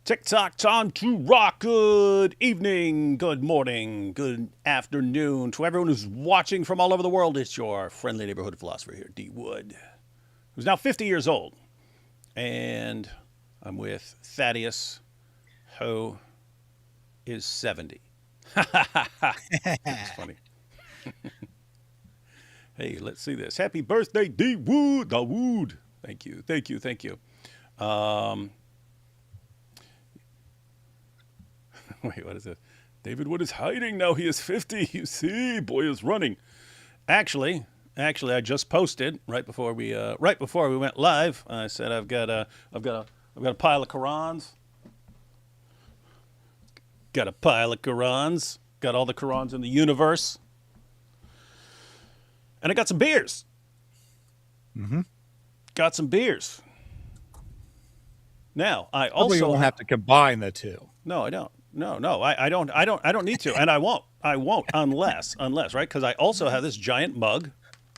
TikTok time to rock. Good evening, good morning, good afternoon to everyone who's watching from all over the world. It's your friendly neighborhood philosopher here, D Wood, who's now 50 years old. And I'm with Thaddeus, who is 70. That's funny. Hey, let's see this. Happy birthday, D Wood. Da Wood. Thank you, thank you, thank you. Wait, what is it? David Wood is hiding now. He is 50. You see, boy is running. Actually, I just posted right before we went live. I said I've got a pile of Qurans. Got a pile of Qurans. Got all the Qurans in the universe. And I got some beers. Mm-hmm. Got some beers. Now I Probably also won't have to combine the two. No, I don't. No, I don't need to, and I won't unless, right? Because I also have this giant mug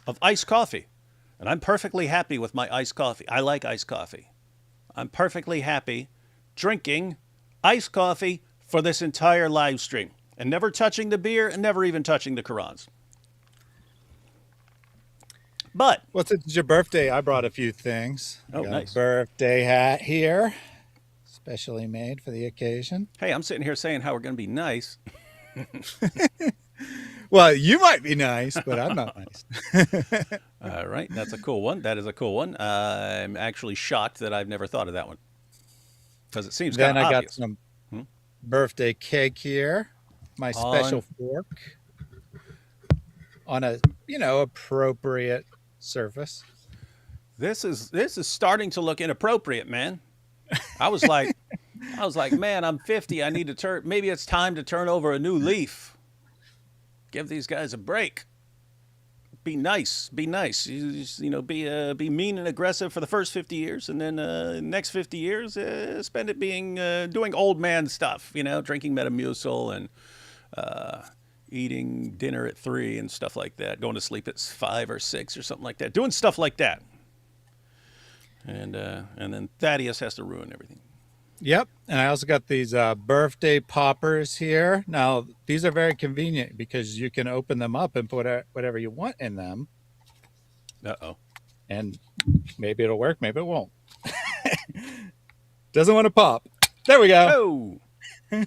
of iced coffee, and I'm perfectly happy with my iced coffee. I like iced coffee. I'm perfectly happy drinking iced coffee for this entire live stream, and never touching the beer, and never even touching the Qurans. But Well, since it's your birthday, I brought a few things. Oh, Got nice. a birthday hat here, specially made for the occasion. hey, I'm sitting here saying how we're going to be nice. Well, you might be nice, but I'm not nice. All right, that's a cool one. That is a cool one. I'm actually shocked that I've never thought of that one because it seems Then kind of I got obvious. some Hmm? birthday cake here, my special On fork on a, appropriate surface. This is starting to look inappropriate, man. I was like, man, I'm 50. I need to turn. Maybe it's time to turn over a new leaf. Give these guys a break. Be nice. Be nice. Be mean and aggressive for the first 50 years, and then next 50 years, spend it doing old man stuff. Drinking Metamucil and eating dinner at 3 and stuff like that. Going to sleep at 5 or 6 or something like that. Doing stuff like that. And then Thaddeus has to ruin everything. Yep. And I also got these birthday poppers here. Now, these are very convenient because you can open them up and put whatever you want in them. Uh-oh. And maybe it'll work, maybe it won't. Doesn't want to pop. There we go. Oh,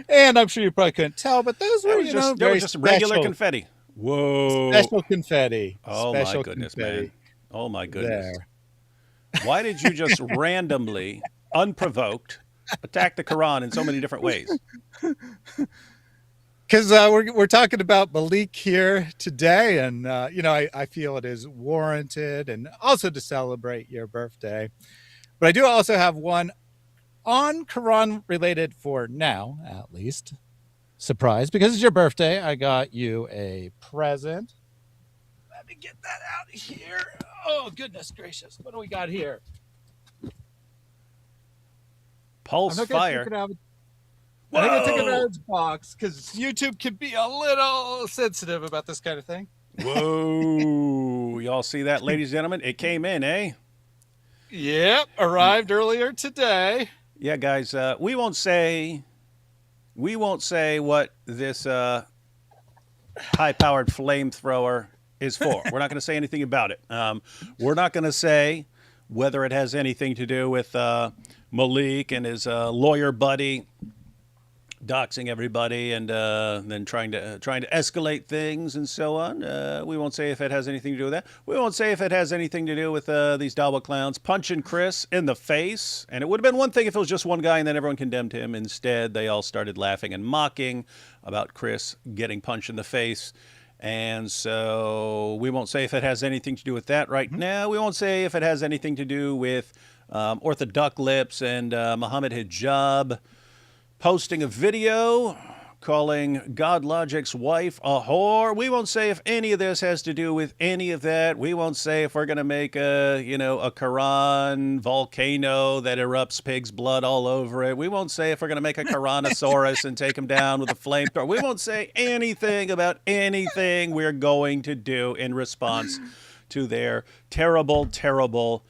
And I'm sure you probably couldn't tell, but those were, that very was just regular special, confetti. Whoa. special confetti. Oh Special my goodness, confetti man. Oh my goodness. there. Why did you just randomly, unprovoked, attack the Quran in so many different ways? Because we're talking about Maleek here today, and I feel it is warranted, and also to celebrate your birthday. But I do also have one on Quran related for now, at least. Surprise, because it's your birthday, I got you a present. Let me get that out of here. Oh, goodness gracious. What do we got here? Pulse I'm not going to fire. take it out. I'm not going to take it out Whoa. of its box because YouTube can be a little sensitive about this kind of thing. Whoa. Y'all see that, ladies and gentlemen? It came in, eh? Yep, arrived earlier today. Yeah, guys, we won't say what this high-powered flamethrower is for. We're not going to say anything about it. We're not going to say whether it has anything to do with Maleek and his lawyer buddy doxing everybody and then trying to escalate things and so on. We won't say if it has anything to do with that. We won't say if it has anything to do with these Dawa clowns punching Chris in the face. And it would have been one thing if it was just one guy and then everyone condemned him. Instead, they all started laughing and mocking about Chris getting punched in the face. And so we won't say if it has anything to do with that right now. We won't say if it has anything to do with Orthodox Lips and Muhammad Hijab posting a video calling God Logic's wife a whore. We won't say if any of this has to do with any of that. We won't say if we're going to make a Quran volcano that erupts pig's blood all over it. We won't say if we're going to make a Quranosaurus and take him down with a flamethrower. We won't say anything about anything we're going to do in response to their terrible, terrible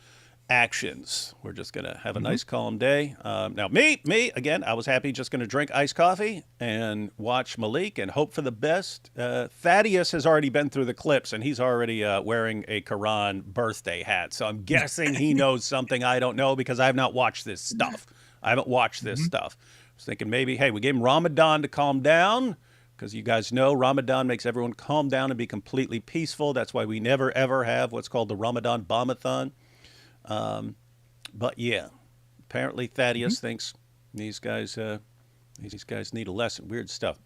actions. We're just going to have a nice calm day. Now, me, again, I was happy just going to drink iced coffee and watch Maleek and hope for the best. Thaddeus has already been through the clips, and he's already wearing a Quran birthday hat. So I'm guessing he knows something I don't know because I have not watched this stuff. I haven't watched this stuff. I was thinking maybe, hey, we gave him Ramadan to calm down because you guys know Ramadan makes everyone calm down and be completely peaceful. That's why we never, ever have what's called the Ramadan Bombathon. But yeah, apparently Thaddeus thinks these guys need a lesson. Weird stuff.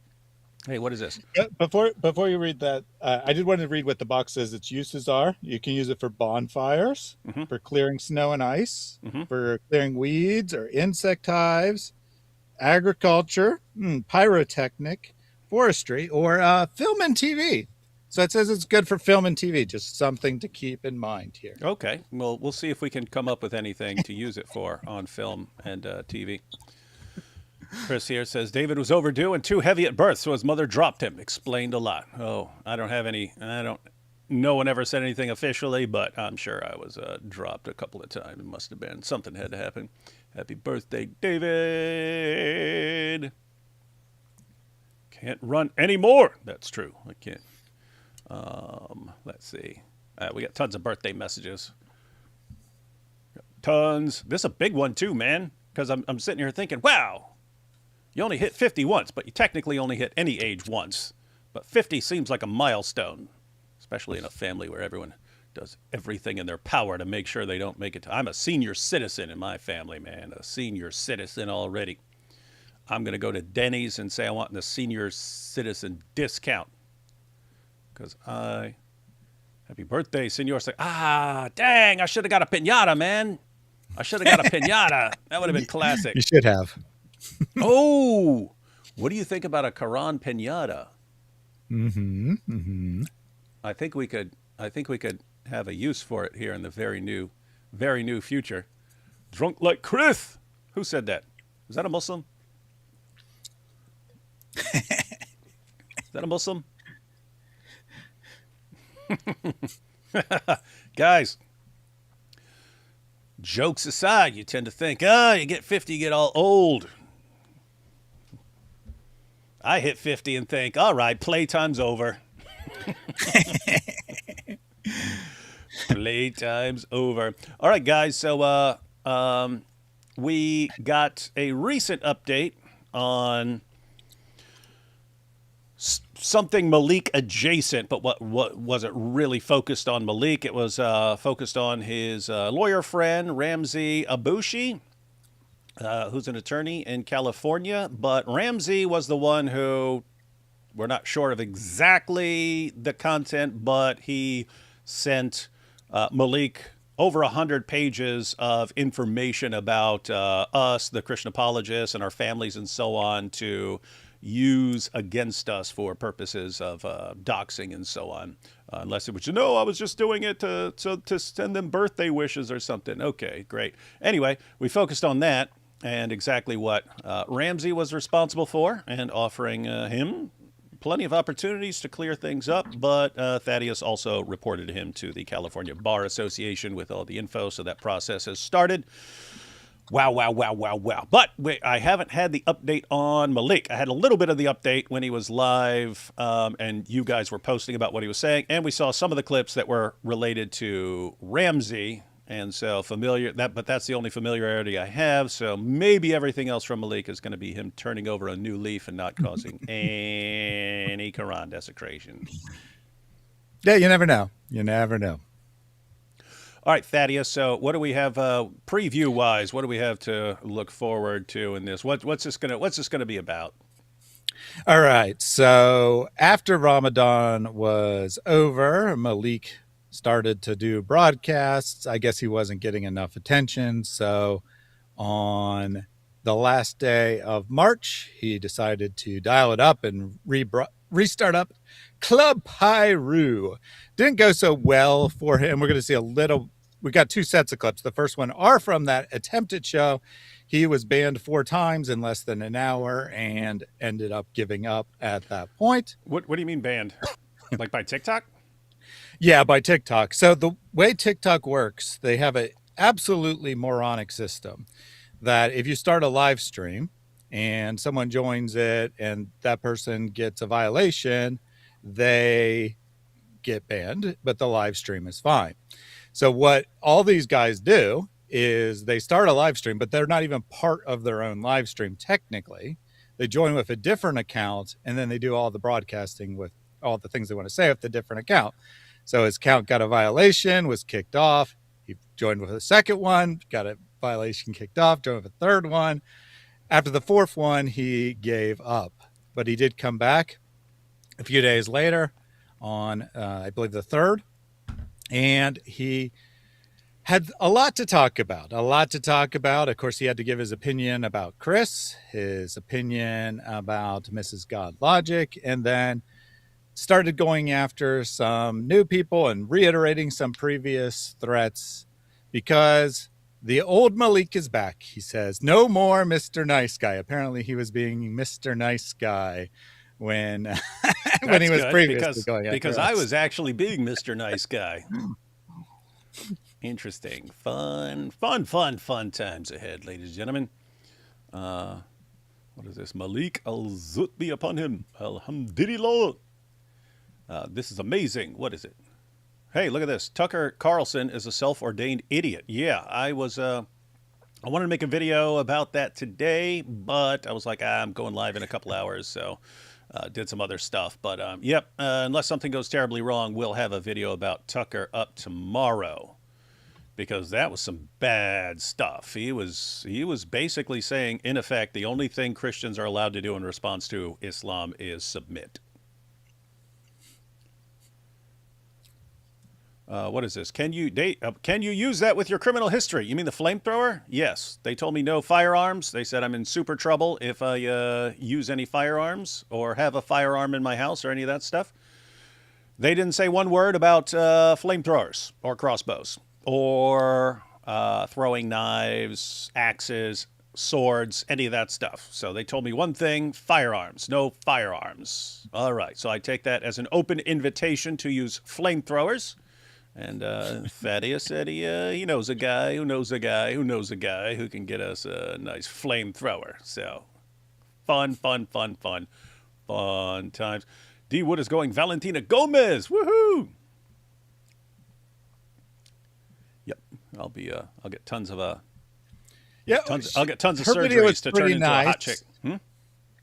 Hey, what is this? Before you read that, I did want to read what the box says its uses are. You can use it for bonfires, for clearing snow and ice, for clearing weeds or insect hives, agriculture, pyrotechnic, forestry, or film and TV. So it says it's good for film and TV, just something to keep in mind here. Okay, well, we'll see if we can come up with anything to use it for on film and TV. Chris here says David was overdue and too heavy at birth, so his mother dropped him. Explained a lot. Oh, no one ever said anything officially, but I'm sure I was dropped a couple of times. It must have been. Something had to happen. Happy birthday, David. Can't run anymore. That's true. I can't. Let's see. We got tons of birthday messages. Tons. This is a big one too, man. Because I'm sitting here thinking, wow, you only hit 50 once, but you technically only hit any age once. But 50 seems like a milestone, especially in a family where everyone does everything in their power to make sure they don't make it. I'm a senior citizen in my family, man. A senior citizen already. I'm going to go to Denny's and say I want the senior citizen discount. Because happy birthday, senor. Dang, I should have got a piñata, man. I should have got a piñata. That would have been classic. You should have. Oh, what do you think about a Quran piñata? I think we could have a use for it here in the very new future. Drunk like Chris. Who said that? Is that a Muslim? Is that a Muslim? Guys, jokes aside, you tend to think, you get 50, you get all old. I hit 50 and think, all right, playtime's over. Playtime's over. All right, guys, so we got a recent update on something Maleek adjacent, but what wasn't really focused on Maleek. It was focused on his lawyer friend, Ramsey Abushi, who's an attorney in California. But Ramsey was the one who, we're not sure of exactly the content, but he sent Maleek over 100 pages of information about us, the Christian apologists, and our families and so on, to use against us for purposes of doxing and so on. Unless it was, I was just doing it to send them birthday wishes or something. Okay, great. Anyway, we focused on that and exactly what Ramsey was responsible for, and offering him plenty of opportunities to clear things up. But Thaddeus also reported him to the California Bar Association with all the info, so that process has started. Wow. But I haven't had the update on Maleek. I had a little bit of the update when he was live, and you guys were posting about what he was saying. And we saw some of the clips that were related to Ramsey. And so but that's the only familiarity I have. So maybe everything else from Maleek is going to be him turning over a new leaf and not causing any Quran desecration. Yeah, you never know. You never know. All right, Thaddeus. So, what do we have preview-wise? What do we have to look forward to in this? What's this gonna be about? All right. So, after Ramadan was over, Maleek started to do broadcasts. I guess he wasn't getting enough attention. So, on the last day of March, he decided to dial it up and restart up Club Pyru. Didn't go so well for him. We're going to see we got two sets of clips. The first one are from that attempted show. He was banned 4 times in less than an hour and ended up giving up at that point. What do you mean banned? Like by TikTok? Yeah, by TikTok. So the way TikTok works, they have absolutely moronic system that if you start a live stream and someone joins it and that person gets a violation, they get banned, but the live stream is fine. So what all these guys do is they start a live stream, but they're not even part of their own live stream technically. They join with a different account, and then they do all the broadcasting with all the things they want to say with the different account. So his account got a violation, was kicked off. He joined with a second one, got a violation kicked off, joined with a third one. After the fourth one, he gave up, but he did come back a few days later on, I believe, the 3rd, and he had a lot to talk about. Of course, he had to give his opinion about Chris, his opinion about Mrs. God Logic, and then started going after some new people and reiterating some previous threats because the old Maleek is back. He says, no more Mr. Nice Guy. Apparently he was being Mr. Nice Guy when when he was previously going after because us. I was actually being Mr. Nice Guy. Interesting. Fun times ahead, ladies and gentlemen. What is this? Maleek, al-Zut be upon him. Alhamdulillah. This is amazing. What is it? Hey, look at this. Tucker Carlson is a self-ordained idiot. Yeah, I wanted to make a video about that today, but I was like, I'm going live in a couple hours, so did some other stuff. But yep, unless something goes terribly wrong, we'll have a video about Tucker up tomorrow, because that was some bad stuff. He was basically saying, in effect, the only thing Christians are allowed to do in response to Islam is submit. What is this? Can you use that with your criminal history? You mean the flamethrower? Yes. They told me no firearms. They said I'm in super trouble if I use any firearms or have a firearm in my house or any of that stuff. They didn't say one word about flamethrowers or crossbows or throwing knives, axes, swords, any of that stuff. So they told me one thing: firearms. No firearms. All right. So I take that as an open invitation to use flamethrowers. And Thaddeus said he knows a guy who knows a guy who knows a guy who can get us a nice flamethrower. So fun times. D Wood is going Valentina Gomez. Woohoo! Yep, I'll get tons of I'll get tons of surgeries to turn into a hot chick.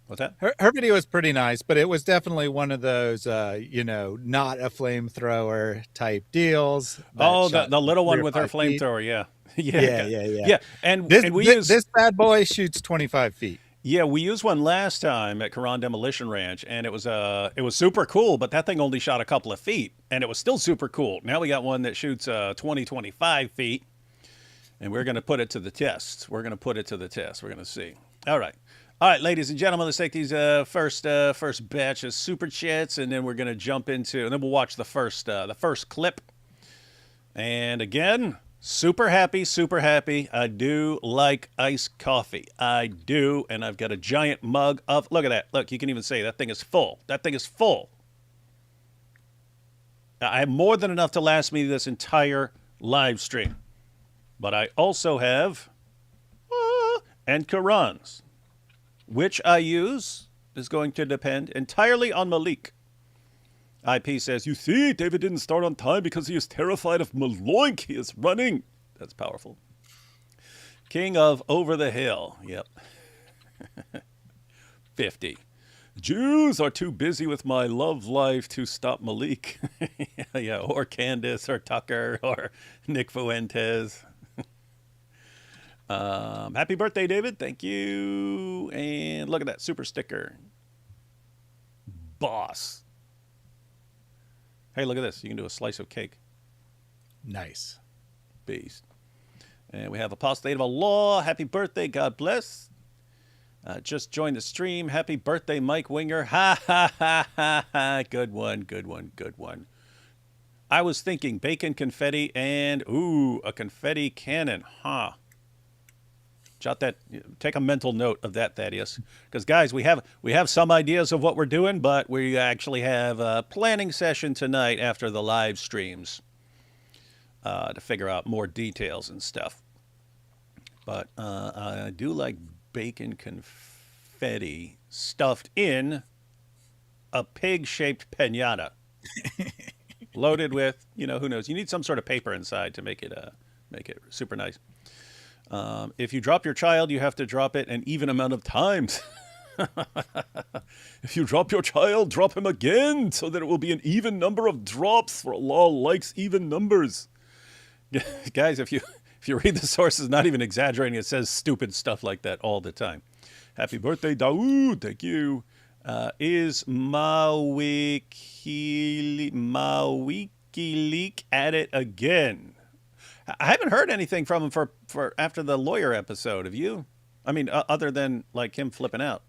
What's that? Her video was pretty nice, but it was definitely one of those, not a flamethrower type deals. Oh, the little one with her flamethrower, yeah. Yeah. And this bad boy shoots 25 feet. Yeah, we used one last time at Quran Demolition Ranch, and it was super cool, but that thing only shot a couple of feet, and it was still super cool. Now we got one that shoots 25 feet, and we're going to put it to the test. We're going to see. All right, ladies and gentlemen, let's take these first batch of super chats, and then we're going to jump into, and then we'll watch the first clip. And again, super happy. I do like iced coffee. I do, and I've got a giant mug of, look at that. Look, you can even say that thing is full. I have more than enough to last me this entire live stream. But I also have and Qurans. Which I use is going to depend entirely on Maleek. IP says, you see, David didn't start on time because he is terrified of Maloink. He is running. That's powerful. King of Over the Hill. Yep. 50. Jews are too busy with my love life to stop Maleek. Yeah, or Candace, or Tucker, or Nick Fuentes. Happy birthday, David. Thank you. And look at that super sticker. Boss. Hey, look at this. You can do a slice of cake. Nice. Beast. And we have Apostate of Allah. Happy birthday. God bless. Just joined the stream. Happy birthday, Mike Winger. Ha, ha, ha, ha, ha. Good one. I was thinking bacon confetti and, a confetti cannon. Huh. Jot that. Take a mental note of that, Thaddeus. Because guys, we have some ideas of what we're doing, but we actually have a planning session tonight after the live streams. to figure out more details and stuff. But I do like bacon confetti stuffed in a pig-shaped pinata, loaded with, who knows? You need some sort of paper inside to make it super nice. If you drop your child, you have to drop it an even amount of times. If you drop your child, drop him again, so that it will be an even number of drops, for Allah likes even numbers. Guys, if you read the sources, not even exaggerating, it says stupid stuff like that all the time. Happy birthday, Dawood. Thank you. Is Mawiki at it again? I haven't heard anything from him for after the lawyer episode. Have you? I mean, other than like him flipping out.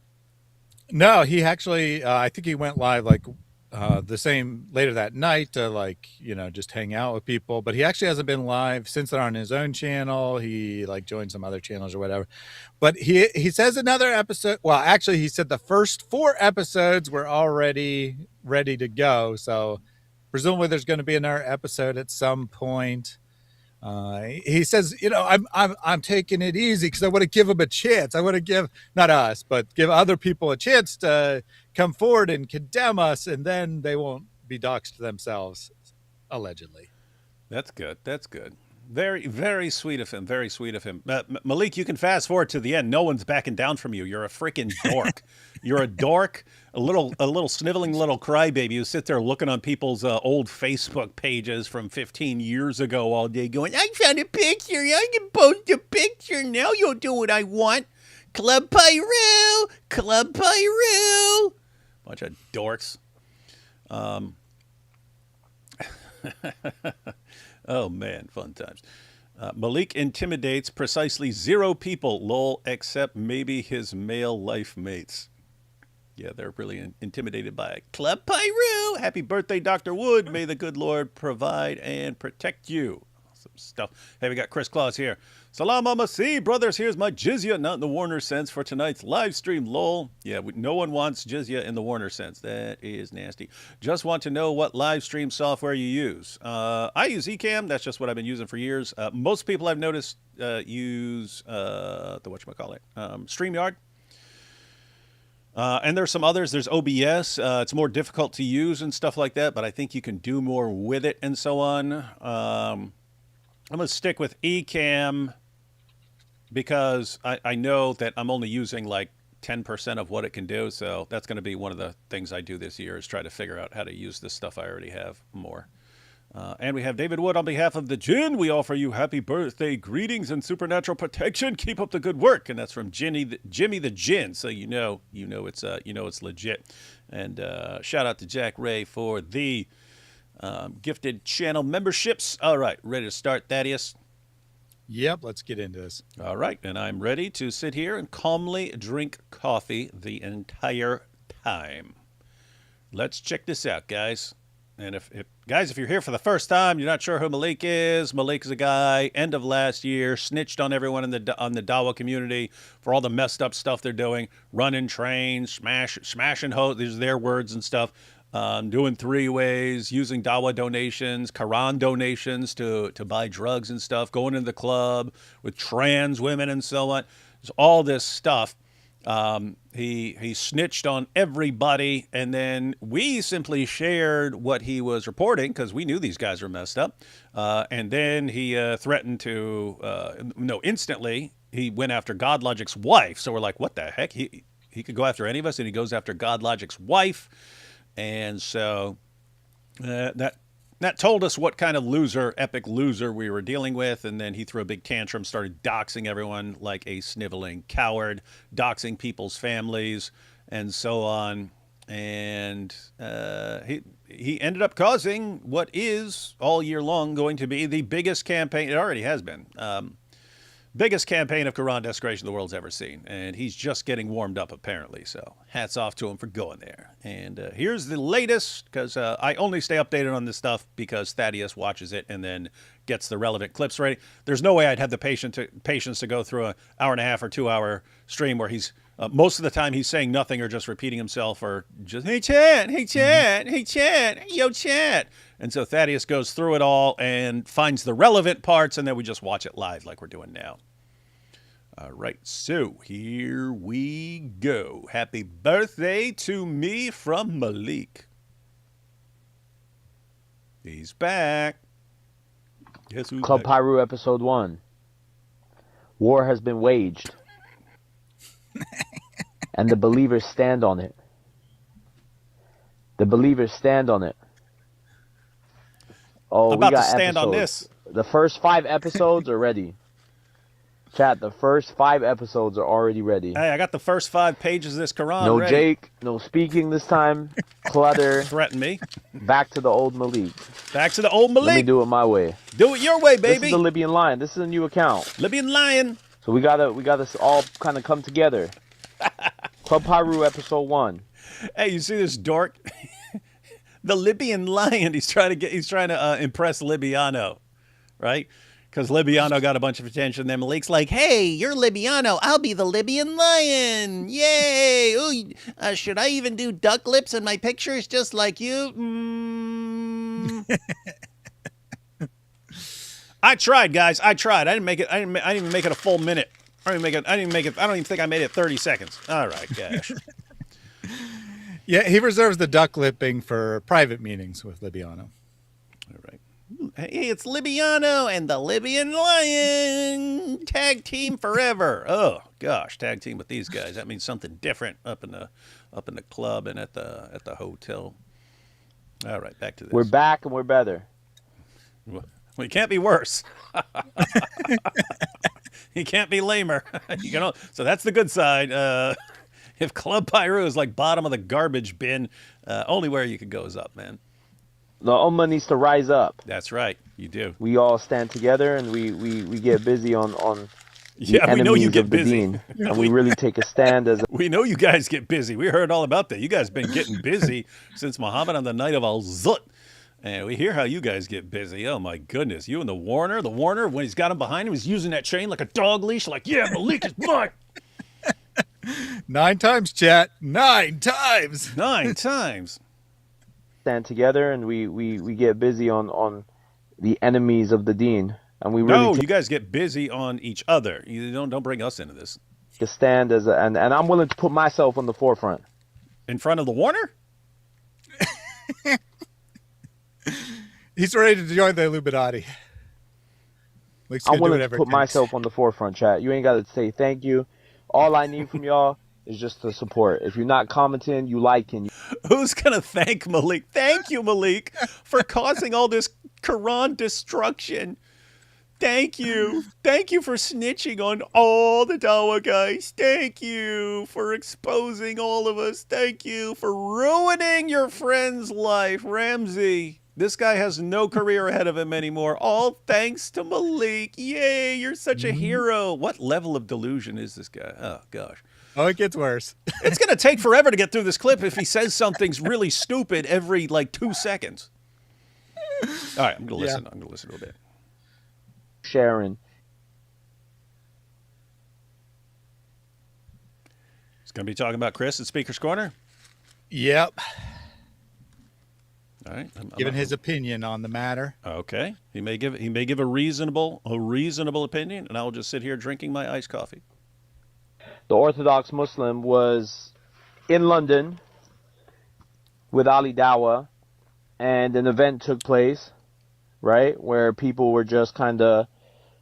No, he actually, I think he went live like the same later that night to like, just hang out with people. But he actually hasn't been live since then on his own channel. He like joined some other channels or whatever. But he says another episode. Well, actually, he said the first 4 episodes were already ready to go. So presumably there's going to be another episode at some point. He says, I'm taking it easy because I want to give him a chance. I want to give, not us, but give other people a chance to come forward and condemn us, and then they won't be doxxed themselves, allegedly. That's good. That's good. Very, very sweet of him. Very sweet of him. Maleek, you can fast forward to the end. No one's backing down from you. You're a freaking dork. You're a dork, a little sniveling little crybaby who sits there looking on people's old Facebook pages from 15 years ago all day going, I found a picture. I can post a picture. Now you'll do what I want. Club Pyro. Club Pyro. Bunch of dorks. Oh, man, fun times. Maleek intimidates precisely 0 people, lol, except maybe his male life mates. Yeah, they're really intimidated by Club Pyro. Happy birthday, Dr. Wood. May the good Lord provide and protect you. Awesome stuff. Hey, we got Chris Claus here. Salam alaikum, brothers. Here's my jizya, not in the Warner sense, for tonight's live stream, lol. Yeah, no one wants jizya in the Warner sense. That is nasty. Just want to know what live stream software you use. I use Ecamm. That's just what I've been using for years. Most people I've noticed use the whatchamacallit, StreamYard. And there's some others. There's OBS. It's more difficult to use and stuff like that, but I think you can do more with it and so on. I'm going to stick with Ecamm because I know that I'm only using like 10% of what it can do. So that's going to be one of the things I do this year is try to figure out how to use this stuff I already have more. And we have David Wood on behalf of the Jinn. We offer you happy birthday greetings and supernatural protection. Keep up the good work. And that's from Jimmy the Jinn. So you know it's legit. And shout out to Jack Ray for the gifted channel memberships. All right, ready to start, Thaddeus? Yep, let's get into this. All right, and I'm ready to sit here and calmly drink coffee the entire time. Let's check this out, guys. And if you're here for the first time, you're not sure who Maleek is. Maleek is a guy, end of last year, snitched on everyone on the Dawa community for all the messed up stuff they're doing, running trains, smashing hoes, these are their words and stuff, doing 3-ways, using Dawa donations, Quran donations to buy drugs and stuff, going into the club with trans women and so on. There's all this stuff. He snitched on everybody, and then we simply shared what he was reporting because we knew these guys were messed up. And then he threatened to, instantly he went after GodLogic's wife. So we're like, what the heck? He could go after any of us, and he goes after GodLogic's wife. And so that told us what kind of epic loser we were dealing with. And then he threw a big tantrum, started doxing everyone like a sniveling coward, doxing people's families and so on. And he ended up causing what is all year long going to be the biggest campaign. It already has been. Biggest campaign of Quran desecration the world's ever seen. And he's just getting warmed up, apparently. So hats off to him for going there. And here's the latest, because I only stay updated on this stuff because Thaddeus watches it and then gets the relevant clips ready. There's no way I'd have the patience to go through an hour and a half or 2 hour stream where he's Most of the time he's saying nothing or just repeating himself or just, hey, chat, hey, chat, hey, chat, hey, yo, chat. And so Thaddeus goes through it all and finds the relevant parts, and then we just watch it live like we're doing now. All right, so here we go. Happy birthday to me from Maleek. He's back. Guess who's Club back? Pyru episode 1. War has been waged. And the believers stand on it. The believers stand on it. Oh, I'm about we got to stand on episodes. this. The first 5 episodes are ready. Chat, the first 5 episodes are already ready. Hey, I got the first 5 pages of this Quran No ready. Jake, no speaking this time. Clutter. Threaten me. Back to the old Maleek. Back to the old Maleek. Let me do it my way. Do it your way, This is baby. the Libyan Lion. This is a new account. Libyan Lion. So we gotta all kind of come together. Club Pyru episode 1. Hey, you see this dork? The Libyan Lion. He's trying to impress Libiano, right? Because Libiano got a bunch of attention. Then Maleek's like, hey, you're Libiano. I'll be the Libyan Lion. Yay. Ooh, should I even do duck lips in my pictures just like you? I tried, guys. I tried. I didn't make it. I didn't even make it a full minute. I didn't make it. I don't even think I made it 30 seconds. All right, gosh. Yeah, he reserves the duck lipping for private meetings with Libiano. All right. Hey, it's Libiano and the Libyan Lion. Tag team forever. Oh gosh, tag team with these guys. That means something different up in the club and at the hotel. All right, back to this. We're back and we're better. Well, you can't be worse. You can't be lamer. So that's the good side. If Club Pyru is like bottom of the garbage bin, only where you could go is up, man. The Ummah needs to rise up. That's right. You do. We all stand together and we get busy on Yeah, we know you get busy. Deen, and we really take a stand as We know you guys get busy. We heard all about that. You guys been getting busy since Muhammad on the night of Al-Zut. And we hear how you guys get busy. Oh, my goodness. You and the Warner, when he's got him behind him, he's using that chain like a dog leash. Like, yeah, Maleek is mine. 9 times, chat. 9 times. 9 times. stand together and we get busy on the enemies of the Deen. And we really you guys get busy on each other. You don't bring us into this. take a stand and I'm willing to put myself on the forefront. In front of the Warner? He's ready to join the Illuminati. I'm willing to put myself on the forefront, chat. You ain't got to say thank you. All I need from y'all is just the support. If you're not commenting, you liking. Who's going to thank Maleek? Thank you, Maleek, for causing all this Quran destruction. Thank you. Thank you for snitching on all the Dawa guys. Thank you for exposing all of us. Thank you for ruining your friend's life, Ramsey. This guy has no career ahead of him anymore. All thanks to Maleek. Yay, you're such a hero. What level of delusion is this guy? Oh, gosh. Oh, it gets worse. It's going to take forever to get through this clip if he says something's really stupid every, 2 seconds. All right, I'm going to listen. Yeah. I'm going to listen to a bit. Sharing. He's going to be talking about Chris at Speaker's Corner. Yep. All right. Giving his opinion on the matter. Okay. He may give a reasonable opinion, and I will just sit here drinking my iced coffee. The Orthodox Muslim was in London with Ali Dawa, and an event took place, right, where people were just kind of,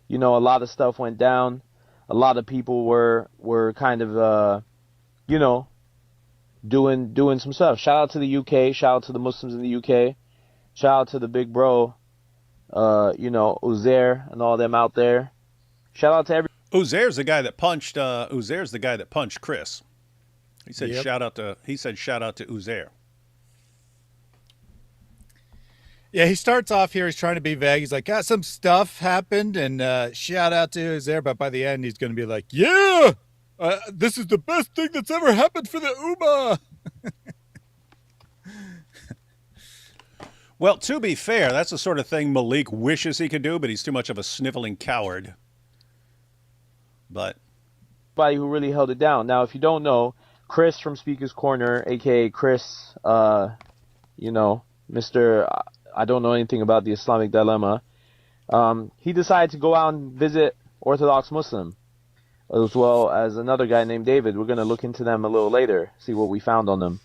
a lot of stuff went down. A lot of people were kind of, doing some stuff. Shout out to the UK. Shout out to the Muslims in the UK. Shout out to the big bro, Uzair and all them out there. Shout out to every. Uzair's the guy that punched. Uzair's the guy that punched Chris. He said Yep. shout out to Uzair. Yeah, he starts off here. He's trying to be vague. He's like, some stuff happened, and shout out to who's there. But by the end, he's going to be like, yeah, this is the best thing that's ever happened for the Ummah. Well, to be fair, that's the sort of thing Maleek wishes he could do, but he's too much of a sniveling coward. But Somebody who really held it down. Now, if you don't know, Chris from Speaker's Corner, aka Chris, you know, Mr. I don't know anything about the Islamic dilemma. He decided to go out and visit Orthodox Muslim, as well as another guy named David. We're gonna look into them a little later, see what we found on them.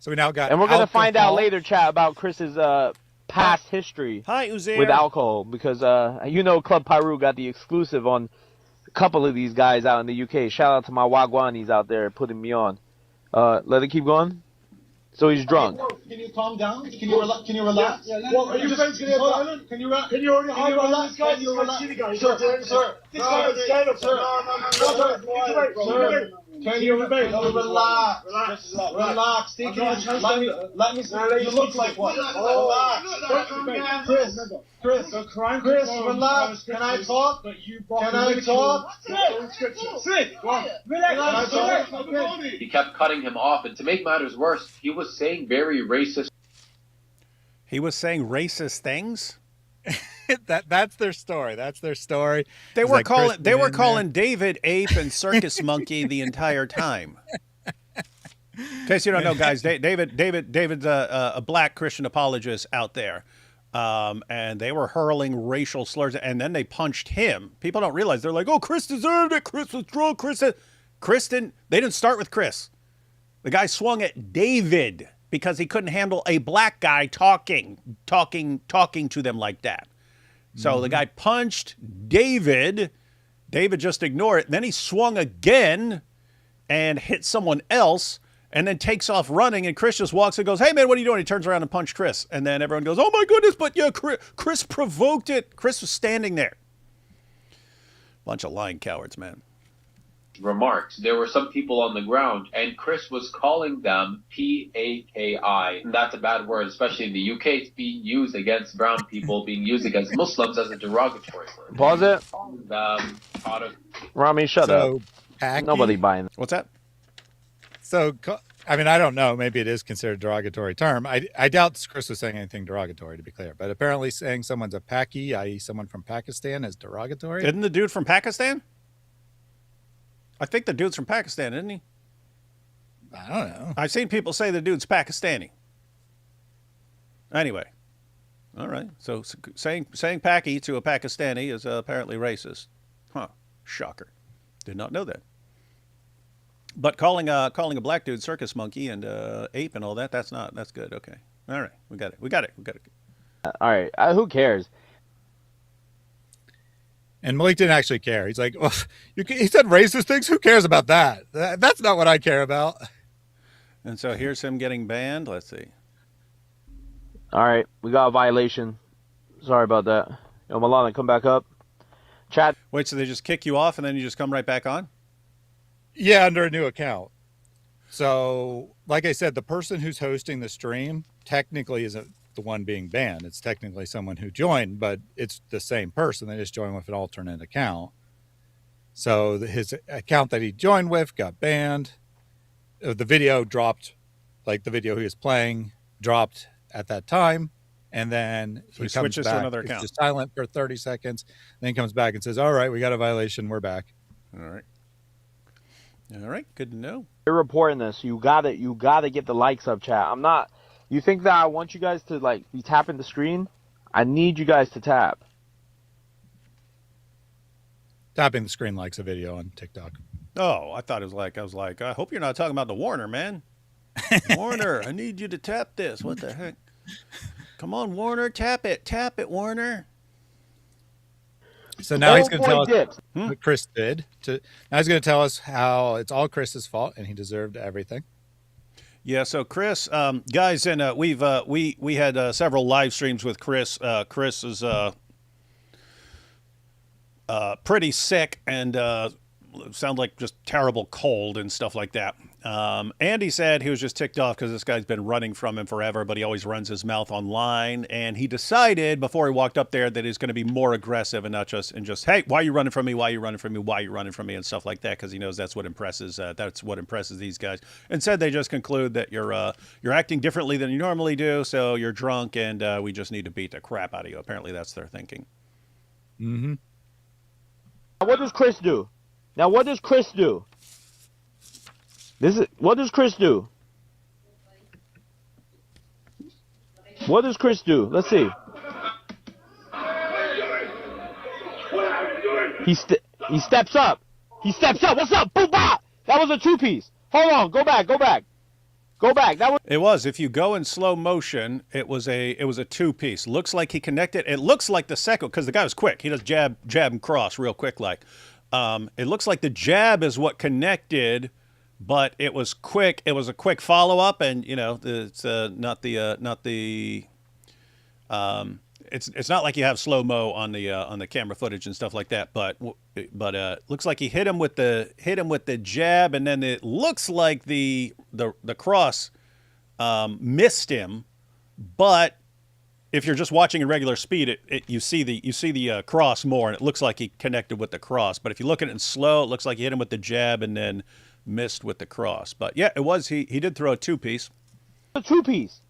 So we now got. And we're gonna find out alcohol. later, chat, about Chris's past history Hi, Uzair. with alcohol, because you know Club Pyru got the exclusive on a couple of these guys out in the UK. Shout out to my Wagwanis out there putting me on. Let it keep going. So he's drunk. Can you calm down? Can you relax? Yeah, well, are you just going to get violent? Can you relax? Can you relax? Can you relax? Sir, this guy is scared of sir. Can you relax? Relax. Take it. Let me see. You look like one. Relax. Chris, relax. Can I talk? Can I talk? Sit. Relax. He kept cutting him off, and to make matters worse, he was saying very racist. He was saying racist things. That's their story. That's their story. They It's were like calling. Kristen They were in calling David ape and circus monkey the entire time. In case you don't know, guys, David's a black Christian apologist out there, and they were hurling racial slurs, and then they punched him. People don't realize, they're like, "Oh, Chris deserved it. Chris was drunk. Kristen." They didn't start with Chris. The guy swung at David because he couldn't handle a black guy talking to them like that. So the guy punched David. David just ignored it. And then he swung again and hit someone else, and then takes off running. And Chris just walks and goes, "Hey, man, what are you doing?" He turns around and punched Chris. And then everyone goes, "Oh, my goodness, but yeah, Chris provoked it." Chris was standing there. Bunch of lying cowards, man. Remarks. There were some people on the ground, and Chris was calling them PAKI. And that's a bad word, especially in the UK. It's being used against brown people, being used against Muslims as a derogatory word. Pause it. Rami, shut So, up. Packy? Nobody buying. What's that? So, I mean, I don't know. Maybe it is considered a derogatory term. I doubt Chris was saying anything derogatory, to be clear. But apparently saying someone's a Paki, i.e. someone from Pakistan, is derogatory. Isn't the dude from Pakistan? I think the dude's from Pakistan, isn't he? I don't know. I've seen people say the dude's Pakistani. Anyway. All right. So saying Paki to a Pakistani is apparently racist. Huh. Shocker. Did not know that. But calling a black dude circus monkey and ape and all that, that's good. Okay. All right. We got it. All right. Who cares? And Maleek didn't actually care. He's like, well, he said racist things. Who cares about that? That's not what I care about. And so here's him getting banned. Let's see. All right. We got a violation. Sorry about that. Yo, Milana, come back up. Chat. Wait, so they just kick you off and then you just come right back on? Yeah, under a new account. So, like I said, the person who's hosting the stream technically isn't the one being banned. It's technically someone who joined, but it's the same person. They just joined with an alternate account. So his account that he joined with got banned. The video dropped, like the video he was playing dropped at that time. And then So he switches to another It's account. just silent for 30 seconds. Then he comes back and says, all right, we got a violation. We're back. All right. All right. Good to know. You're reporting this. You gotta get the likes up, chat. I'm not. You think that I want you guys to like be tapping the screen? I need you guys to tap. Tapping the screen likes a video on TikTok. Oh, I thought it was like, I hope you're not talking about the Warner, man. Warner, I need you to tap this. What the heck? Come on, Warner, tap it, Warner. So now he's going to tell us Dips. what Chris did. Now he's going to tell us how it's all Chris's fault and he deserved everything. Yeah, so Chris, guys, and we had several live streams with Chris. Chris is pretty sick and sound like just terrible cold and stuff like that. Andy said he was just ticked off because this guy's been running from him forever, but he always runs his mouth online. And he decided before he walked up there that he's going to be more aggressive and not just hey, why are you running from me? Why are you running from me? Why are you running from me? And stuff like that, because he knows that's what impresses these guys. Instead, they just conclude that you're acting differently than you normally do, so you're drunk, and we just need to beat the crap out of you. Apparently, that's their thinking. Mm-hmm. What does Chris do? Now, what does Chris do? What does Chris do? What does Chris do? Let's see. He steps up. He steps up. What's up? Boom, bah! That was a two-piece. Hold on. Go back. It was. If you go in slow motion, it was a two-piece. Looks like he connected. It looks like the second, because the guy was quick. He does jab and cross real quick like. It looks like the jab is what connected, but it was quick. It was a quick follow-up, and it's not the. It's not like you have slow-mo on the camera footage and stuff like that, but looks like he hit him with the jab, and then it looks like the cross missed him. But if you're just watching in regular speed, you see the cross more, and it looks like he connected with the cross. But if you look at it in slow, it looks like he hit him with the jab and then missed with the cross. But yeah, it was he did throw a two-piece. A two-piece.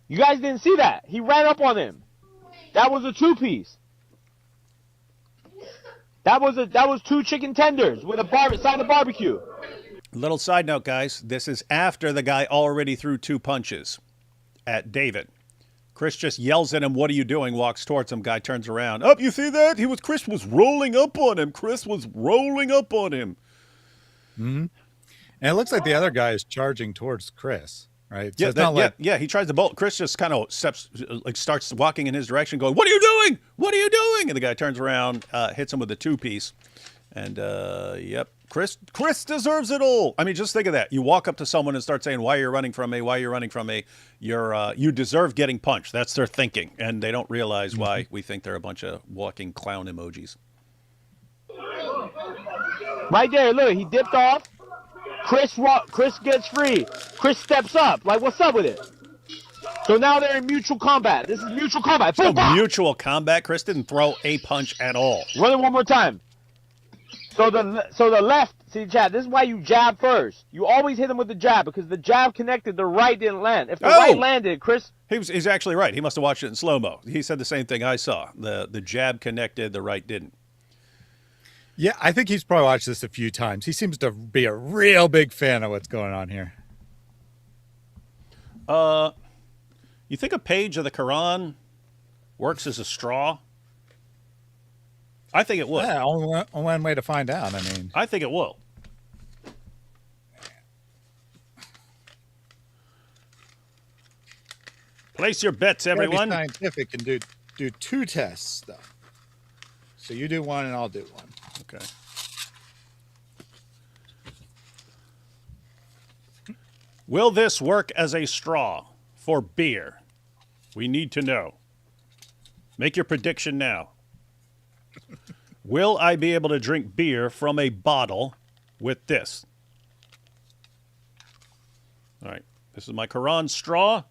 You guys didn't see that. He ran up on him. That was a two-piece. That was two chicken tenders with a side of barbecue. Little side note, guys. This is after the guy already threw two punches at David. Chris just yells at him, "What are you doing?" Walks towards him. Guy turns around. Oh, you see that? Chris was rolling up on him. Mm-hmm. And it looks like the other guy is charging towards Chris. Right. So Yeah, it's not like he tries to bolt. Chris just kind of starts walking in his direction, going, "What are you doing? What are you doing?" And the guy turns around, hits him with a two-piece, and yep, Chris deserves it all. I mean, just think of that. You walk up to someone and start saying, "Why are you running from me? Why are you running from me?" You deserve getting punched. That's their thinking, and they don't realize why we think they're a bunch of walking clown emojis. Right there, look, he dipped off. Chris gets free. Chris steps up. Like, what's up with it? So now they're in mutual combat. This is mutual combat. Boom, So mutual combat. Chris didn't throw a punch at all. Run it one more time. So the left. See, Chad. This is why you jab first. You always hit him with the jab because the jab connected. The right didn't land. If the right landed, Chris. He's actually right. He must have watched it in slow mo. He said the same thing I saw. The jab connected. The right didn't. Yeah, I think he's probably watched this a few times. He seems to be a real big fan of what's going on here. You think a page of the Quran works as a straw? I think it would. Yeah, only one way to find out. I mean, I think it will. Place your bets, everyone. Scientific and do two tests, though. So you do one and I'll do one. Okay. Will this work as a straw for beer? We need to know. Make your prediction now. Will I be able to drink beer from a bottle with this? All right. This is my Quran straw.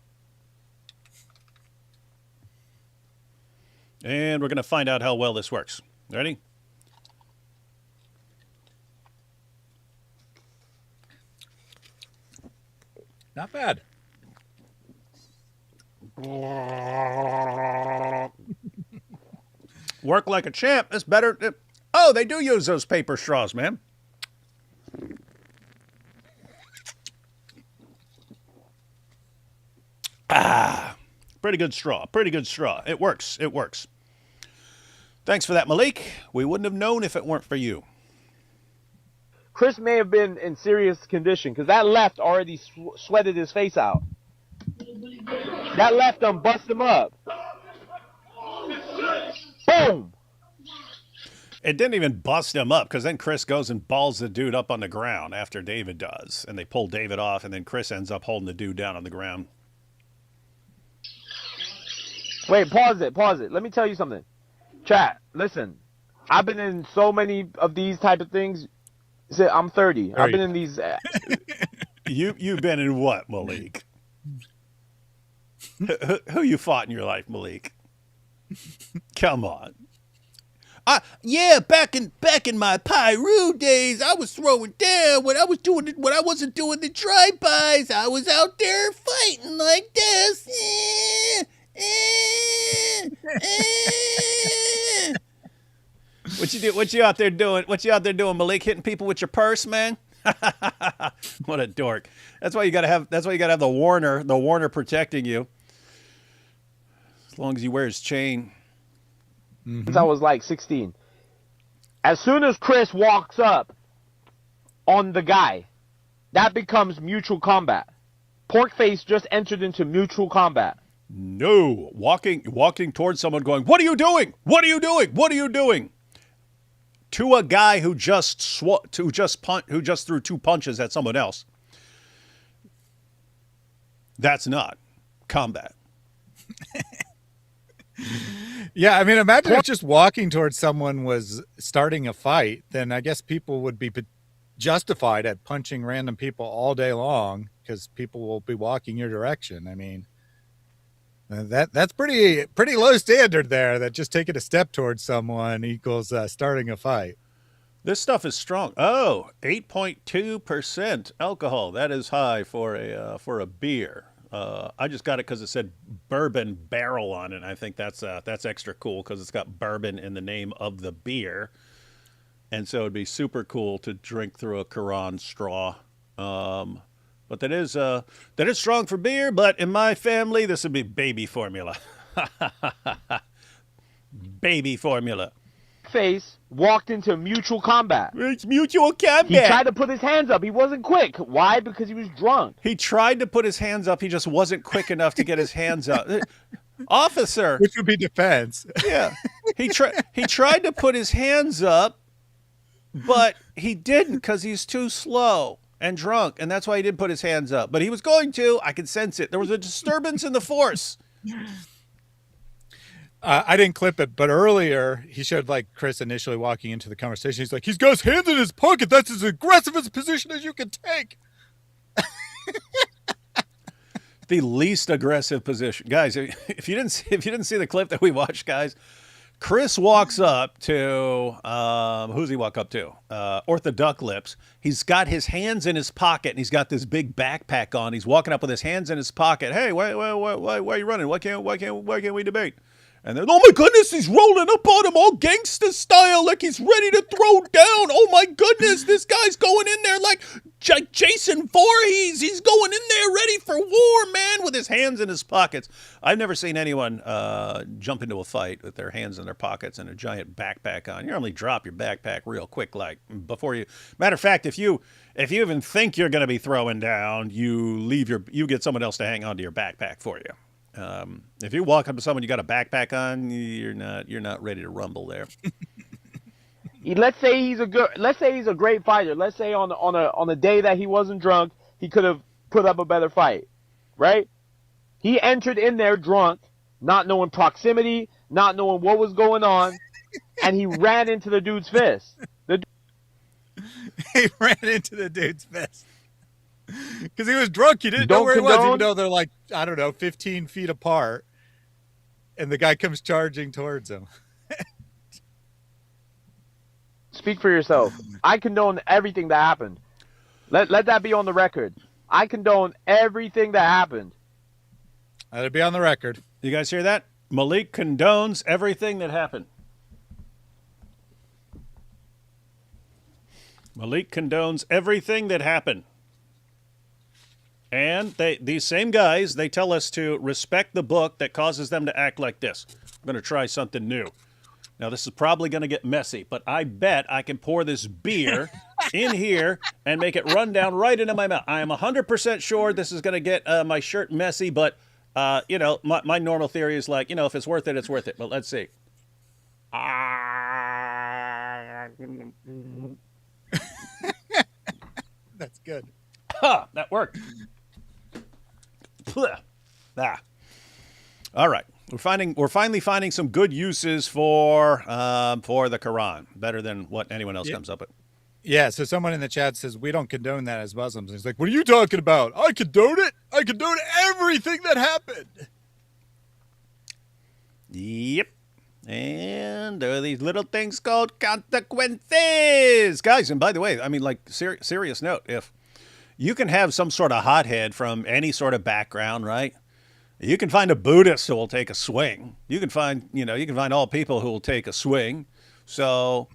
And we're going to find out how well this works. Ready? Not bad. Work like a champ. It's better. Oh, they do use those paper straws, man. Pretty good straw. Pretty good straw. It works. It works. Thanks for that, Maleek. We wouldn't have known if it weren't for you. Chris may have been in serious condition because that left already sweated his face out. That left done bust him up. Boom! It didn't even bust him up because then Chris goes and balls the dude up on the ground after David does. And they pull David off, and then Chris ends up holding the dude down on the ground. Wait, pause it. Let me tell you something. Chat, listen. I've been in so many of these type of things. I'm 30. I've been in these. You've been in what, Maleek? Who you fought in your life, Maleek? Come on. Yeah, back in my Pyru days, I was throwing down when I wasn't doing the drive-bys. I was out there fighting like this. What you do? What you out there doing? What you out there doing, Maleek? Hitting people with your purse, man? What a dork. That's why you gotta have the Warner protecting you. As long as he wears chain. Since I was like 16. As soon as Chris walks up on the guy, that becomes mutual combat. Porkface just entered into mutual combat. No, walking towards someone, going, "What are you doing? What are you doing? What are you doing?" To a guy who just threw 2 punches at someone else. That's not combat. Yeah, I mean, imagine if just walking towards someone was starting a fight, then I guess people would be justified at punching random people all day long because people will be walking your direction. I mean, that's pretty low standard there, that just taking a step towards someone equals starting a fight. This stuff is strong. Oh, 8.2% alcohol. That is high for a beer. I just got it because it said bourbon barrel on it. I think that's extra cool because it's got bourbon in the name of the beer, and so it'd be super cool to drink through a Quran straw. But that is strong for beer. But in my family, this would be baby formula. Baby formula. Face walked into mutual combat. It's mutual combat. He tried to put his hands up. He wasn't quick. Why? Because he was drunk. He tried to put his hands up. He just wasn't quick enough to get his hands up. Officer. Which would be defense. Yeah. He tried to put his hands up, but he didn't because he's too slow and drunk, and that's why he didn't put his hands up. But he was going to. I could sense it. There was a disturbance in the force. I didn't clip it, but earlier he showed like Chris initially walking into the conversation. He's like, he's got his hands in his pocket. That's as aggressive a position as you can take. The least aggressive position, guys. If you didn't see the clip that we watched, guys, Chris walks up to who's he walk up to? Orthodox Lips. He's got his hands in his pocket and he's got this big backpack on. He's walking up with his hands in his pocket. Hey, why are you running? Why can't we debate? And then, oh my goodness, he's rolling up on him all gangster style, like he's ready to throw down. Oh my goodness, this guy's going in there like Jason Voorhees. He's going in there ready for war, man, with his hands in his pockets. I've never seen anyone jump into a fight with their hands in their pockets and a giant backpack on. You normally drop your backpack real quick, like before you. Matter of fact, if you even think you're going to be throwing down, you get someone else to hang on to your backpack for you. If you walk up to someone, you got a backpack on, you're not ready to rumble there. Let's say he's a great fighter. Let's say on a day that he wasn't drunk, he could have put up a better fight, right? He entered in there drunk, not knowing proximity, not knowing what was going on, and he ran into the dude's fist. He ran into the dude's fist. Because he was drunk. He didn't know where he was, even though they're like, I don't know, 15 feet apart. And the guy comes charging towards him. Speak for yourself. I condone everything that happened. Let that be on the record. I condone everything that happened. Let it be on the record. You guys hear that? Maleek condones everything that happened. Maleek condones everything that happened. And these same guys, they tell us to respect the book that causes them to act like this. I'm going to try something new. Now, this is probably going to get messy, but I bet I can pour this beer in here and make it run down right into my mouth. I am 100% sure this is going to get my shirt messy, but, my normal theory is like, if it's worth it, it's worth it. But let's see. That's good. Ha! That worked. All right, we're finally finding some good uses for the Quran, better than what anyone else comes up with. Yeah, so someone in the chat says we don't condone that as Muslims. He's like, what are you talking about? I condone it. I condone everything that happened. Yep. And there are these little things called consequences, guys. And by the way, I mean, like, serious note, if you can have some sort of hothead from any sort of background, right? You can find a Buddhist who will take a swing. You can find all people who will take a swing. So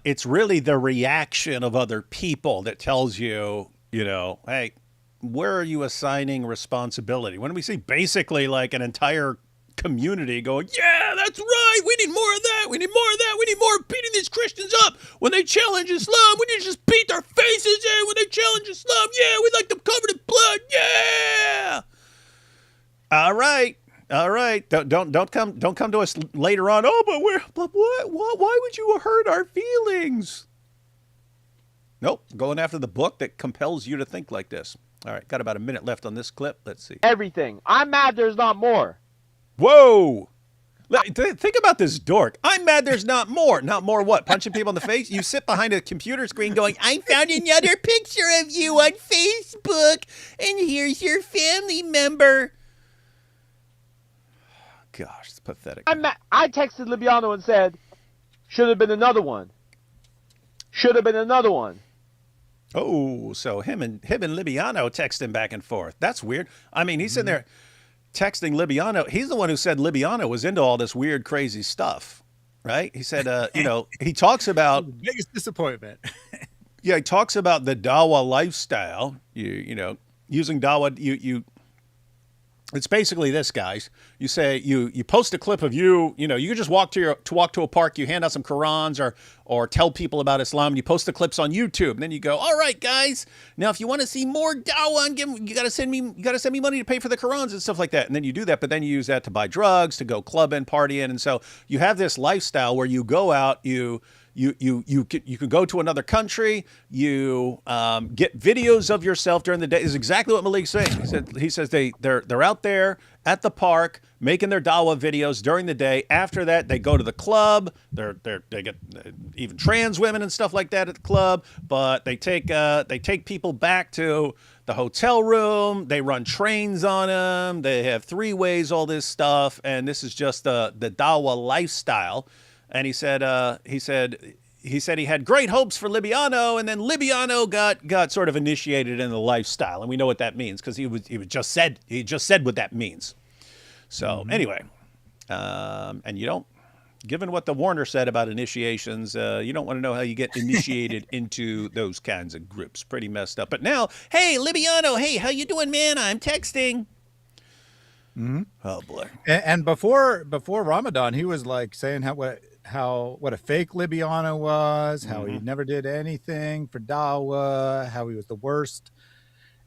it's really the reaction of other people that tells you, you know, hey, where are you assigning responsibility? When we see basically like an entire community going, yeah, that's right. We need more of that. We need more of that. We need more of beating these Christians up when they challenge Islam. We need to just beat their faces in when they challenge Islam. Yeah, we like them covered in blood. Yeah. All right. All right. Don't come to us later on. Oh, but what? Why would you hurt our feelings? Nope. Going after the book that compels you to think like this. All right. Got about a minute left on this clip. Let's see. Everything. I'm mad there's not more. Whoa. Think about this dork. I'm mad there's not more. Not more what? Punching people in the face? You sit behind a computer screen going, I found another picture of you on Facebook, and here's your family member. Gosh, it's pathetic. I texted Libiano and said, should have been another one. Should have been another one. Oh, so him and Libiano texting back and forth. That's weird. I mean, he's sitting there texting Libiano. He's the one who said Libiano was into all this weird, crazy stuff, right? He said, you know, he talks about The biggest disappointment. yeah, he talks about the Dawa lifestyle. You know, using Dawa, you. It's basically this, guys. You say you post a clip of you know, you just walk to a park, you hand out some Qurans or tell people about Islam, and you post the clips on YouTube. And then you go, all right, guys, now if you want to see more dawah, you gotta send me money to pay for the Qurans and stuff like that. And then you do that, but then you use that to buy drugs, to go clubbing, partying, and so you have this lifestyle where you go out, you can go to another country. You get videos of yourself during the day. This is exactly what Maleek's saying. He says they're out there at the park making their dawah videos during the day. After that, they go to the club. They get even trans women and stuff like that at the club. But they take people back to the hotel room. They run trains on them. They have three-ways, all this stuff, and this is just the dawah lifestyle. And he said he had great hopes for Libiano, and then Libiano got sort of initiated in the lifestyle, and we know what that means because he just said what that means. So anyway, and you don't, given what the Warner said about initiations, you don't want to know how you get initiated into those kinds of groups. Pretty messed up. But now, hey Libiano, hey, how you doing, man? I'm texting. Mm-hmm. Oh boy. And before Ramadan, he was like saying what a fake Libiano was, how he never did anything for Dawa, how he was the worst.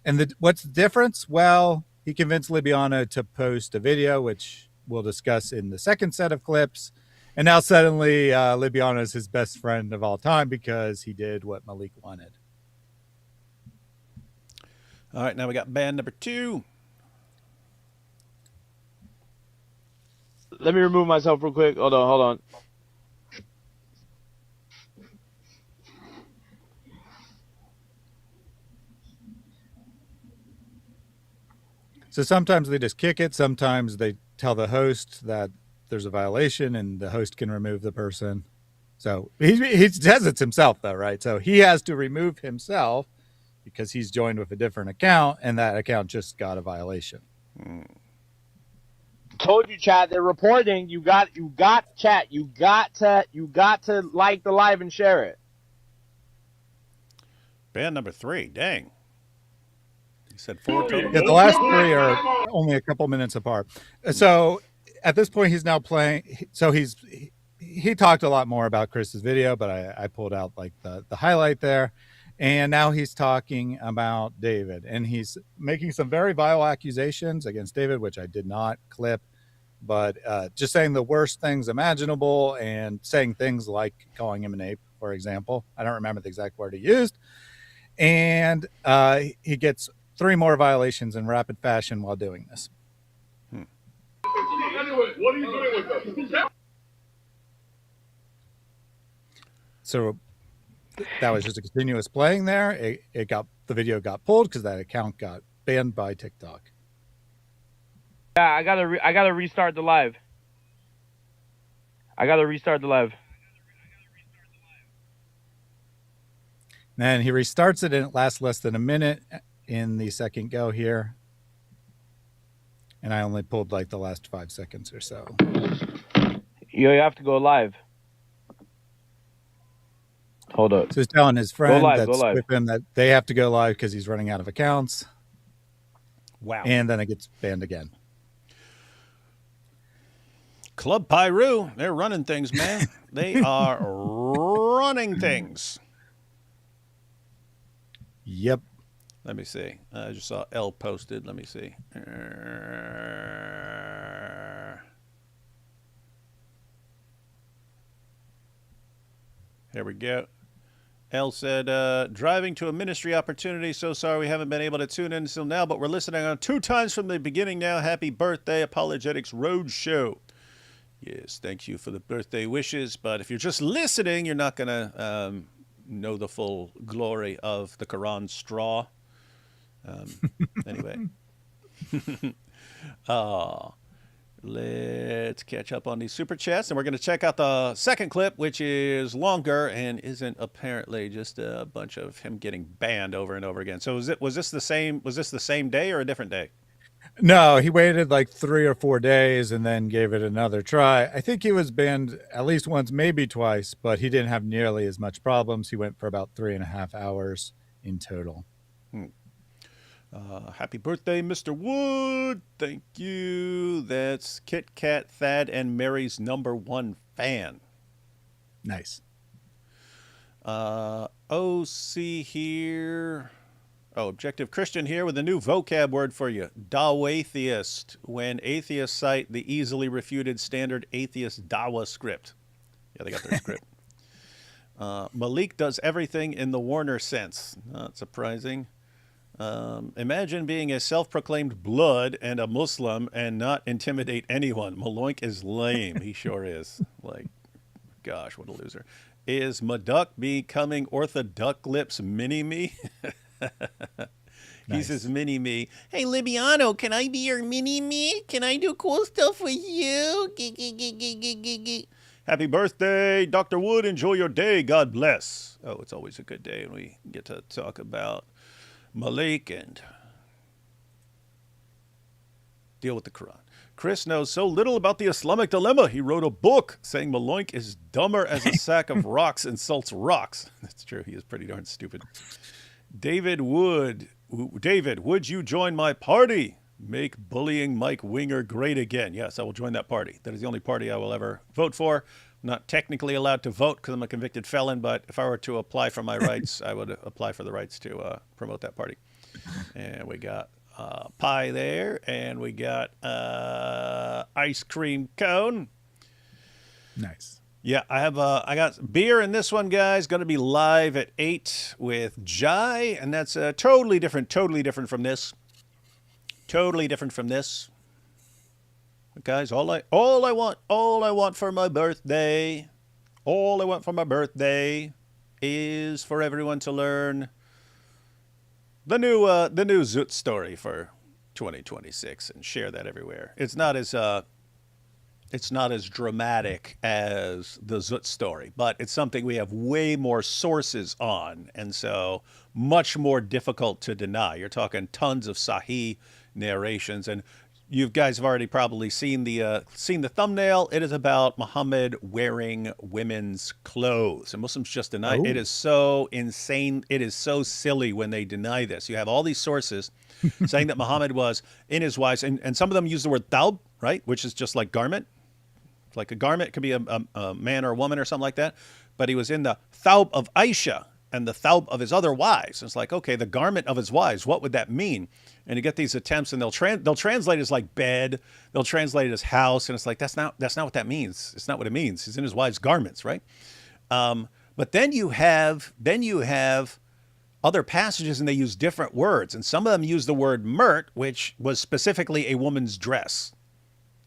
And what's the difference? Well, he convinced Libiano to post a video, which we'll discuss in the second set of clips. And now suddenly Libiano is his best friend of all time because he did what Maleek wanted. All right, now we got band number 2. Let me remove myself real quick. Hold on. So sometimes they just kick it. Sometimes they tell the host that there's a violation and the host can remove the person. So he says it's himself though, right? So he has to remove himself because he's joined with a different account and that account just got a violation. Told you, chat. They're reporting. You got chat. You got to like the live and share it. Band number 3. Dang. He said 4 total. Yeah, the last 3 are only a couple minutes apart. So at this point, he's now playing. So he talked a lot more about Chris's video, but I pulled out like the highlight there. And now he's talking about David, and he's making some very vile accusations against David, which I did not clip, but just saying the worst things imaginable and saying things like calling him an ape, for example. I don't remember the exact word he used. And he gets 3 more violations in rapid fashion while doing this. What are you doing with them? So that was just a continuous playing there. The video got pulled because that account got banned by TikTok. Yeah, I gotta restart the live. And he restarts it and it lasts less than a minute in the second go here. And I only pulled like the last 5 seconds or so. You have to go live. Hold up. So he's telling his friend live, go that's live. with him that they have to go live because he's running out of accounts. Wow. And then it gets banned again. Club Pyru, they're running things, man. They are running things. Yep. Let me see. I just saw L posted. Let me see. Here we go. L said, driving to a ministry opportunity. So sorry we haven't been able to tune in until now, but we're listening on 2 times from the beginning now. Happy birthday, Apologetics Roadshow. Yes, thank you for the birthday wishes. But if you're just listening, you're not going to know the full glory of the Quran straw. Anyway. Let's catch up on these super chats, and we're going to check out the second clip, which is longer and isn't apparently just a bunch of him getting banned over and over again. So was this the same day or a different day? No, he waited like 3 or 4 days and then gave it another try. I think he was banned at least once, maybe twice, but he didn't have nearly as much problems. He went for about 3.5 hours in total. Happy birthday, Mr. Wood. Thank you. That's Kit Kat, Thad, and Mary's #1 fan. Nice. OC here. Oh, Objective Christian here with a new vocab word for you. Dawatheist. When atheists cite the easily refuted standard atheist Dawa script. Yeah, they got their script. Maleek does everything in the Warner sense. Not surprising. Imagine being a self-proclaimed blood and a Muslim and not intimidate anyone. Maloink is lame. He sure is. Like, gosh, what a loser. Is Maduck becoming Orthoduck Lips mini-me? He Nice. says mini-me. Hey, Libiano, can I be your mini-me? Can I do cool stuff with you? Happy birthday, Dr. Wood. Enjoy your day. God bless. Oh, it's always a good day when we get to talk about Maleek and deal with the Quran. Chris knows so little about the Islamic dilemma. He wrote a book saying Maloink is dumber as a sack of rocks insults rocks. That's true. He is pretty darn stupid. David, would you join my party? Make bullying Mike Winger great again. Yes, I will join that party. That is the only party I will ever vote for. I'm not technically allowed to vote because I'm a convicted felon, but if I were to apply for my rights, I would apply for the rights to promote that party. And we got pie there, and we got ice cream cone. Nice. Yeah, I got beer in this one, guys. Going to be live at 8 with Jai, and that's totally different from this. Totally different from this. But guys, all I want for my birthday is for everyone to learn the new Zoot story for 2026 and share that everywhere. It's not as dramatic as the Zoot story, but it's something we have way more sources on, and so much more difficult to deny. You're talking tons of Sahih narrations, and you guys have already probably seen the thumbnail. It is about Muhammad wearing women's clothes, and Muslims just deny it. It is so insane. It is so silly when they deny this. You have all these sources saying that Muhammad was in his wives, and some of them use the word thawb, right, which is just like garment. Like a garment, it could be a man or a woman or something like that. But he was in the thawb of Aisha and the thawb of his other wives. It's like, okay, the garment of his wives, what would that mean? And you get these attempts, and they'll translate it as like bed. They'll translate it as house, and it's like that's not what that means. It's not what it means. He's in his wife's garments, right? But then you have other passages, and they use different words, and some of them use the word mert, which was specifically a woman's dress.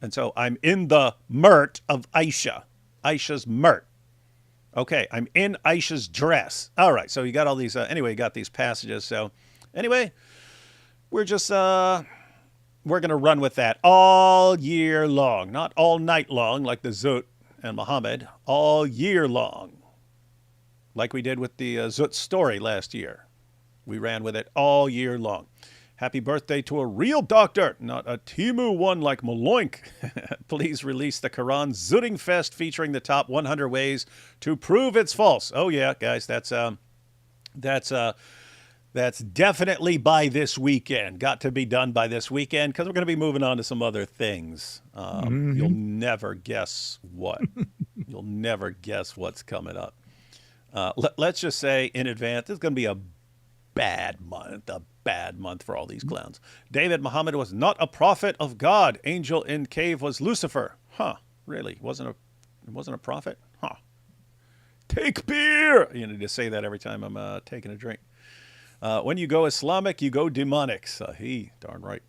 And so I'm in the mert of Aisha's mert. Okay, I'm in Aisha's dress. All right, so you got all these, anyway, you got these passages. So anyway, we're just, we're going to run with that all year long. Not all night long like the Zoot and Muhammad, all year long. Like we did with the Zoot story last year. We ran with it all year long. Happy birthday to a real doctor, not a Timu one like Maloink. Please release the Quran Zutting Fest featuring the top 100 ways to prove it's false. Oh yeah, guys, that's definitely by this weekend. Got to be done by this weekend because we're going to be moving on to some other things. You'll never guess what. You'll never guess what's coming up. Let's just say in advance, it's going to be a bad month for all these clowns. David Muhammad was not a prophet of God. Angel in cave was Lucifer. Huh? Really? Wasn't a prophet? Huh? Take beer. You need to say that every time I'm taking a drink. When you go Islamic, you go demonic. Darn right.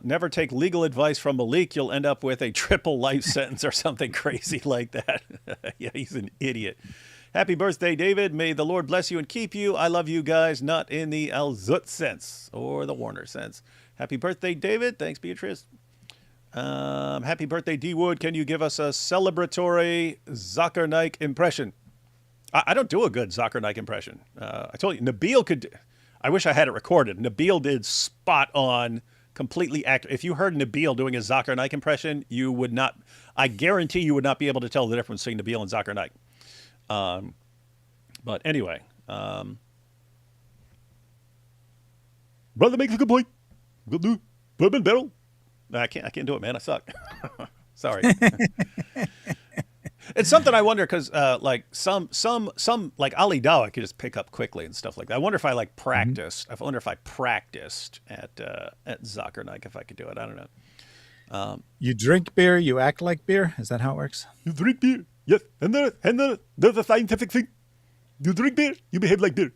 Never take legal advice from Maleek. You'll end up with a triple life sentence or something crazy like that. Yeah, he's an idiot. Happy birthday, David. May the Lord bless you and keep you. I love you guys, not in the Al-Zut sense or the Warner sense. Happy birthday, David. Thanks, Beatrice. Happy birthday, D. Wood. Can you give us a celebratory Zakir Naik impression? I don't do a good Zakir Naik impression. I told you, Nabil could. I wish I had it recorded. Nabil did spot on, completely accurate. If you heard Nabil doing a Zakir Naik impression, you would not. I guarantee you would not be able to tell the difference between Nabil and Zakir Naik. But anyway, brother makes a good point. We'll do bourbon barrel. I can't do it, man. I suck. Sorry. It's something I wonder because like some like Ali Dawa could just pick up quickly and stuff like that. I wonder if I like practiced. I wonder if I practiced at Zakir Naik if I could do it. I don't know. You drink beer, you act like beer. Is that how it works? You drink beer, yes, and there's a scientific thing. You drink beer, you behave like beer.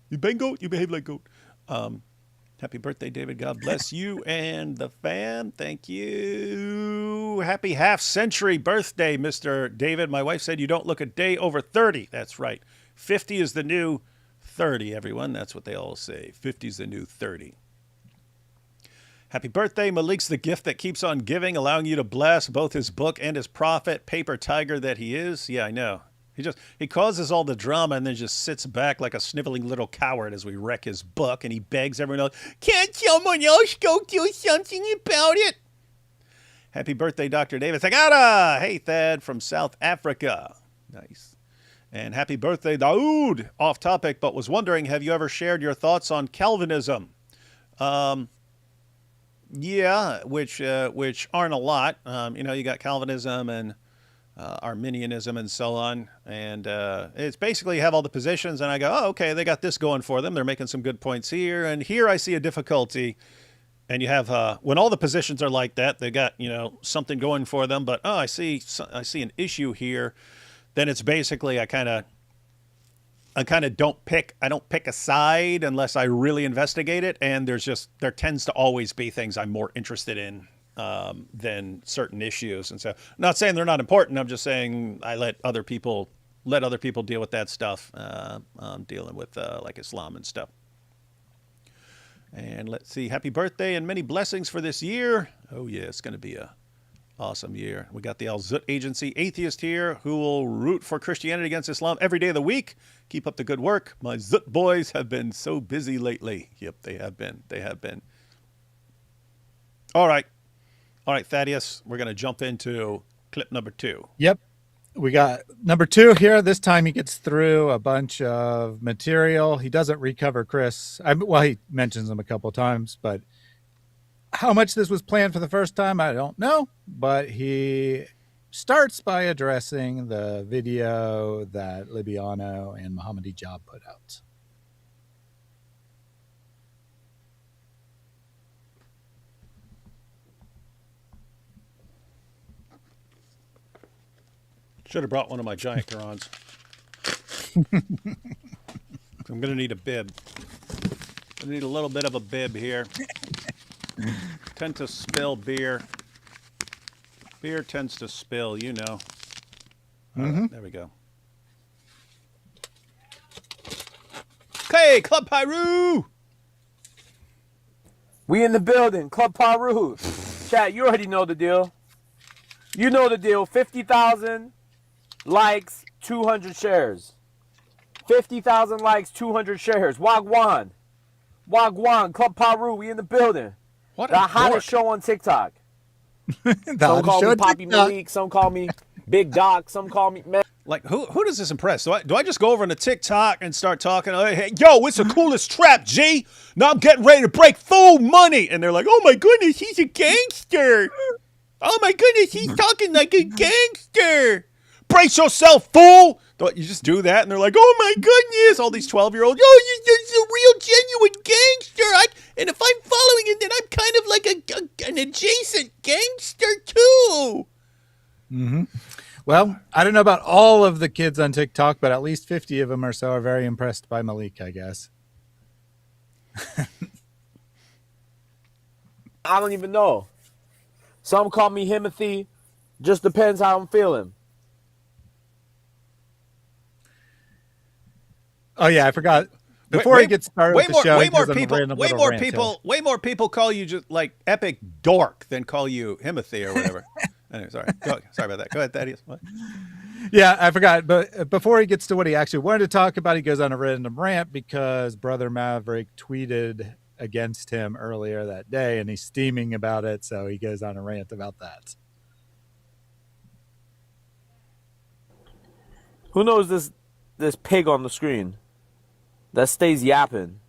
You bang goat, you behave like goat. Happy birthday, David. God bless you and the fam. Thank you. Happy half-century birthday, Mr. David. My wife said you don't look a day over 30. That's right. 50 is the new 30, everyone. That's what they all say. 50 is the new 30. Happy birthday. Maleek's the gift that keeps on giving, allowing you to bless both his book and his prophet, paper tiger that he is. Yeah, I know. He causes all the drama and then just sits back like a sniveling little coward as we wreck his book, and he begs everyone else, can't someone else go do something about it? Happy birthday, Dr. David Sagara. Hey, Thad from South Africa. Nice. And happy birthday, Daoud. Off topic, but was wondering, have you ever shared your thoughts on Calvinism? Yeah, which aren't a lot. You got Calvinism and Arminianism and so on, and it's basically you have all the positions, and I go, oh, okay, they got this going for them. They're making some good points here, and here I see a difficulty. And you have when all the positions are like that, they got something going for them. But I see an issue here. Then it's basically I kind of don't pick a side unless I really investigate it, and there tends to always be things I'm more interested in than certain issues. And so, not saying they're not important. I'm just saying I let other people deal with that stuff. I'm dealing with like Islam and stuff. And let's see. Happy birthday and many blessings for this year. Oh yeah, it's going to be a awesome year. We got the Al-Zut Agency atheist here who will root for Christianity against Islam every day of the week. Keep up the good work. My Zut boys have been so busy lately. Yep, they have been. All right, Thaddeus, we're going to jump into clip number 2. Yep. We got number 2 here. This time he gets through a bunch of material. He doesn't recover Chris. He mentions him a couple of times, but how much this was planned for the first time, I don't know. But he starts by addressing the video that Libiano and Muhammad Ijab put out. Should have brought one of my giant Qurans. I'm going to need a bib. I need a little bit of a bib here. Tend to spill beer. Beer tends to spill, you know. Right, there we go. Okay, Club Pyru! We in the building, Club Paru. Chat, you already know the deal. You know the deal. 50,000 likes, 200 shares. 50,000 likes, 200 shares. Wagwan. Wagwan. Club Paru. We in the building. What The a hottest dork. show on TikTok. The Some call show me on Poppy TikTok. Maleek. Some call me Big Doc. Some call me... Man. Like, who does this impress? Do I just go over on the TikTok and start talking? Hey, yo, it's the coolest trap, G. Now I'm getting ready to break full money. And they're like, oh, my goodness, he's a gangster. Oh, my goodness, he's talking like a gangster. Brace yourself, fool. You just do that, and they're like, oh, my goodness. All these 12-year-olds, oh, you're a real, genuine gangster. And if I'm following it, then I'm kind of like an adjacent gangster, too. Mm-hmm. Well, I don't know about all of the kids on TikTok, but at least 50 of them or so are very impressed by Maleek, I guess. I don't even know. Some call me Himothy. Just depends how I'm feeling. Oh, yeah, I forgot. Before he gets started with the show, way more people call you just like epic dork than call you Himothy or whatever. Anyway, sorry about that. Go ahead, Thaddeus. What? Yeah, I forgot. But before he gets to what he actually wanted to talk about, he goes on a random rant because Brother Maverick tweeted against him earlier that day, and he's steaming about it. So he goes on a rant about that. Who knows this pig on the screen that stays yapping?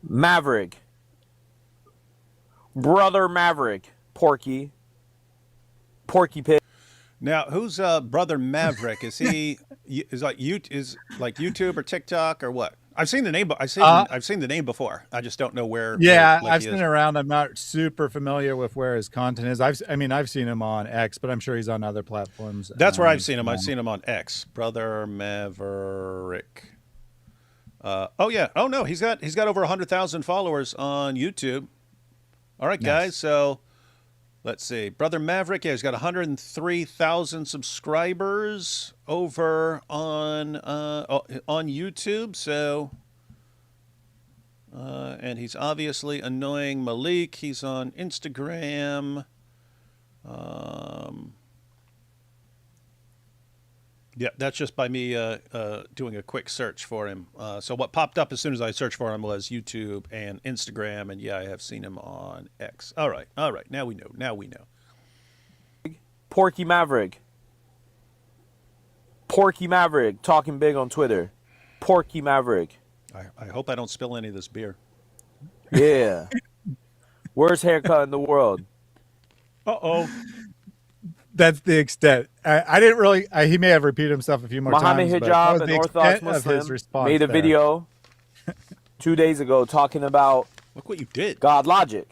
Maverick. Brother Maverick. Porky pig. Now, who's Brother Maverick? Is he like YouTube or TikTok or what? I've seen the name. I've seen the name before. I just don't know where. Yeah, where, I've seen it around. I'm not super familiar with where his content is. I've seen him on X, but I'm sure he's on other platforms. That's where I've seen him. I've seen him on X. Brother Maverick. Oh yeah. Oh no, he's got over 100,000 followers on YouTube. All right, guys. So let's see. Brother Maverick, yeah, he's got 103,000 subscribers over on YouTube. So, and he's obviously annoying Maleek. He's on Instagram. Yeah, that's just by me doing a quick search for him. So what popped up as soon as I searched for him was YouTube and Instagram, and yeah, I have seen him on X. All right. Now we know. Porky Maverick, talking big on Twitter. Porky Maverick. I hope I don't spill any of this beer. Yeah. Worst haircut in the world. Uh-oh. That's the extent. I didn't really. He may have repeated himself a few more Muhammad times. Hijab, an Orthodox Muslim, made a video 2 days ago talking about Look what you did. God logic.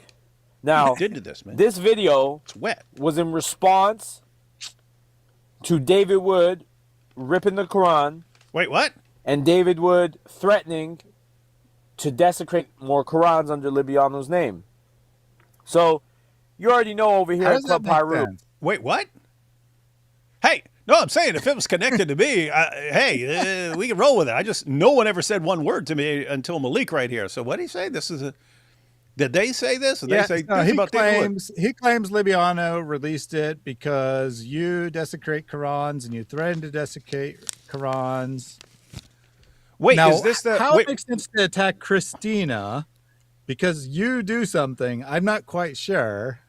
Now, What you did to this, man? this video It's wet. was in response to David Wood ripping the Quran Wait, what? and David Wood threatening to desecrate more Qurans under Libiano's name. So, you already know over here How at does that Club make Pyru. sense? Wait, what? Hey, no, I'm saying if it was connected to me, we can roll with it. No one ever said one word to me until Maleek right here. So what did he say? Did they say this? Did they say this about David Wood? He claims Libiano released it because you desecrate Qurans and you threaten to desecrate Qurans. Wait, Now, is this the... how wait, it makes sense to attack Christina because you do something? I'm not quite sure.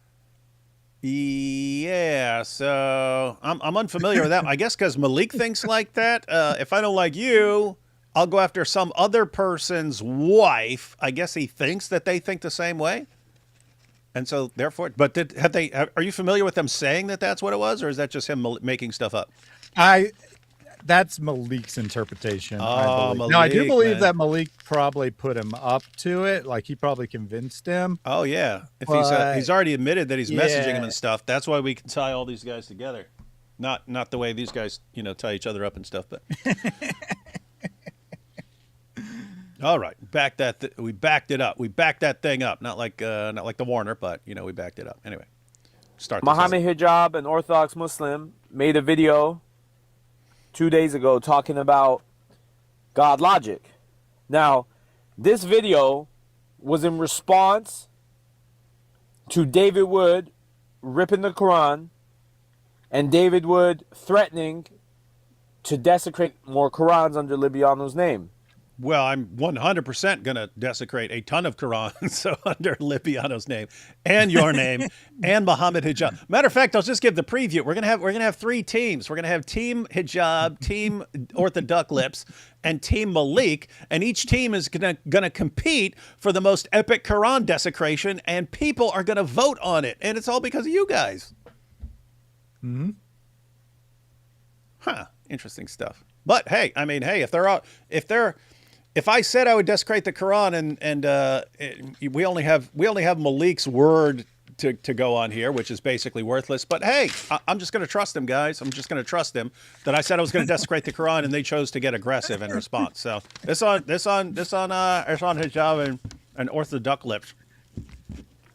Yeah, so I'm unfamiliar with that. I guess because Maleek thinks like that. If I don't like you, I'll go after some other person's wife. I guess he thinks that they think the same way. And so therefore, but are you familiar with them saying that that's what it was, or is that just him making stuff up? That's Maleek's interpretation. Oh, I believe. Now, I do Maleek, believe man. that Maleek probably put him up to it. Like, he probably convinced him. Oh yeah, if But- he's already admitted that he's messaging him Yeah. and stuff. That's why we can tie all these guys together. Not the way these guys, tie each other up and stuff, but. All right, we backed it up. We backed that thing up. Not like the Warner, but we backed it up. Anyway, start. This Muhammad Hijab, an Orthodox Muslim, made a video 2 days ago talking about God logic. Now, this video was in response to David Wood ripping the Quran and David Wood threatening to desecrate more Qurans under Libiano's name. Well, I'm 100% going to desecrate a ton of Qurans under Libiano's name and your name and Muhammad Hijab. Matter of fact, I'll just give the preview. We're going to have 3 teams. We're going to have Team Hijab, Team Orthodox Lips, and Team Maleek, and each team is going to compete for the most epic Quran desecration, and people are going to vote on it, and it's all because of you guys. Mm-hmm. Huh. Interesting stuff. But hey, I mean, hey, if I said I would desecrate the Quran and we only have Maleek's word to go on here, which is basically worthless. But hey, I'm just going to trust him, guys. I'm just going to trust him that I said I was going to desecrate the Quran, and they chose to get aggressive in response. So this on Hijab and Orthodox Lips.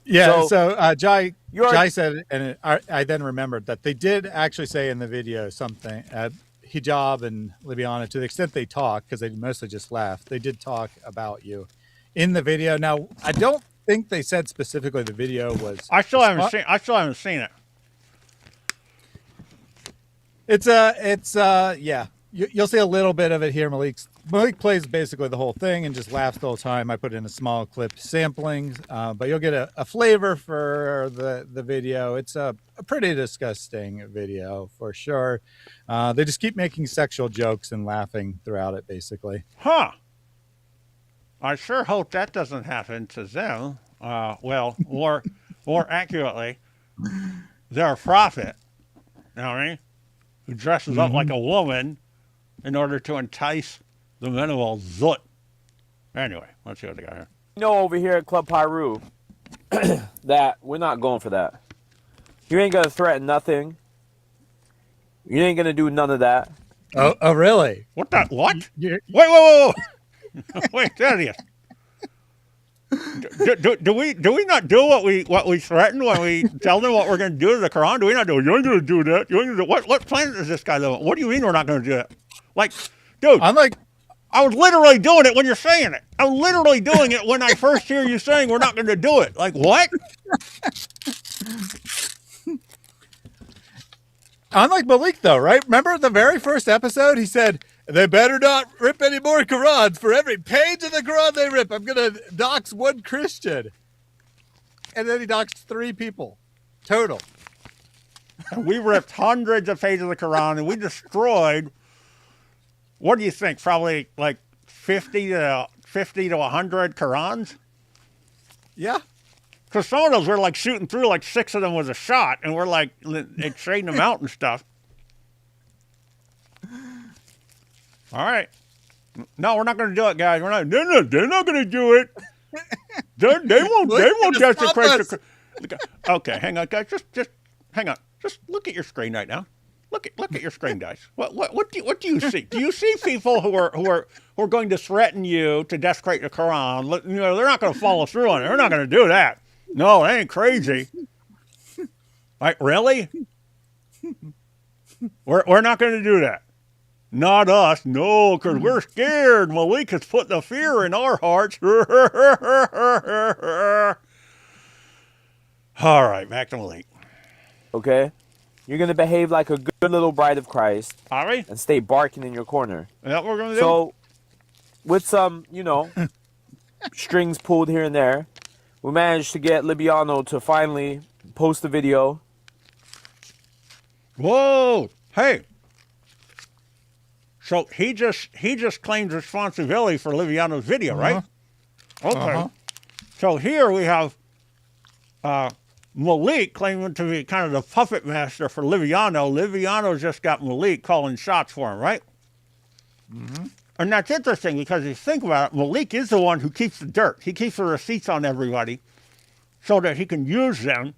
Yeah. So Jai said, and I then remembered that they did actually say in the video something. Hijab and Libiana, to the extent they talk, because they mostly just laugh, they did talk about you in the video. Now, I don't think they said specifically the video was. I still haven't seen it. Yeah. You'll see a little bit of it here. Maleek plays basically the whole thing and just laughs the whole time. I put in a small clip sampling, but you'll get a flavor for the video. It's a pretty disgusting video for sure. They just keep making sexual jokes and laughing throughout it, basically. Huh. I sure hope that doesn't happen to them. Well, more accurately, their prophet, you know what I mean, who dresses up like a woman in order to entice the men of all Zut. Anyway, let's see what they got here. You know, over here at Club Pyru, that we're not going for that. You ain't gonna threaten nothing. You ain't gonna do none of that. Oh, really? What? Wait. Wait, Thaddeus. Do we not do what we threaten when we tell them what we're going to do to the Quran? Do we not do it? You ain't going to do that. You ain't gonna do, what planet is this guy living on? What do you mean we're not going to do it? Like, dude, I was literally doing it when you're saying it. I'm literally doing it when I first hear you saying we're not going to do it. Like, what? Unlike Maleek, though, right? Remember the very first episode? He said, they better not rip any more Qurans. For every page of the Quran they rip, I'm going to dox one Christian. And then he doxed 3 people. Total. And we ripped hundreds of pages of the Quran, and we destroyed, what do you think, probably like 50 to 100 Qurans? Yeah. Because some of those we're like shooting through, like 6 of them was a shot, and we're like trading them out and stuff. All right. No, we're not going to do it, guys. They're not going to do it. They won't desecrate the. Okay, hang on, guys. Just hang on. Just look at your screen right now. Look at your screen, guys. What do you see? Do you see people who are going to threaten you to desecrate the Quran? You know, they're not going to follow through on it. They're not going to do that. No, they ain't crazy. Like, really? We're not going to do that. Not us, no, because we're scared. Maleek has put the fear in our hearts. All right, back to Maleek. Okay? You're going to behave like a good little bride of Christ. All right. And stay barking in your corner. Is that what we're going to do? So, with some, strings pulled here and there, we managed to get Libiano to finally post the video. Whoa! Hey! So he just claims responsibility for Liviano's video, right? Okay. So here we have Maleek claiming to be kind of the puppet master for Liviano. Liviano just got Maleek calling shots for him, right? Mm-hmm. And that's interesting because if you think about it, Maleek is the one who keeps the dirt. He keeps the receipts on everybody so that he can use them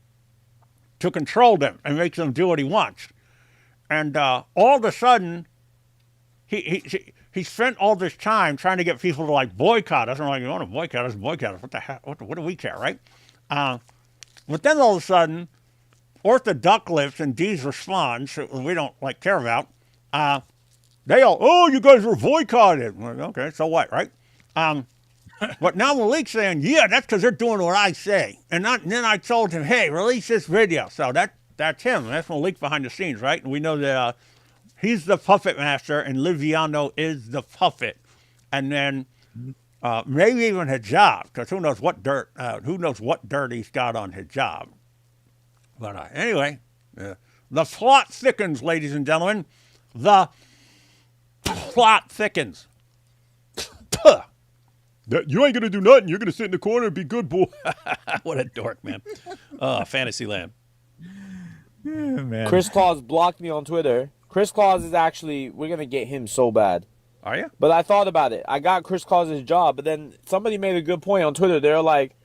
to control them and make them do what he wants. And all of a sudden, he spent all this time trying to get people to like boycott us. I'm like, you want to boycott us? Boycott us? What the heck? What do we care, right? But then all of a sudden, Orthodox Lips and D's response, we don't like care about. They all, oh, you guys were boycotted. Like, okay, so what, right? But now Maleek's saying, yeah, that's because they're doing what I say. And then I told him, hey, release this video. So that's him. That's Maleek behind the scenes, right? And we know that he's the puppet master, and Liviano is the puppet, and then maybe even Hijab, because who knows what dirt he's got on Hijab. But anyway, the plot thickens, ladies and gentlemen. The plot thickens. You ain't gonna do nothing. You're gonna sit in the corner and be good, boy. What a dork, man. Fantasyland. Yeah, man. Chris Claus blocked me on Twitter. Chris Claus is actually, we're going to get him so bad. Are you? But I thought about it. I got Chris Claus's job, but then somebody made a good point on Twitter. They're like,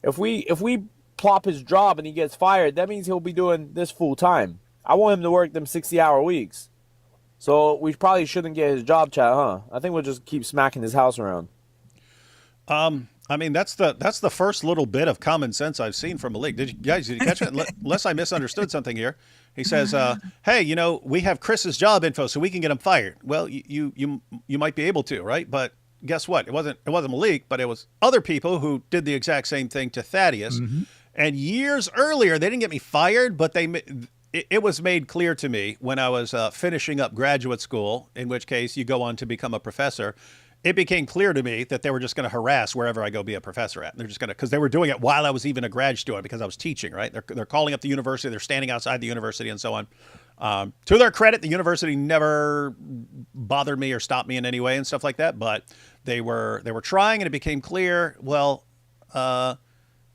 if we plop his job and he gets fired, that means he'll be doing this full time. I want him to work them 60-hour weeks. So we probably shouldn't get his job, chat, huh? I think we'll just keep smacking his house around. I mean, that's the first little bit of common sense I've seen from Maleek. Did you catch it? Unless I misunderstood something here. He says, "Hey, we have Chris's job info, so we can get him fired." Well, you might be able to, right? But guess what? It wasn't Maleek, but it was other people who did the exact same thing to Thaddeus. Mm-hmm. And years earlier, they didn't get me fired, but it was made clear to me when I was finishing up graduate school, in which case you go on to become a professor. It became clear to me that they were just going to harass wherever I go be a professor at. They're just going to, because they were doing it while I was even a grad student because I was teaching, right? They're calling up the university. They're standing outside the university and so on. To their credit, the university never bothered me or stopped me in any way and stuff like that. But they were trying, and it became clear, well,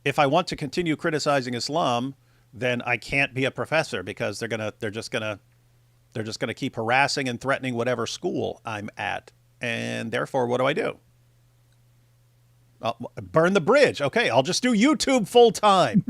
if I want to continue criticizing Islam, then I can't be a professor because they're just gonna keep harassing and threatening whatever school I'm at. And therefore, what do? I'll burn the bridge. Okay, I'll just do YouTube full time.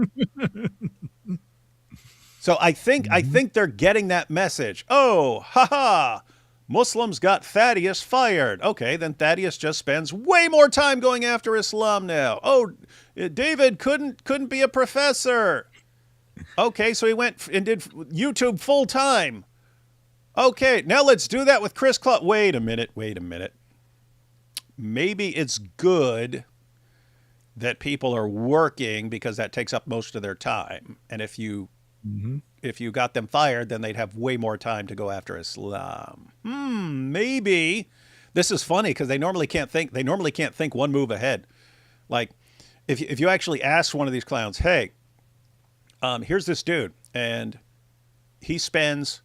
So I think they're getting that message. Oh, haha, Muslims got Thaddeus fired. Okay, then Thaddeus just spends way more time going after Islam now. Oh, David couldn't be a professor. Okay, so he went and did YouTube full time. Okay, now let's do that with Chris Claus. Wait a minute. Maybe it's good that people are working because that takes up most of their time. And if you got them fired, then they'd have way more time to go after Islam. Maybe. This is funny because they normally can't think one move ahead. Like, if you actually ask one of these clowns, hey, here's this dude, and he spends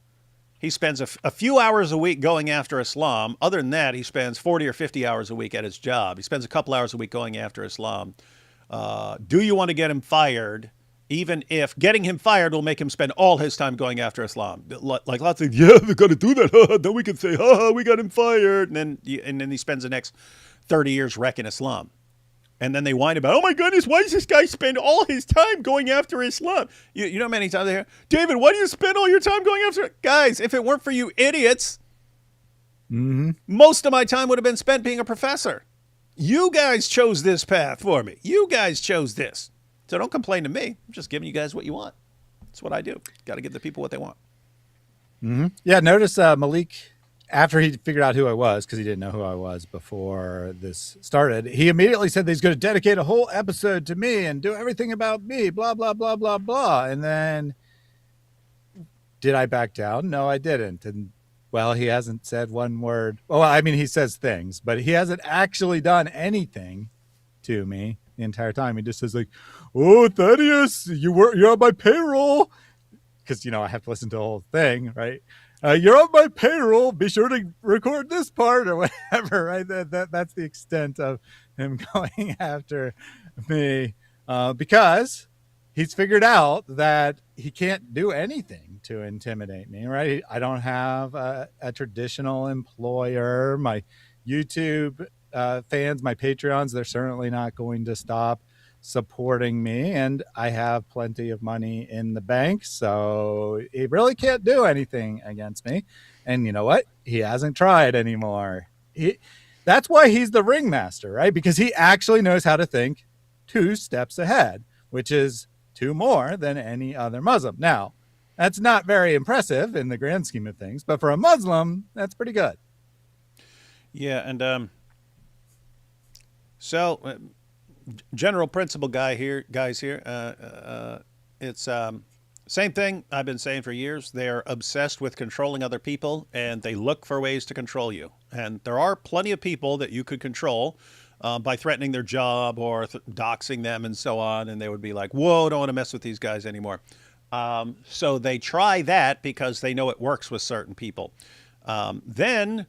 a few hours a week going after Islam. Other than that, he spends 40 or 50 hours a week at his job. He spends a couple hours a week going after Islam. Do you want to get him fired, even if getting him fired will make him spend all his time going after Islam? Like lots of, yeah, they're going to do that. Then we can say, we got him fired. And then he spends the next 30 years wrecking Islam. And then they whine about, oh my goodness, why does this guy spend all his time going after Islam? You know how many times they hear, David, why do you spend all your time going after it? Guys, if it weren't for you idiots, most of my time would have been spent being a professor. You guys chose this path for me. You guys chose this. So don't complain to me. I'm just giving you guys what you want. That's what I do. Got to give the people what they want. Yeah, notice Maleek, after he figured out who I was, because he didn't know who I was before this started, he immediately said that he's going to dedicate a whole episode to me and do everything about me, blah, blah, blah, blah, blah. And then, did I back down? No, I didn't. And, well, he hasn't said one word. Well, I mean, he says things, but he hasn't actually done anything to me the entire time. He just says, like, oh, Thaddeus, you're on my payroll. Because, I have to listen to the whole thing, right? You're on my payroll. Be sure to record this part or whatever, right? That's the extent of him going after me because he's figured out that he can't do anything to intimidate me, right? I don't have a traditional employer. My YouTube fans, my Patreons, they're certainly not going to stop supporting me, and I have plenty of money in the bank, so he really can't do anything against me. And you know what? He hasn't tried anymore. That's why he's the ringmaster, right? Because he actually knows how to think 2 steps ahead, which is 2 more than any other Muslim. Now, that's not very impressive in the grand scheme of things, but for a Muslim, that's pretty good. Yeah, and general principle guys here. It's Same thing I've been saying for years. They're obsessed with controlling other people, and they look for ways to control you. And there are plenty of people that you could control by threatening their job or doxing them and so on. And they would be like, whoa, don't want to mess with these guys anymore. So they try that because they know it works with certain people. Then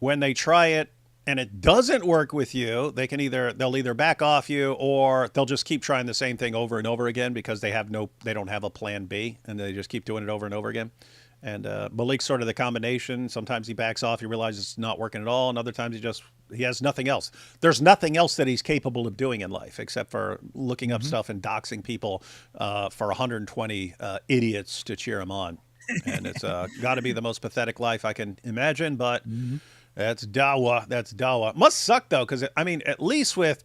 when they try it and it doesn't work with you, they'll either back off you or they'll just keep trying the same thing over and over again because they don't have a plan B, and they just keep doing it over and over again. And Maleek's sort of the combination. Sometimes he backs off, he realizes it's not working at all, and other times he has nothing else. There's nothing else that he's capable of doing in life except for looking up stuff and doxing people for 120 idiots to cheer him on. And it's got to be the most pathetic life I can imagine, but that's dawa. That's dawa. Must suck though, because I mean, at least with,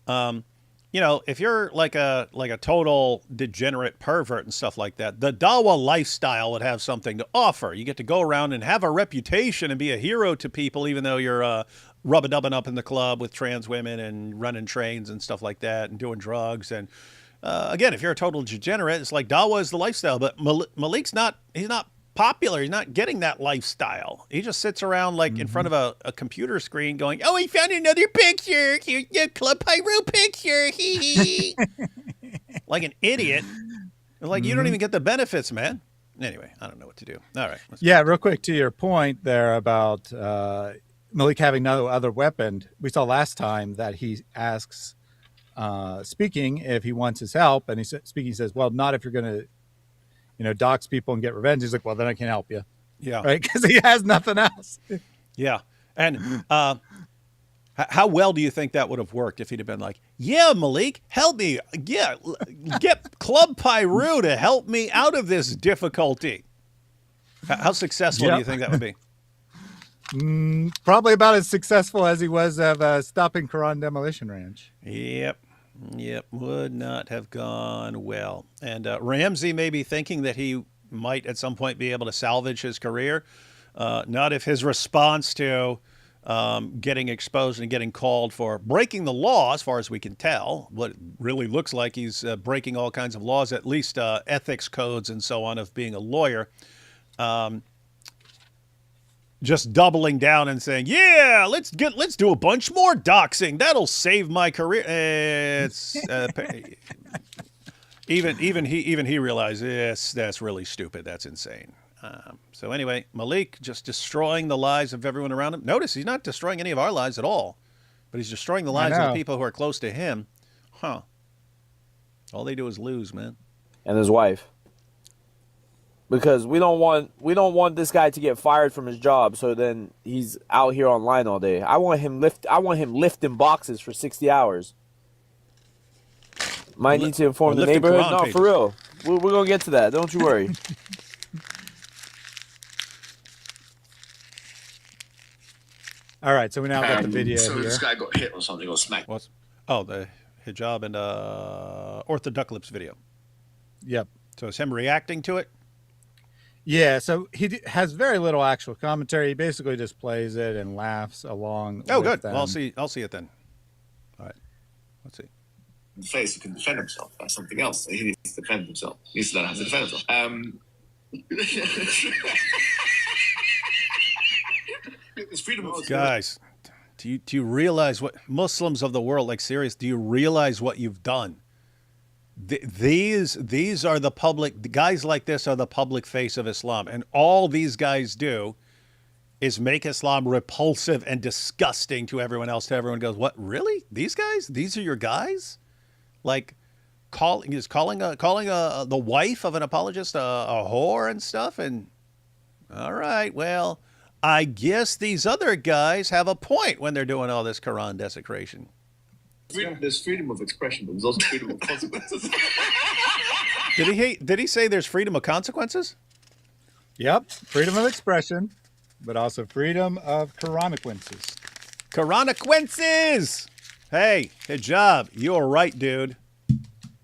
if you're like a total degenerate pervert and stuff like that, the dawa lifestyle would have something to offer. You get to go around and have a reputation and be a hero to people, even though you're rub-a-dubbing up in the club with trans women and running trains and stuff like that and doing drugs. And again, if you're a total degenerate, it's like dawa is the lifestyle. But Maleek's not. He's not popular. He's not getting that lifestyle. He just sits around like in front of a computer screen going, oh, he found another picture. Here's your Club Pyro picture. Like an idiot. Like, you don't even get the benefits, man. Anyway, I don't know what to do. All right. Yeah, real quick to your point there about Maleek having no other weapon. We saw last time that he asks Speaking if he wants his help, and Speaking says, well, not if you're going to dox people and get revenge. He's like, well, then I can't help you. Yeah. Right. Because he has nothing else. Yeah. And how well do you think that would have worked if he'd have been like, yeah, Maleek, help me. Yeah. Get Club Pyro to help me out of this difficulty. How successful do you think that would be? Probably about as successful as he was of stopping Quran Demolition Ranch. Yep. Would not have gone well. And Ramsey may be thinking that he might at some point be able to salvage his career. Not if his response to getting exposed and getting called for breaking the law, as far as we can tell, what it really looks like he's breaking all kinds of laws, at least ethics codes and so on, of being a lawyer. Just doubling down and saying, yeah, let's do a bunch more doxing. That'll save my career. It's even he realizes that's really stupid. That's insane. So anyway, Maleek just destroying the lives of everyone around him. Notice he's not destroying any of our lives at all, but he's destroying the lives of the people who are close to him. Huh. All they do is lose, man. And his wife. Because we don't want this guy to get fired from his job, so then he's out here online all day. I want him lifting boxes for 60 hours. Might need to inform the neighborhood. No, for real. We're gonna get to that. Don't you worry. All right, so we now got the video so here. This guy got hit or something, or smacked. The hijab and orthoduclips video. Yep. So it's him reacting to it. Yeah, so he has very little actual commentary. He basically just plays it and laughs along. Oh, with good. them. Well, I'll see it then. All right. Let's see. In the face who can defend himself. That's something else. He needs to defend himself. He needs to learn how to defend himself. There's freedom of Guys, do you realize what Muslims of the world, like serious, do you realize what you've done? These are the public guys like this are the public face of Islam, and all these guys do is make Islam repulsive and disgusting to everyone else. To everyone goes, what, really? These guys? These are your guys? Like calling the wife of an apologist a whore and stuff. And all right, well, I guess these other guys have a point when they're doing all this Quran desecration. There's freedom of expression, but there's also freedom of consequences. Did he say there's freedom of consequences? Yep, freedom of expression, but also freedom of Quraniquences. Quraniquences! Hey, hijab, you are right, dude.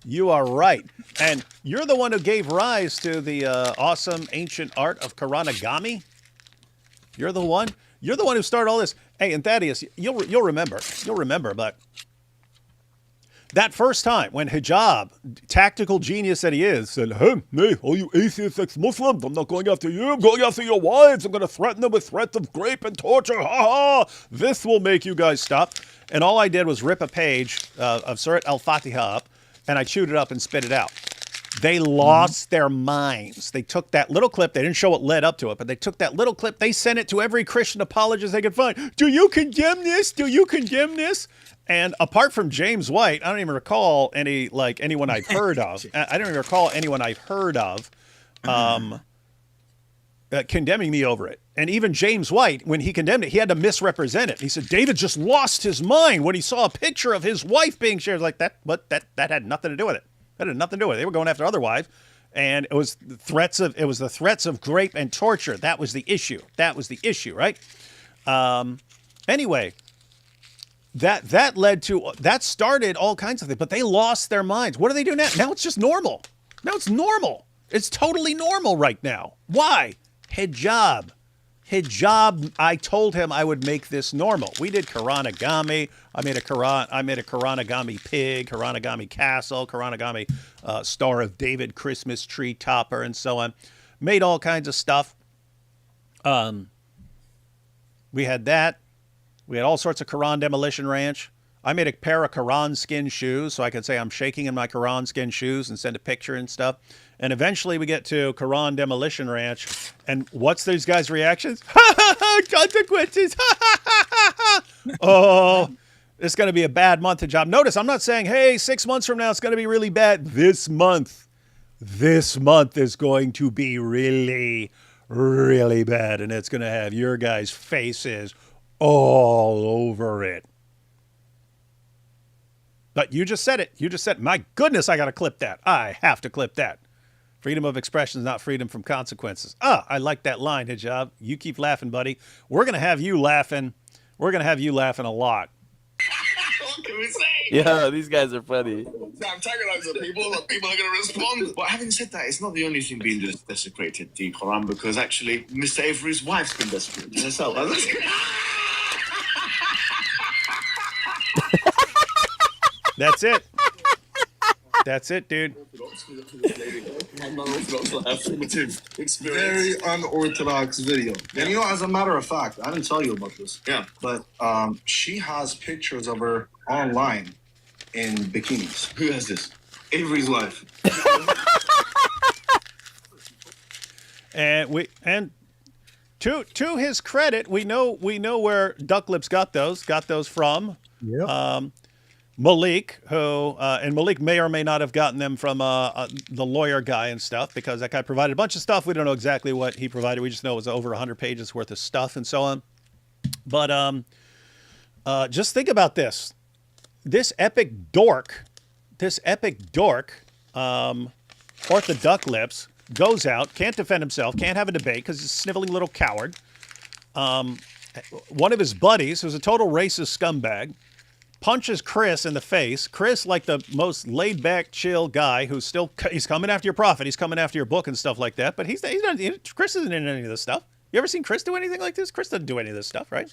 You are right. And you're the one who gave rise to the awesome ancient art of Quranigami. You're the one who started all this. Hey, and Thaddeus, you'll remember, but That first time when hijab, tactical genius that he is, said, hey, all you atheist ex-Muslims, I'm not going after you. I'm going after your wives. I'm going to threaten them with threats of rape and torture. Ha ha. This will make you guys stop. And all I did was rip a page of Surat al-Fatiha up, and I chewed it up and spit it out. They lost their minds. They took that little clip. They didn't show what led up to it, but they took that little clip. They sent it to every Christian apologist they could find. Do you condemn this? Do you condemn this? And apart from James White, I don't even recall anyone I've heard of. I don't even recall anyone I've heard of condemning me over it. And even James White, when he condemned it, he had to misrepresent it. He said, David just lost his mind when he saw a picture of his wife being shared like that. But that had nothing to do with it. That had nothing to do with it. They were going after other wives. And it was the threats of rape and torture. That was the issue. That was the issue, right? Anyway, that started all kinds of things, but they lost their minds. What do they do now? Now it's just normal. Now it's normal. It's totally normal right now. Why? Hijab. I told him I would make this normal. We did Koranagami. I made a Koranagami pig, Koranagami castle, Koranagami Star of David Christmas tree topper, and so on. Made all kinds of stuff. We had that. We had all sorts of Quran demolition ranch. I made a pair of Quran skin shoes so I could say I'm shaking in my Quran skin shoes and send a picture and stuff. And eventually we get to Quran Demolition Ranch. And what's these guys' reactions? Consequences. Oh, it's going to be a bad month of job. Notice I'm not saying, hey, 6 months from now it's going to be really bad. This month is going to be really, really bad. And it's going to have your guys' faces all over it. But you just said it. You just said, my goodness, I got to clip that. I have to clip that. Freedom of expression is not freedom from consequences. I like that line, Hijab. You keep laughing, buddy. We're going to have you laughing. We're going to have you laughing a lot. What can we say? Yeah, these guys are funny. Antagonize the people are going to respond. But having said that, it's not the only thing being desecrated, the Quran, because actually Mr. Avery's wife's been desecrated herself. That's it. That's it, dude. It's Very unorthodox video. And you know, as a matter of fact, I didn't tell you about this. Yeah. But she has pictures of her online in bikinis. Who has this? Avery's wife. And to his credit, we know where Duck Lips got those from. Yep. Maleek, who and Maleek may or may not have gotten them from the lawyer guy and stuff, because that guy provided a bunch of stuff. We don't know exactly what he provided. We just know it was over 100 pages worth of stuff and so on. But just think about this. This epic dork, Ortho Duck Lips, goes out, can't defend himself, can't have a debate because he's a sniveling little coward. One of his buddies, who's a total racist scumbag, punches Chris in the face. Chris, like the most laid-back, chill guy he's coming after your profit. He's coming after your book and stuff like that. But he's not. Chris isn't in any of this stuff. You ever seen Chris do anything like this? Chris doesn't do any of this stuff, right?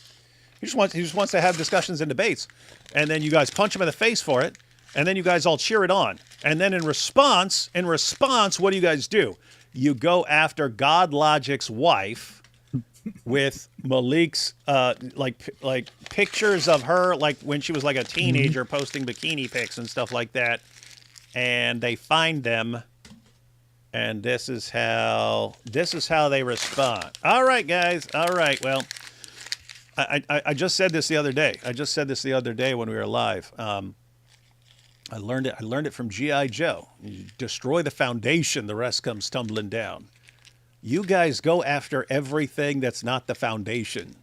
He just wants to have discussions and debates. And then you guys punch him in the face for it. And then you guys all cheer it on. And then in response, what do you guys do? You go after God Logic's wife with Maleek's like pictures of her like when she was like a teenager posting bikini pics and stuff like that, and they find them, and this is how they respond. All right, guys. All right. Well, I just said this the other day. When we were live. I learned it from G.I. Joe. You destroy the foundation, the rest comes tumbling down. You guys go after everything that's not the foundation.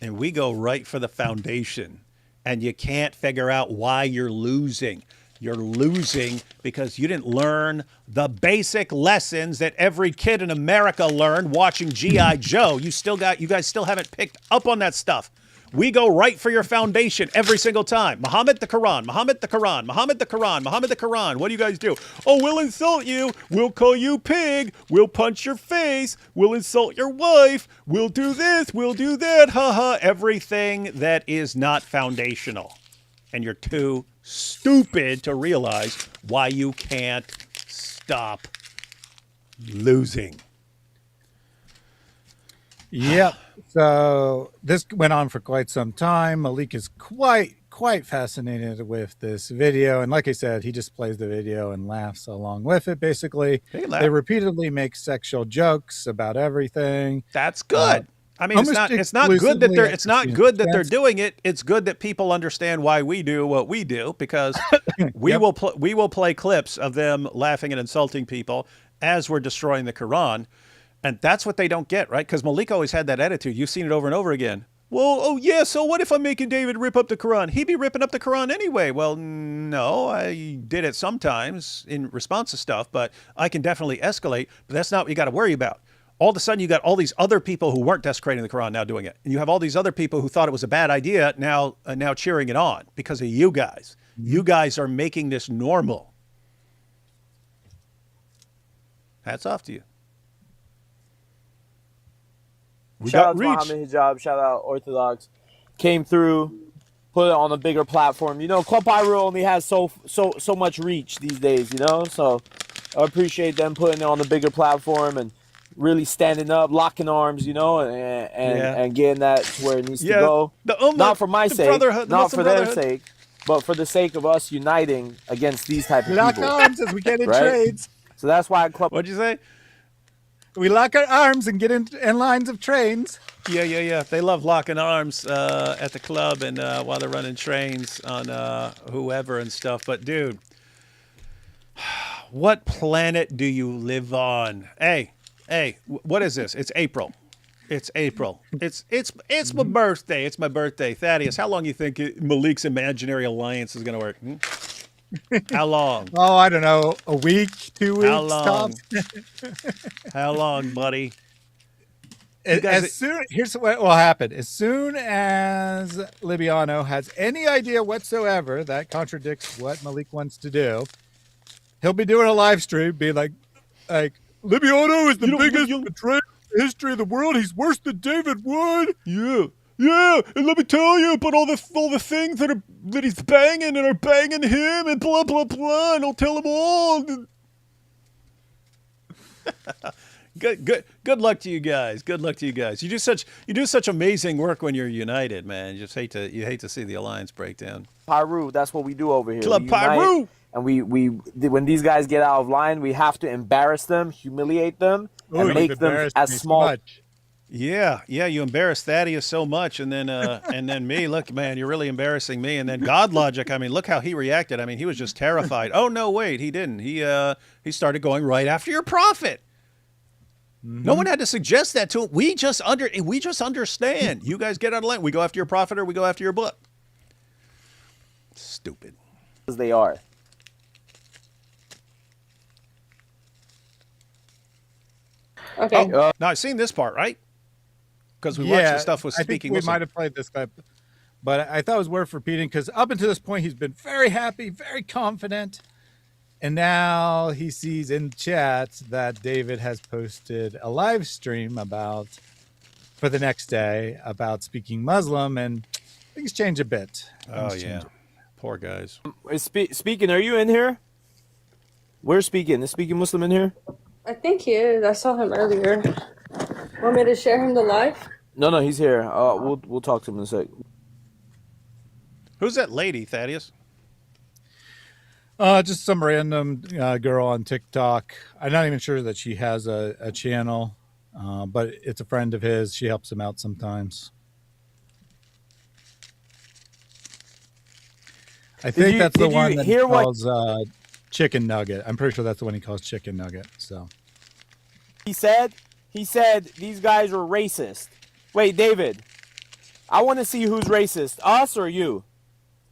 And we go right for the foundation. And you can't figure out why you're losing. You're losing because you didn't learn the basic lessons that every kid in America learned watching G.I. Joe. You guys still haven't picked up on that stuff. We go right for your foundation every single time. Muhammad the Quran, Muhammad the Quran, Muhammad the Quran, Muhammad the Quran. What do you guys do? Oh, we'll insult you. We'll call you pig. We'll punch your face. We'll insult your wife. We'll do this. We'll do that. Ha ha. Everything that is not foundational. And you're too stupid to realize why you can't stop losing. Yep. So this went on for quite some time. Maleek is quite fascinated with this video, and like I said, he just plays the video and laughs along with it. Basically, they repeatedly make sexual jokes about everything. That's good. I mean, it's not good that they're doing it. It's good that people understand why we do what we do, because we will play clips of them laughing and insulting people as we're destroying the Quran. And that's what they don't get, right? Because Maleek always had that attitude. You've seen it over and over again. Well, oh yeah, so what if I'm making David rip up the Quran? He'd be ripping up the Quran anyway. Well, no, I did it sometimes in response to stuff, but I can definitely escalate. But that's not what you got to worry about. All of a sudden, you got all these other people who weren't desecrating the Quran now doing it. And you have all these other people who thought it was a bad idea now cheering it on because of you guys. You guys are making this normal. Hats off to you. Shout out to Mohammed Hijab. Shout out Orthodox. Came through, put it on a bigger platform. You know, Club Pyro only has so much reach these days. You know, so I appreciate them putting it on a bigger platform and really standing up, locking arms. You know, and getting that to where it needs to go. Not for my sake, not for their sake, but for the sake of us uniting against these type of people. Lock arms as we get in trades. So that's why What'd you say? We lock our arms and get in lines of trains. Yeah. They love locking arms at the club and while they're running trains on whoever and stuff. But dude, what planet do you live on? Hey, what is this? It's April. It's my birthday. It's my birthday. Thaddeus, how long do you think Maleek's imaginary alliance is going to work? How long? Oh, I don't know. A week, 2 weeks. How long? How long, buddy? Here's what will happen. As soon as Libiano has any idea whatsoever that contradicts what Maleek wants to do, he'll be doing a live stream, be like Libiano is the biggest betrayer in the history of the world. He's worse than David Wood. Yeah, and let me tell you about all the things that he's banging and are banging him and blah blah blah, and I'll tell him all. Good luck to you guys. Good luck to you guys. You do such amazing work when you're united, man. You just hate to see the alliance break down. Pyru, that's what we do over here. Club Pyru. And we when these guys get out of line, we have to embarrass them, humiliate them, and make them as small. Yeah, you embarrass Thaddeus so much, and then me. Look, man, you're really embarrassing me. And then God Logic. I mean, look how he reacted. I mean, he was just terrified. Oh no, wait, he didn't. He started going right after your prophet. No one had to suggest that to him. We just understand. You guys get out of line. We go after your prophet, or we go after your book. Stupid. As they are. Okay. Now I've seen this part, right? Because we watched the stuff with speaking we Muslim. might have played this clip, but I thought it was worth repeating because up until this point, he's been very happy, very confident. And now he sees in chat that David has posted a live stream for the next day about speaking Muslim, and things change a bit. Poor guys. Speaking, are you in here? Where's Speaking? Is Speaking Muslim in here? I think he is. I saw him earlier. Want me to share him the live? No, he's here. We'll talk to him in a sec. Who's that lady, Thaddeus? Just some random girl on TikTok. I'm not even sure that she has a channel, but it's a friend of his. She helps him out sometimes. I think that's the one that he calls Chicken Nugget. I'm pretty sure that's the one he calls Chicken Nugget. So he said these guys were racist. Wait, David, I want to see who's racist, us or you.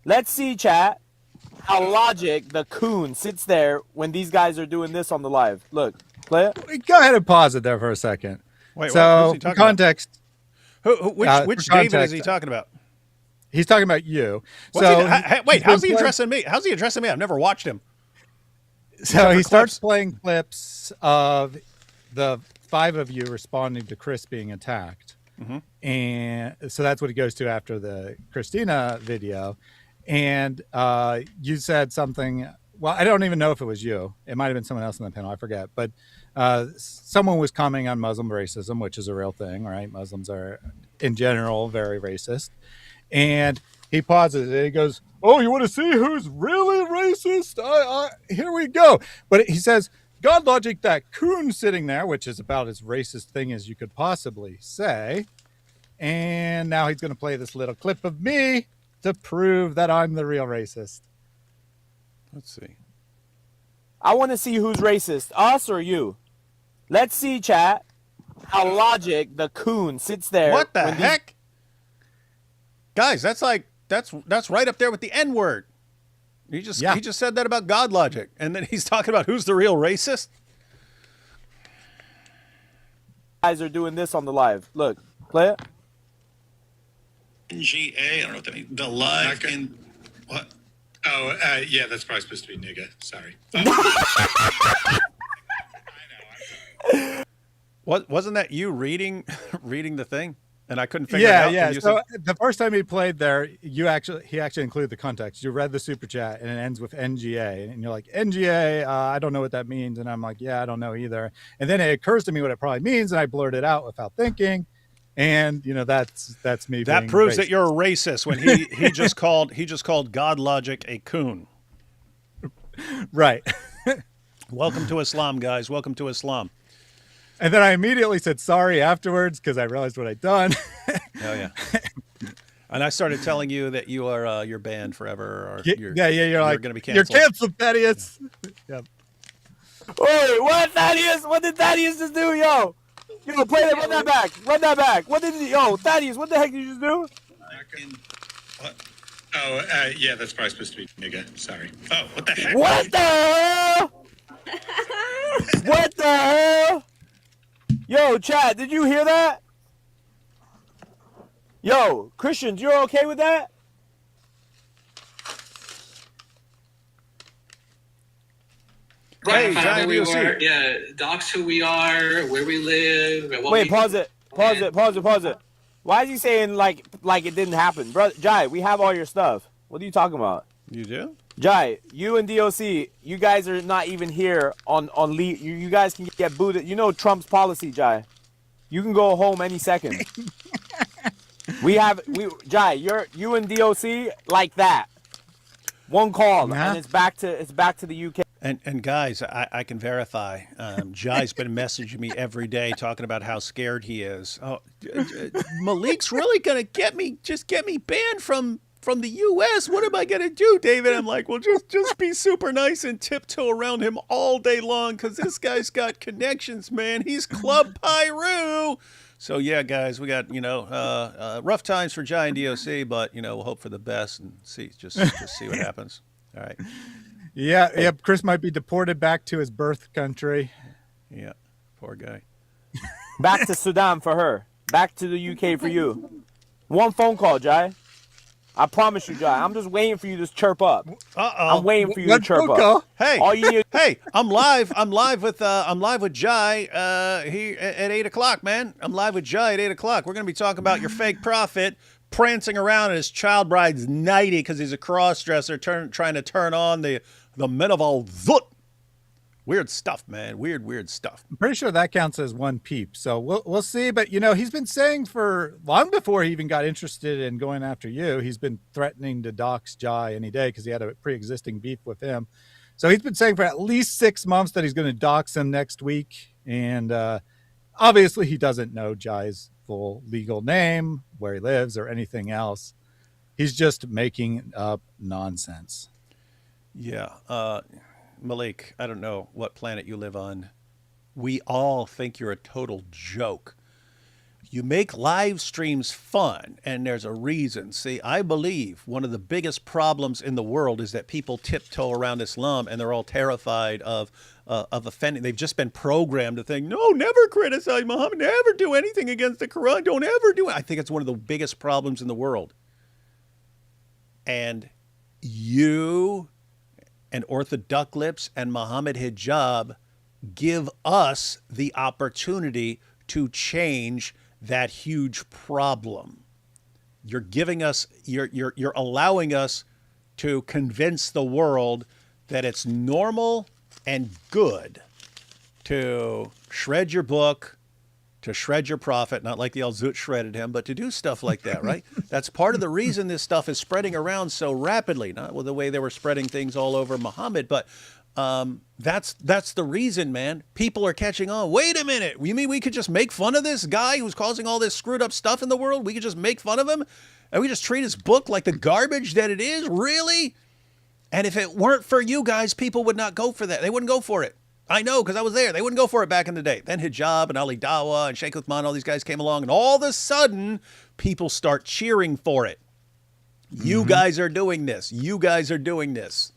Let's see, chat, how Logic, the coon, sits there when these guys are doing this on the live. Look, play it. Go ahead and pause it there for a second. Wait, so for context, which David is he talking about? He's talking about you. Wait, how's he addressing me? How's he addressing me? I've never watched him. So he starts playing clips of the 5 of you responding to Chris being attacked. And so that's what he goes to after the Christina video. and you said something. Well, I don't even know if it was you. It might have been someone else on the panel. I forget. But someone was commenting on Muslim racism, which is a real thing, right? Muslims are, in general, very racist. And he pauses and he goes, "Oh, you want to see who's really racist? Here we go." But he says, "God logic, that coon sitting there," which is about as racist thing as you could possibly say. And now he's going to play this little clip of me to prove that I'm the real racist. Let's see. I want to see who's racist, us or you. Let's see, chat, how Logic, the coon, sits there. What the heck? Guys, that's right up there with the N-word. He just said that about God logic, and then he's talking about who's the real racist. Guys are doing this on the live. Look, play it. NGA, I don't know what that means. The live in what? Oh, yeah, that's probably supposed to be nigga. Sorry. Wasn't that you reading the thing? And I couldn't figure it out. Yeah. So the first time he played there, he actually included the context. You read the super chat and it ends with NGA, and you're like, NGA, I don't know what that means. And I'm like, yeah, I don't know either. And then it occurs to me what it probably means, and I blurt it out without thinking. And that's me. That proves that you're a racist when he just called God logic a coon. Right. Welcome to Islam, guys. Welcome to Islam. And then I immediately said sorry afterwards because I realized what I'd done. Oh yeah. And I started telling you that you're banned forever. Or you're like, going to be canceled. You're canceled, Thaddeus. Yep. Wait, what, Thaddeus? What did Thaddeus just do, yo? Yo, play that. Run that back. Run that back. What did Thaddeus? What the heck did you just do? What? Oh, yeah, that's probably supposed to be nigga. Sorry. Oh, what the heck? What the hell? What the hell? Yo, Chad, did you hear that? Yo, Christians, you're okay with that? Hey, who we are. Yeah, docs who we are, where we live. Wait, pause it. Why is he saying like it didn't happen? Brother Jai, we have all your stuff. What are you talking about? You do? Jai, you and DOC, you guys are not even here on leave. You guys can get booted. You know Trump's policy, Jai. You can go home any second. Jai, you and DOC like that. One call and it's back to the UK. And guys, I can verify. Jai's been messaging me every day talking about how scared he is. Oh, Maleek's really gonna get me banned from the U.S. What am I gonna do, David? I'm like, well, just be super nice and tiptoe around him all day long, because this guy's got connections, man. He's Club Pyru. So yeah, guys, we got rough times for Jai and DOC, but we'll hope for the best and see see what happens. All right. Yeah. Chris might be deported back to his birth country. Yeah, poor guy. Back to Sudan for her. Back to the UK for you. One phone call, Jai. I promise you, Jai. I'm just waiting for you to chirp up. I'm waiting for you to chirp up. Hey, all you need. Hey, I'm live with Jai. He at 8:00, man. I'm live with Jai at 8:00. We're gonna be talking about your fake prophet prancing around in his child bride's nightie because he's a cross-dresser trying to turn on the men of all Zut. Weird stuff, man. Weird stuff. I'm pretty sure that counts as one peep. So we'll see. But, he's been saying for long before he even got interested in going after you, he's been threatening to dox Jai any day because he had a pre-existing beef with him. So he's been saying for at least 6 months that he's going to dox him next week. And obviously he doesn't know Jai's full legal name, where he lives, or anything else. He's just making up nonsense. Yeah. Maleek, I don't know what planet you live on. We all think you're a total joke. You make live streams fun, and there's a reason. See, I believe one of the biggest problems in the world is that people tiptoe around Islam, and they're all terrified of offending. They've just been programmed to think, no, never criticize Muhammad, never do anything against the Quran, don't ever do it. I think it's one of the biggest problems in the world. And you and Orthodox Lips and Muhammad Hijab give us the opportunity to change that huge problem. You're giving us, you're allowing us to convince the world that it's normal and good to shred your book, to shred your prophet, not like the El Zut shredded him, but to do stuff like that, right? That's part of the reason this stuff is spreading around so rapidly, not with the way they were spreading things all over Muhammad, but that's the reason, man. People are catching on. Wait a minute. You mean we could just make fun of this guy who's causing all this screwed up stuff in the world? We could just make fun of him? And we just treat his book like the garbage that it is? Really? And if it weren't for you guys, people would not go for that. They wouldn't go for it. I know, because I was there. They wouldn't go for it back in the day. Then Hijab and Ali Dawah and Sheikh Uthman, all these guys came along, and all of a sudden, people start cheering for it. You guys are doing this. You guys are doing this.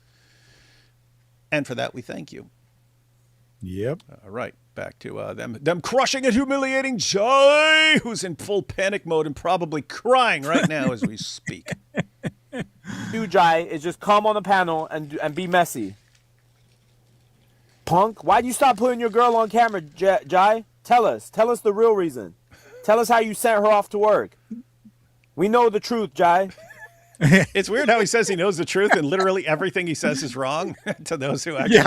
And for that, we thank you. Yep. All right. Back to them crushing and humiliating Jai, who's in full panic mode and probably crying right now as we speak. Do Jai is just come on the panel and be messy. Punk, why'd you stop putting your girl on camera, Jai? Tell us the real reason. Tell us how you sent her off to work. We know the truth, Jai. It's weird how he says he knows the truth and literally everything he says is wrong to those who actually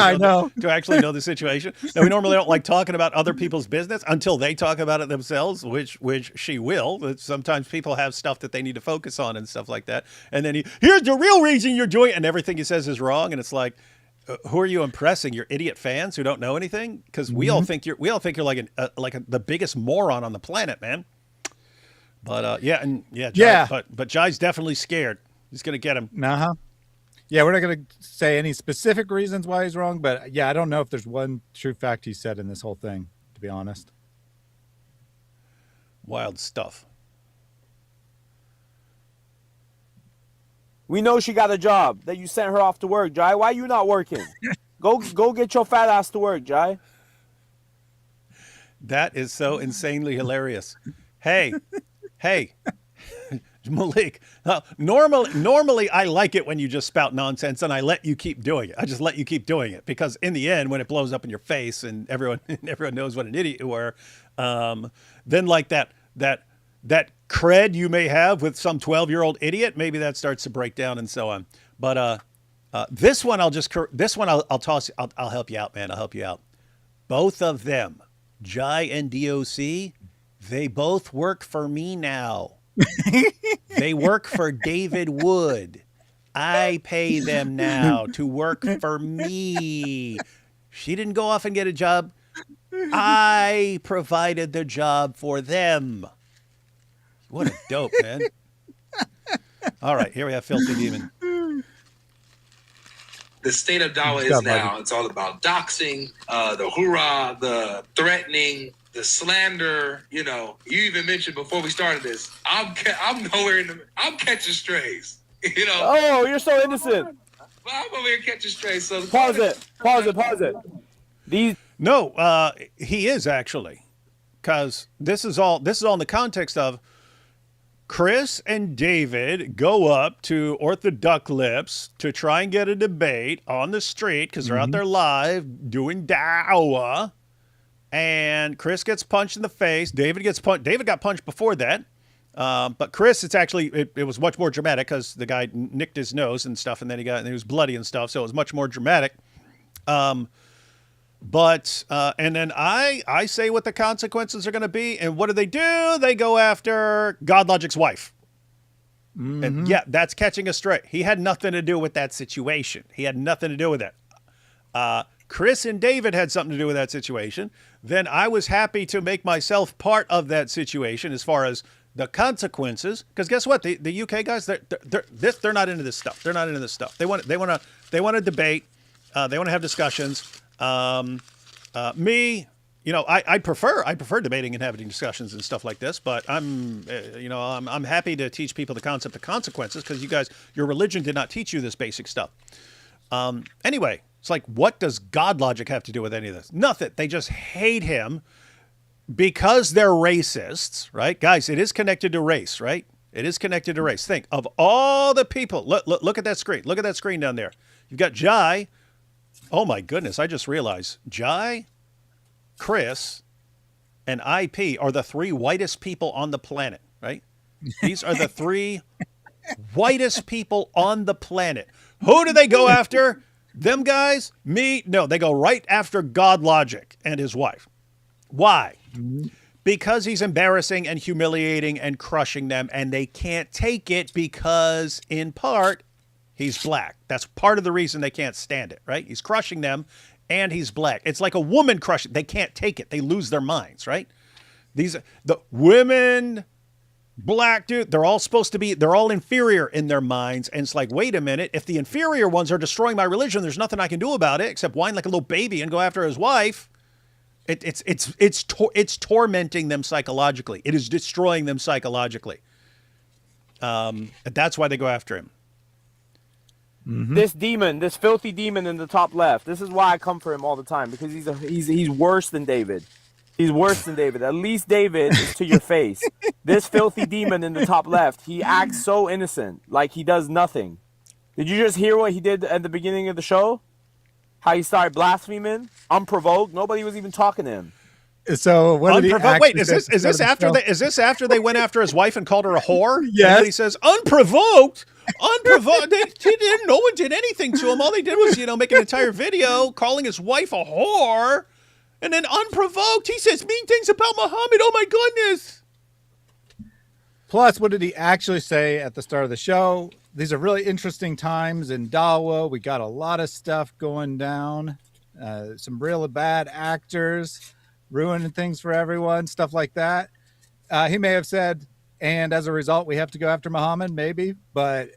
to actually know the situation. Now, we normally don't like talking about other people's business until they talk about it themselves, which she will. But sometimes people have stuff that they need to focus on and stuff like that. And then here's the real reason you're doing it, and everything he says is wrong. And it's like, who are you impressing? Your idiot fans who don't know anything? Because we all think you're like the biggest moron on the planet, man. But Jai, but Jai's definitely scared. He's gonna get him. Yeah, we're not gonna say any specific reasons why he's wrong, but yeah, I don't know if there's one true fact he said in this whole thing, to be honest. Wild stuff. We know she got a job that you sent her off to work, Jai. Why are you not working? Go get your fat ass to work, Jai. That is so insanely hilarious. Hey, Maleek. Normally, I like it when you just spout nonsense and I let you keep doing it. I just let you keep doing it because in the end, when it blows up in your face and everyone knows what an idiot you were, then like that cred you may have with some 12-year-old idiot, maybe that starts to break down and so on. But this one, I'll toss. I'll help you out, man. I'll help you out. Both of them, Jai and DOC. They both work for me now. They work for David Wood. I pay them now to work for me. She didn't go off and get a job. I provided the job for them. What a dope, man. All right, here we have Filthy Demon. The state of Dawa is now, it's all about doxing, the hoorah, the threatening, the slander. You know, you even mentioned before we started this, I'm nowhere I'm catching strays. You know. Oh, you're so innocent. I'm over here catching strays. So pause it. He is actually, because this is all in the context of Chris and David go up to Orthodox Lips to try and get a debate on the street because they're out there live doing dawah. And Chris gets punched in the face. David gets punched. David got punched before that. But Chris, it was much more dramatic because the guy nicked his nose and stuff, and then he was bloody and stuff. So it was much more dramatic. And then I say what the consequences are going to be. And what do? They go after Godlogic's wife. And yeah, that's catching a stray. He had nothing to do with that situation. He had nothing to do with that. Chris and David had something to do with that situation. Then I was happy to make myself part of that situation as far as the consequences. Because guess what? The UK guys, they're not into this stuff. They're not into this stuff. They want to debate. They want to have discussions. Me, I prefer debating and having discussions and stuff like this. But I'm happy to teach people the concept of consequences because you guys, your religion did not teach you this basic stuff. Anyway. It's like, what does Godlogic have to do with any of this? Nothing. They just hate him because they're racists, right? Guys, it is connected to race, right? It is connected to race. Think of all the people. Look at that screen. Look at that screen down there. You've got Jai. Oh, my goodness. I just realized Jai, Chris, and IP are the three whitest people on the planet, right? These are the three whitest people on the planet. Who do they go after? Them guys? Me? No, they go right after God Logic and his wife. Why? Because he's embarrassing and humiliating and crushing them, and they can't take it because, in part, he's black. That's part of the reason they can't stand it, right? He's crushing them, and he's black. It's like a woman crushing. They can't take it. They lose their minds, right? The women, black dude, they're all inferior in their minds. And it's like, wait a minute, if the inferior ones are destroying my religion, there's nothing I can do about it except whine like a little baby and go after his wife. It's tormenting them psychologically. It is destroying them psychologically. That's why they go after him. This demon, this filthy demon in the top left. This is why I come for him all the time, because he's worse than David. He's worse than David. At least David is to your face. This filthy demon in the top left, he acts so innocent, like he does nothing. Did you just hear what he did at the beginning of the show? How he started blaspheming, unprovoked. Nobody was even talking to him. So what did he wait, is this after they went after his wife and called her a whore? Yes. And he says, unprovoked. No one did anything to him. All they did was, make an entire video calling his wife a whore. And then unprovoked, he says mean things about Muhammad. Oh my goodness. Plus, what did he actually say at the start of the show? These are really interesting times in Dawa. We got a lot of stuff going down. Some really bad actors ruining things for everyone, stuff like that. He may have said, and as a result, we have to go after Muhammad, maybe. But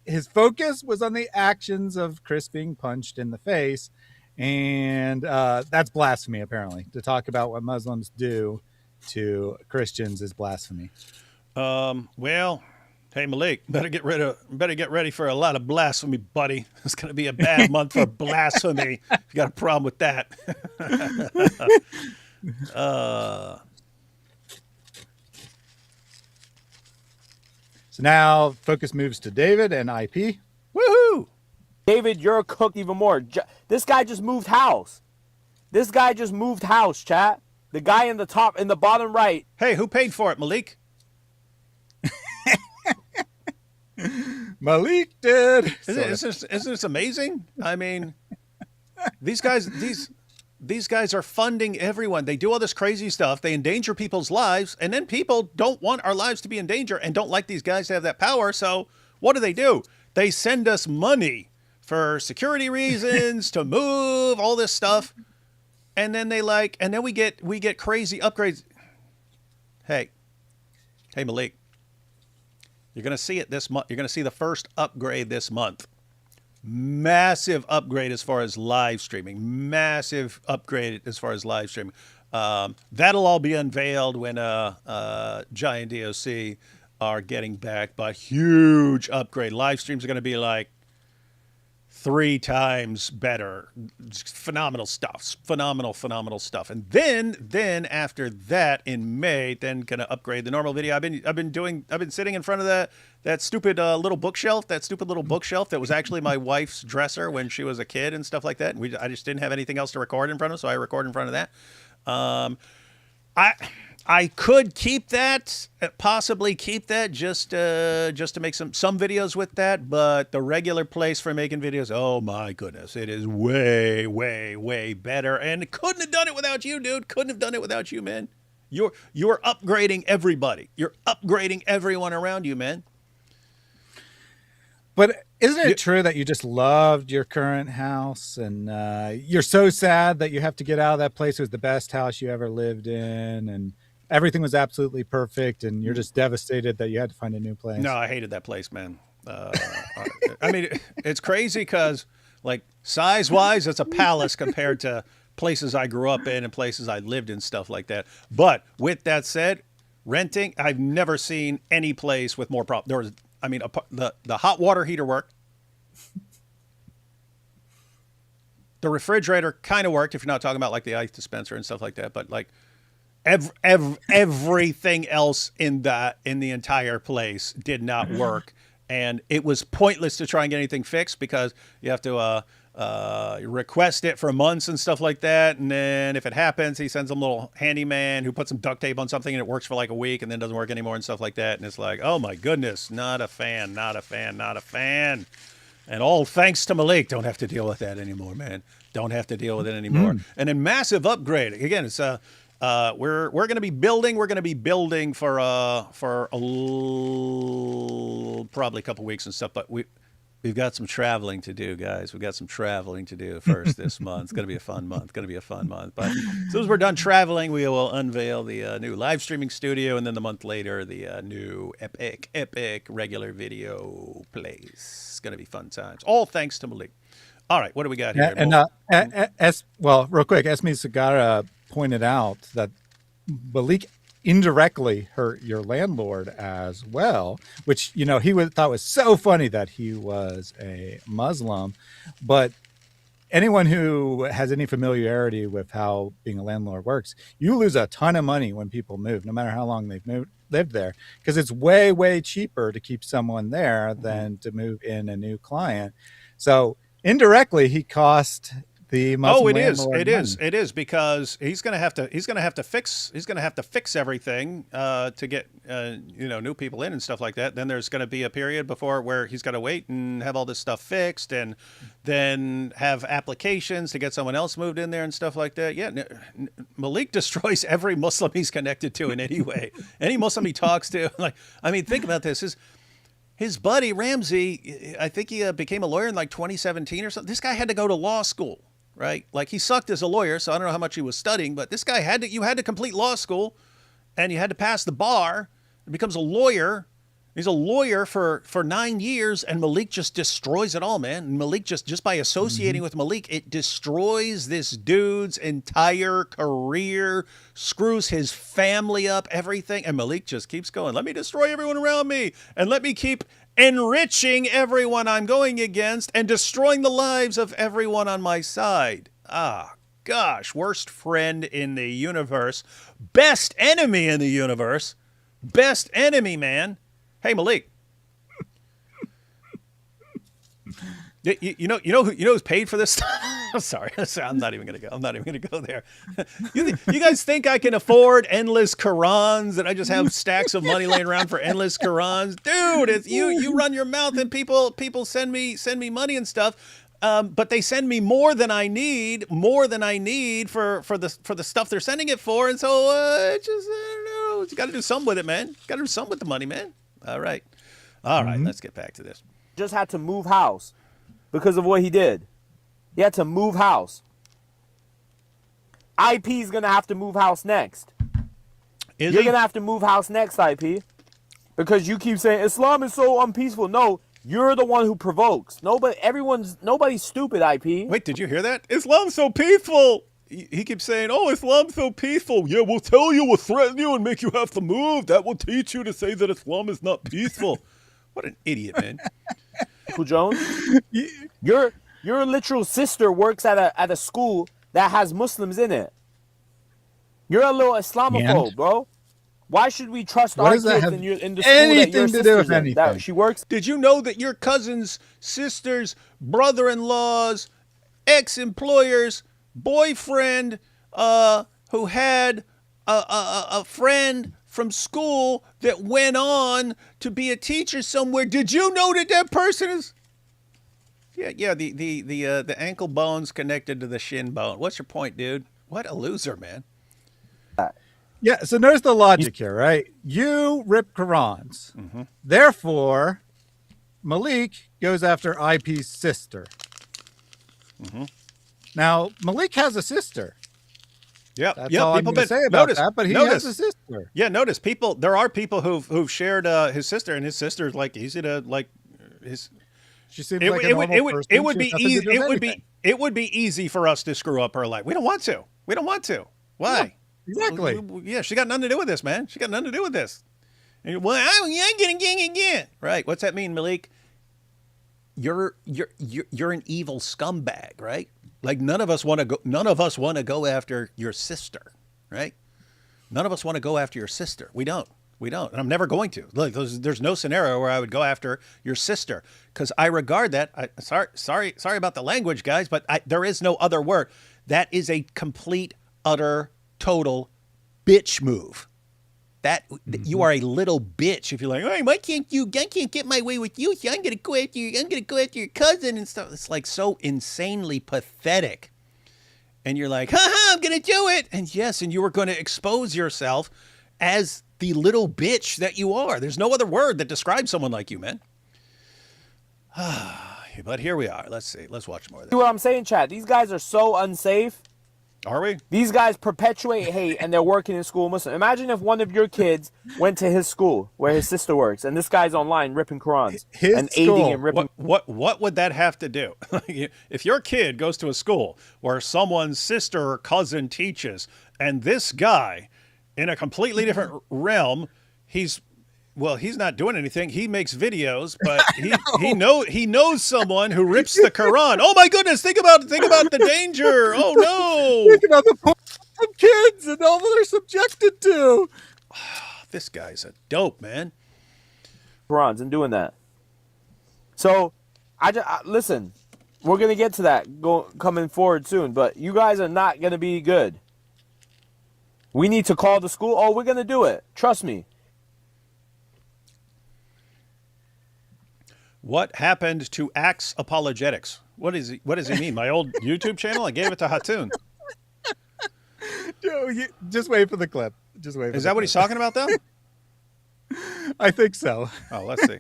his focus was on the actions of Chris being punched in the face. And that's blasphemy, apparently. To talk about what Muslims do to Christians is blasphemy. Well, hey Maleek, better get ready for a lot of blasphemy, buddy. It's going to be a bad month for blasphemy. You got a problem with that? So now focus moves to David and IP. Woohoo! David, you're cooked even more. This guy just moved house. Chat. The guy in the bottom right. Hey, who paid for it, Maleek? Maleek did. Isn't this amazing? I mean, these guys are funding everyone. They do all this crazy stuff. They endanger people's lives, and then people don't want our lives to be in danger and don't like these guys to have that power. So what do? They send us money for security reasons to move all this stuff, and then we get crazy upgrades. Hey Maleek, you're gonna see it this month. You're gonna see the first upgrade this month. Massive upgrade as far as live streaming. That'll all be unveiled when Giant DOC are getting back. But huge upgrade. Live streams are going to be like 3 times better. Phenomenal stuff. Phenomenal stuff. And then after that in May, then gonna upgrade the normal video. I've been sitting in front of that stupid little bookshelf. That stupid little bookshelf that was actually my wife's dresser when she was a kid and stuff like that. And I just didn't have anything else to record in front of, so I record in front of that. I could keep that, possibly keep that just to make some videos with that, but the regular place for making videos, oh my goodness, it is way, way, way better. And couldn't have done it without you, dude. Couldn't have done it without you, man. You're upgrading everybody. You're upgrading everyone around you, man. But isn't it true that you just loved your current house and you're so sad that you have to get out of that place? It was the best house you ever lived in and everything was absolutely perfect, and you're just devastated that you had to find a new place. No, I hated that place, man. I mean, it's crazy because, like, size-wise, it's a palace compared to places I grew up in and places I lived in, stuff like that. But with that said, renting, I've never seen any place with more problems. There was, I mean, the hot water heater worked. The refrigerator kind of worked if you're not talking about like the ice dispenser and stuff like that, but like everything else in the entire place did not work, and it was pointless to try and get anything fixed because you have to request it for months and stuff like that, and then if it happens, he sends a little handyman who puts some duct tape on something and it works for like a week and then doesn't work anymore and stuff like that, and it's like, oh my goodness, not a fan. And all thanks to Maleek, don't have to deal with that anymore, man. Don't have to deal with it anymore. And a massive upgrade. Again, it's we're going to be building. We're going to be building for probably a couple weeks and stuff. But we've got some traveling to do, guys. We've got some traveling to do first this month. It's going to be a fun month. But as soon as we're done traveling, we will unveil the new live streaming studio, and then the month later, the new epic regular video plays. It's going to be fun times. All thanks to Maleek. All right, what do we got here? And real quick, Esme Sagara pointed out that Maleek indirectly hurt your landlord as well, which he thought was so funny that he was a Muslim. But anyone who has any familiarity with how being a landlord works, you lose a ton of money when people move, no matter how long they've lived there, because it's way cheaper to keep someone there than to move in a new client. So indirectly, he cost the Muslim it is because he's going to have to fix everything to get new people in and stuff like that. Then there's going to be a period before where he's got to wait and have all this stuff fixed, and then have applications to get someone else moved in there and stuff like that. Yeah, Maleek destroys every Muslim he's connected to in any way. Any Muslim he talks to, think about this. His buddy Ramsey, I think he became a lawyer in 2017 or something. This guy had to go to law school, right? He sucked as a lawyer, so I don't know how much he was studying, but this guy you had to complete law school, and you had to pass the bar. He becomes a lawyer. He's a lawyer for 9 years, and Maleek just destroys it all, man. And Maleek just by associating with Maleek, it destroys this dude's entire career, screws his family up, everything. And Maleek just keeps going. Let me destroy everyone around me, and let me keep enriching everyone I'm going against and destroying the lives of everyone on my side. Ah, gosh, worst friend in the universe, best enemy in the universe, best enemy, man. Hey, Maleek. You know who's paid for this? I'm sorry. I'm not even gonna go there. You guys think I can afford endless Qurans, and I just have stacks of money laying around for endless Qurans? Dude, it's you run your mouth, and people send me money and stuff. But they send me more than I need for the stuff they're sending it for, and so I don't know. You got to do something with it, man. Got to do something with the money, man. All right, let's get back to this. Just had to move house because of what he did. He had to move house. IP's going to have to move house next. You're going to have to move house next, IP. Because you keep saying Islam is so unpeaceful. No, you're the one who provokes. Nobody's stupid, IP. Wait, did you hear that? Islam's so peaceful. He keeps saying, oh, Islam's so peaceful. Yeah, we'll tell you, we'll threaten you and make you have to move. That will teach you to say that Islam is not peaceful. What an idiot, man. Michael Jones, your literal sister works at a school that has Muslims in it. You're a little Islamophobe, bro. Why should we trust our kids in the school that your sister's in? That she works? Did you know that your cousin's sister's brother-in-law's ex-employer's boyfriend who had a friend from school that went on to be a teacher somewhere? Did you know that person is? Yeah. The ankle bone's connected to the shin bone. What's your point, dude? What a loser, man. Yeah. So notice the logic here, right? You rip Qurans, therefore Maleek goes after IP's sister. Now, Maleek has a sister. Yeah, that's all I'm going to say about that. But he has a sister. Yeah, notice there are people who've shared his sister, and his sister is easy to his. She seems like a normal person. It would be easy for us to screw up her life. We don't want to. Why? Yeah, exactly. Yeah, she got nothing to do with this, man. She got nothing to do with this. And, well, I'm getting gang again. Right? What's that mean, Maleek? You're an evil scumbag, right? None of us want to go after your sister, right? None of us want to go after your sister. We don't. And I'm never going to. Look, there's no scenario where I would go after your sister, because I regard that. Sorry about the language, guys, but there is no other word. That is a complete, utter, total bitch move. That you are a little bitch if you're like, hey, why can't you? I can't get my way with you. So I'm gonna go after you. I'm gonna go after your cousin and stuff. It's like so insanely pathetic. And you're like, ha, I'm gonna do it. And yes, and you were going to expose yourself as the little bitch that you are. There's no other word that describes someone like you, man. But here we are. Let's see. Let's watch more of this. See what I'm saying, Chad? These guys are so unsafe. Are we? These guys perpetuate hate, and they're working in school Muslim. Imagine if one of your kids went to his school where his sister works, and this guy's online ripping Qurans and aiding and ripping. What would that have to do? If your kid goes to a school where someone's sister or cousin teaches, and this guy, in a completely different realm, he's not doing anything. He makes videos, but he knows someone who rips the Quran. Oh my goodness! Think about the danger. Oh no! Think about the poor kids and all that they're subjected to. This guy's a dope, man. Qurans and doing that. So, listen. We're gonna get to that coming forward soon, but you guys are not gonna be good. We need to call the school. Oh, we're gonna do it. Trust me. What happened to Axe Apologetics? What does he mean? My old YouTube channel? I gave it to Hatun. Dude, just wait for the clip. Just wait. Is that what he's talking about, though? I think so. Oh, let's see.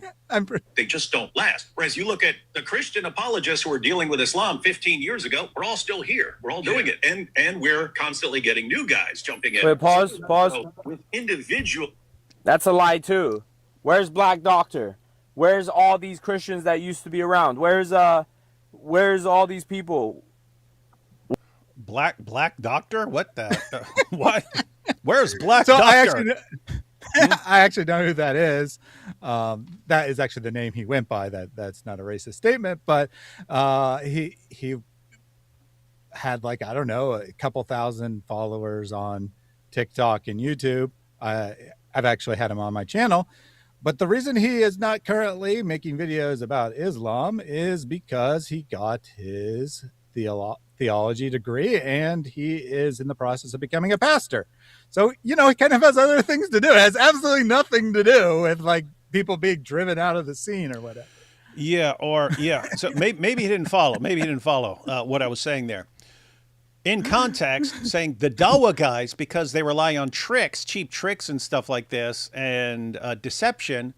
They just don't last. Whereas you look at the Christian apologists who were dealing with Islam 15 years ago, we're all still here. We're all doing it. And we're constantly getting new guys jumping in. Wait, pause. So with individual. That's a lie, too. Where's Black Doctor? Where's all these Christians that used to be around? Where's all these people? Black Doctor? What the? What? Where's Black Doctor? I actually know who that is. That is actually the name he went by. That's not a racist statement, but he had like, I don't know, a couple thousand followers on TikTok and YouTube. I've actually had him on my channel. But the reason he is not currently making videos about Islam is because he got his theology degree and he is in the process of becoming a pastor. So, he kind of has other things to do. It has absolutely nothing to do with like people being driven out of the scene or whatever. Yeah. So maybe he didn't follow. What I was saying there. In context, saying the Dawa guys, because they rely on tricks, cheap tricks and stuff like this, and deception,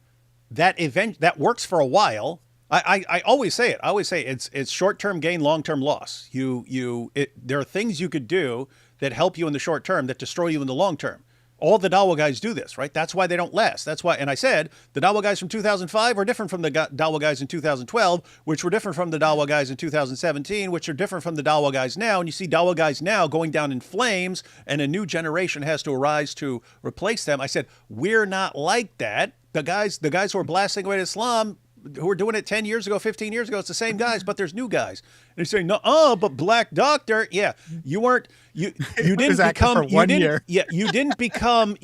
that works for a while. I always say it. I always say it's short-term gain, long-term loss. There are things you could do that help you in the short term that destroy you in the long term. All the Dawa guys do this, right? That's why they don't last. That's why, and I said, the Dawa guys from 2005 are different from the Dawa guys in 2012, which were different from the Dawa guys in 2017, which are different from the Dawa guys now. And you see Dawa guys now going down in flames, and a new generation has to arise to replace them. I said, we're not like that. The guys who are blasting away Islam, who were doing it 10 years ago, 15 years ago, it's the same guys, but there's new guys. And you're saying, no, but Black Doctor, yeah, you didn't become,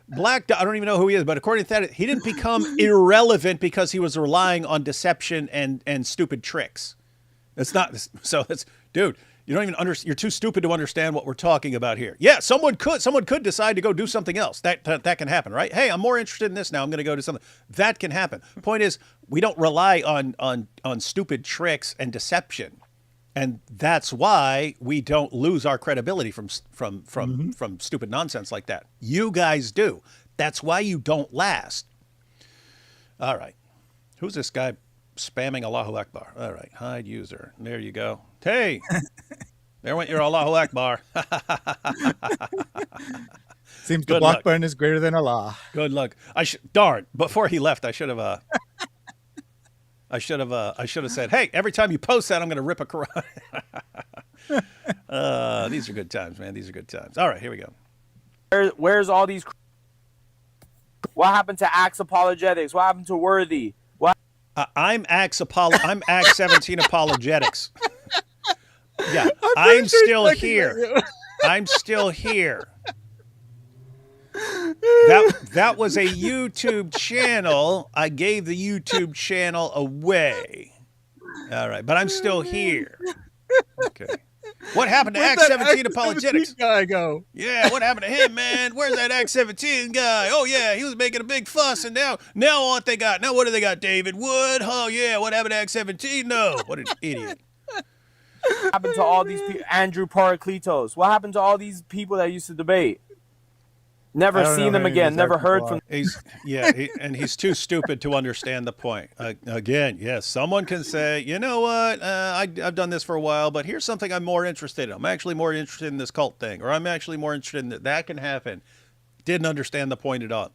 Black Doctor, I don't even know who he is, but according to that, he didn't become irrelevant because he was relying on deception and stupid tricks. It's not, so it's, dude, you don't even you're too stupid to understand what we're talking about here. Yeah, someone could decide to go do something else. That can happen, right? Hey, I'm more interested in this now. I'm going to go do something. That can happen. Point is, we don't rely on stupid tricks and deception. And that's why we don't lose our credibility from stupid nonsense like that. You guys do. That's why you don't last. All right. Who's this guy spamming Allahu Akbar? All right. Hide user. There you go. Hey, there went your Allahu Akbar. Seems the block button is greater than Allah. Good luck. Darn. Before he left, I should have said, hey, every time you post that, I'm going to rip a Quran. These are good times, man. These are good times. All right, here we go. Where's all these? What happened to Axe Apologetics? What happened to Worthy? I'm Axe 17 Apologetics. Yeah, I'm still here. I'm still here. That was a YouTube channel. I gave the YouTube channel away. All right, but I'm still here. Okay. What happened to Act 17 apologetics? Guy go. Yeah, what happened to him, man? Where's that Act 17 guy? Oh yeah, he was making a big fuss, and now what they got? Now what do they got? David Wood? Oh yeah, what happened to Act 17? No, what an idiot. What happened to all these people? Andrew Paracletos. What happened to all these people that used to debate? Never seen them again. Never heard from. He's too stupid to understand the point. Again, yes, someone can say, you know what, I've done this for a while, but here's something I'm more interested in. I'm actually more interested in this cult thing, or I'm actually more interested in that can happen. Didn't understand the point at all.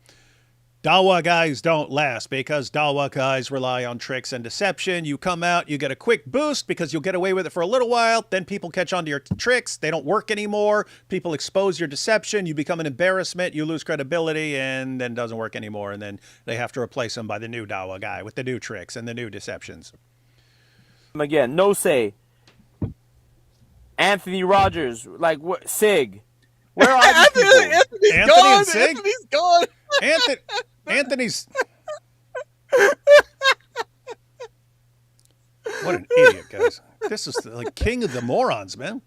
Dawa guys don't last because Dawa guys rely on tricks and deception. You come out, you get a quick boost because you'll get away with it for a little while. Then people catch on to your tricks. They don't work anymore. People expose your deception. You become an embarrassment. You lose credibility, and then it doesn't work anymore. And then they have to replace them by the new Dawa guy with the new tricks and the new deceptions. Again, no say. Anthony Rogers, like what? Sig. Where are these people? Anthony's gone. Anthony's gone. Anthony's. What an idiot, guys. This is like king of the morons, man.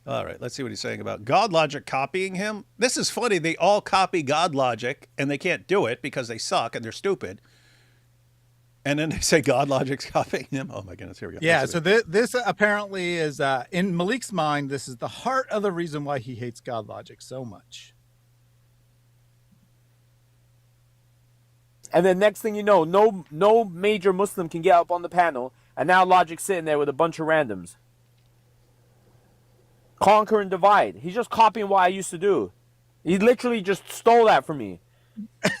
All right, let's see what he's saying about God Logic copying him. This is funny. They all copy God Logic, and they can't do it because they suck and they're stupid. And then they say God Logic's copying him. Oh, my goodness. Here we go. Yeah, so this apparently is, in Maleek's mind, this is the heart of the reason why he hates God Logic so much. And then next thing you know, no major Muslim can get up on the panel, and now Logic's sitting there with a bunch of randoms. Conquer and divide. He's just copying what I used to do. He literally just stole that from me.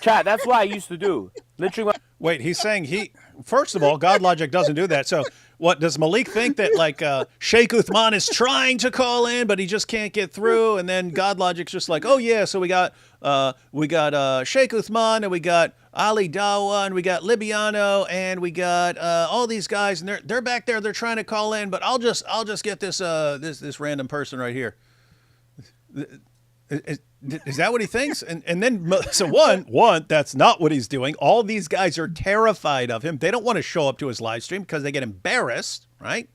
Chat, that's what I used to do. Literally. Wait, he's saying first of all, God Logic doesn't do that. So what, does Maleek think that like Sheikh Uthman is trying to call in, but he just can't get through? And then God Logic's just like, oh yeah, so we got Sheikh Uthman, and we got Ali Dawa, and we got Libiano, and we got all these guys, and they're back there, they're trying to call in, but I'll just get this this random person right here. Is that what he thinks? And then, so one, that's not what he's doing. All these guys are terrified of him. They don't want to show up to his live stream because they get embarrassed, right?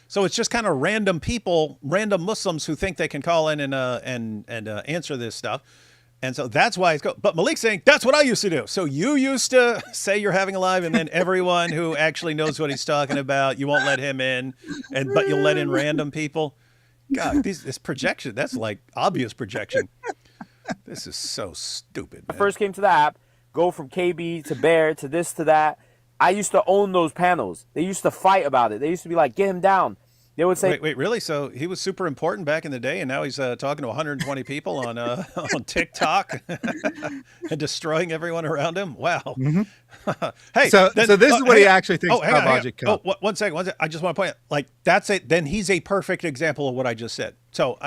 So it's just kind of random people, random Muslims who think they can call in and answer this stuff. And so that's why it's but Maleek's saying, that's what I used to do. So you used to say you're having a live, and then everyone who actually knows what he's talking about, you won't let him in, but you'll let in random people. God, this projection, that's like obvious projection. This is so stupid, man. I first came to the app, go from KB to Bear to this to that. I used to own those panels. They used to fight about it. They used to be like, get him down. They would say, wait, really? So he was super important back in the day, and now he's talking to 120 people on TikTok and destroying everyone around him? Wow. Mm-hmm. Hey, so this is what he actually thinks God Logic. Oh, one second. I just want to point out, like, that's it. Then he's a perfect example of what I just said. So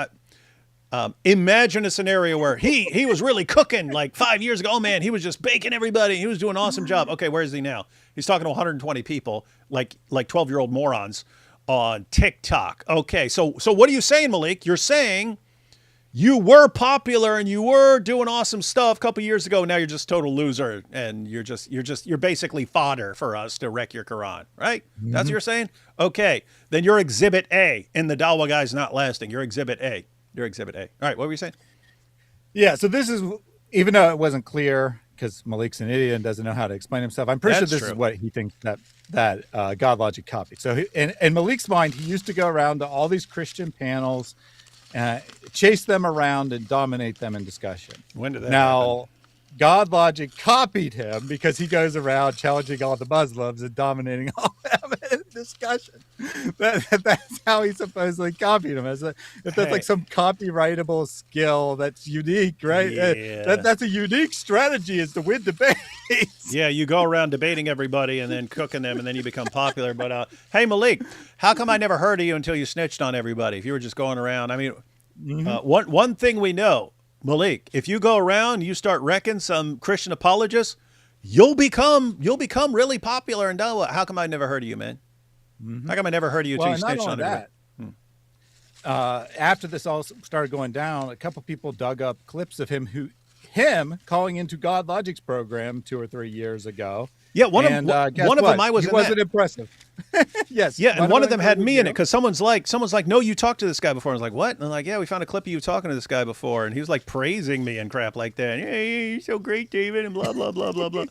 imagine a scenario where he was really cooking like 5 years ago. Oh man, he was just baking everybody. He was doing an awesome job. Okay, where is he now? He's talking to 120 people, like 12-year-old morons on TikTok. Okay, so what are you saying, Maleek? You're saying you were popular and you were doing awesome stuff a couple years ago. Now you're just a total loser, and you're basically fodder for us to wreck your Quran, right? Mm-hmm. That's what you're saying? Okay, then you're Exhibit A in the Dawa guys not lasting. You're Exhibit A. You're Exhibit A. All right, what were you saying? Yeah, so this is, even though it wasn't clear, because Maleek's an idiot and doesn't know how to explain himself, I'm pretty sure this is what he thinks that God Logic copied. So in Maleek's mind, he used to go around to all these Christian panels, chase them around and dominate them in discussion. When did that happen? God Logic copied him because he goes around challenging all the Muslims and dominating all of them in discussion. That's how he supposedly copied him. If that's like some copyrightable skill that's unique, right? Yeah. That's a unique strategy, is to win debates. Yeah, you go around debating everybody and then cooking them, and then you become popular. But hey, Maleek, how come I never heard of you until you snitched on everybody? If you were just going around, I mean, one thing we know, Maleek, if you go around, you start wrecking some Christian apologists, you'll become really popular. And how come I never heard of you, man? How come I never heard of you until you snitched on everybody? After this all started going down, a couple people dug up clips of him calling into God Logic's program 2 or 3 years ago, Yeah, one of guess them what? I was He in wasn't that. impressive. Yes. Yeah, and one of them had included me in you. it because someone's like, no, you talked to this guy before. I was like, what? And I'm like, yeah, we found a clip of you talking to this guy before, and he was like praising me and crap like that. Hey, you're so great, David, and blah blah blah blah blah.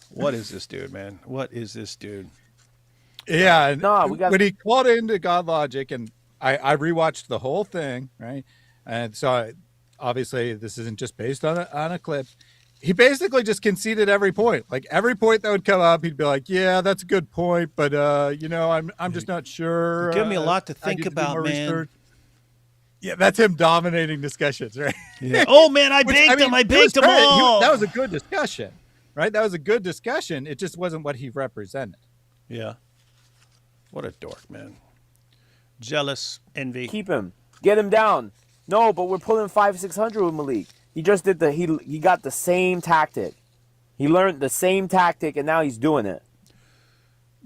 What is this dude, man? What is this dude? Yeah, and No, we got- when he called into God Logic, and I rewatched the whole thing, right? And so obviously this isn't just based on a clip. He basically just conceded every point. Like every point that would come up, he'd be like, "Yeah, that's a good point, but I'm just not sure." Give me a lot to I think need do about, more man. research." Yeah, that's him dominating discussions, right? Yeah. Oh man, I Which, baked them. I to his baked them credit, all. that was a good discussion, right? That was a good discussion. It just wasn't what he represented. Yeah. What a dork, man. Jealous, envy. Keep him. Get him down. No, but we're pulling 500-600 with Maleek. He just did he got the same tactic. He learned the same tactic, and now he's doing it.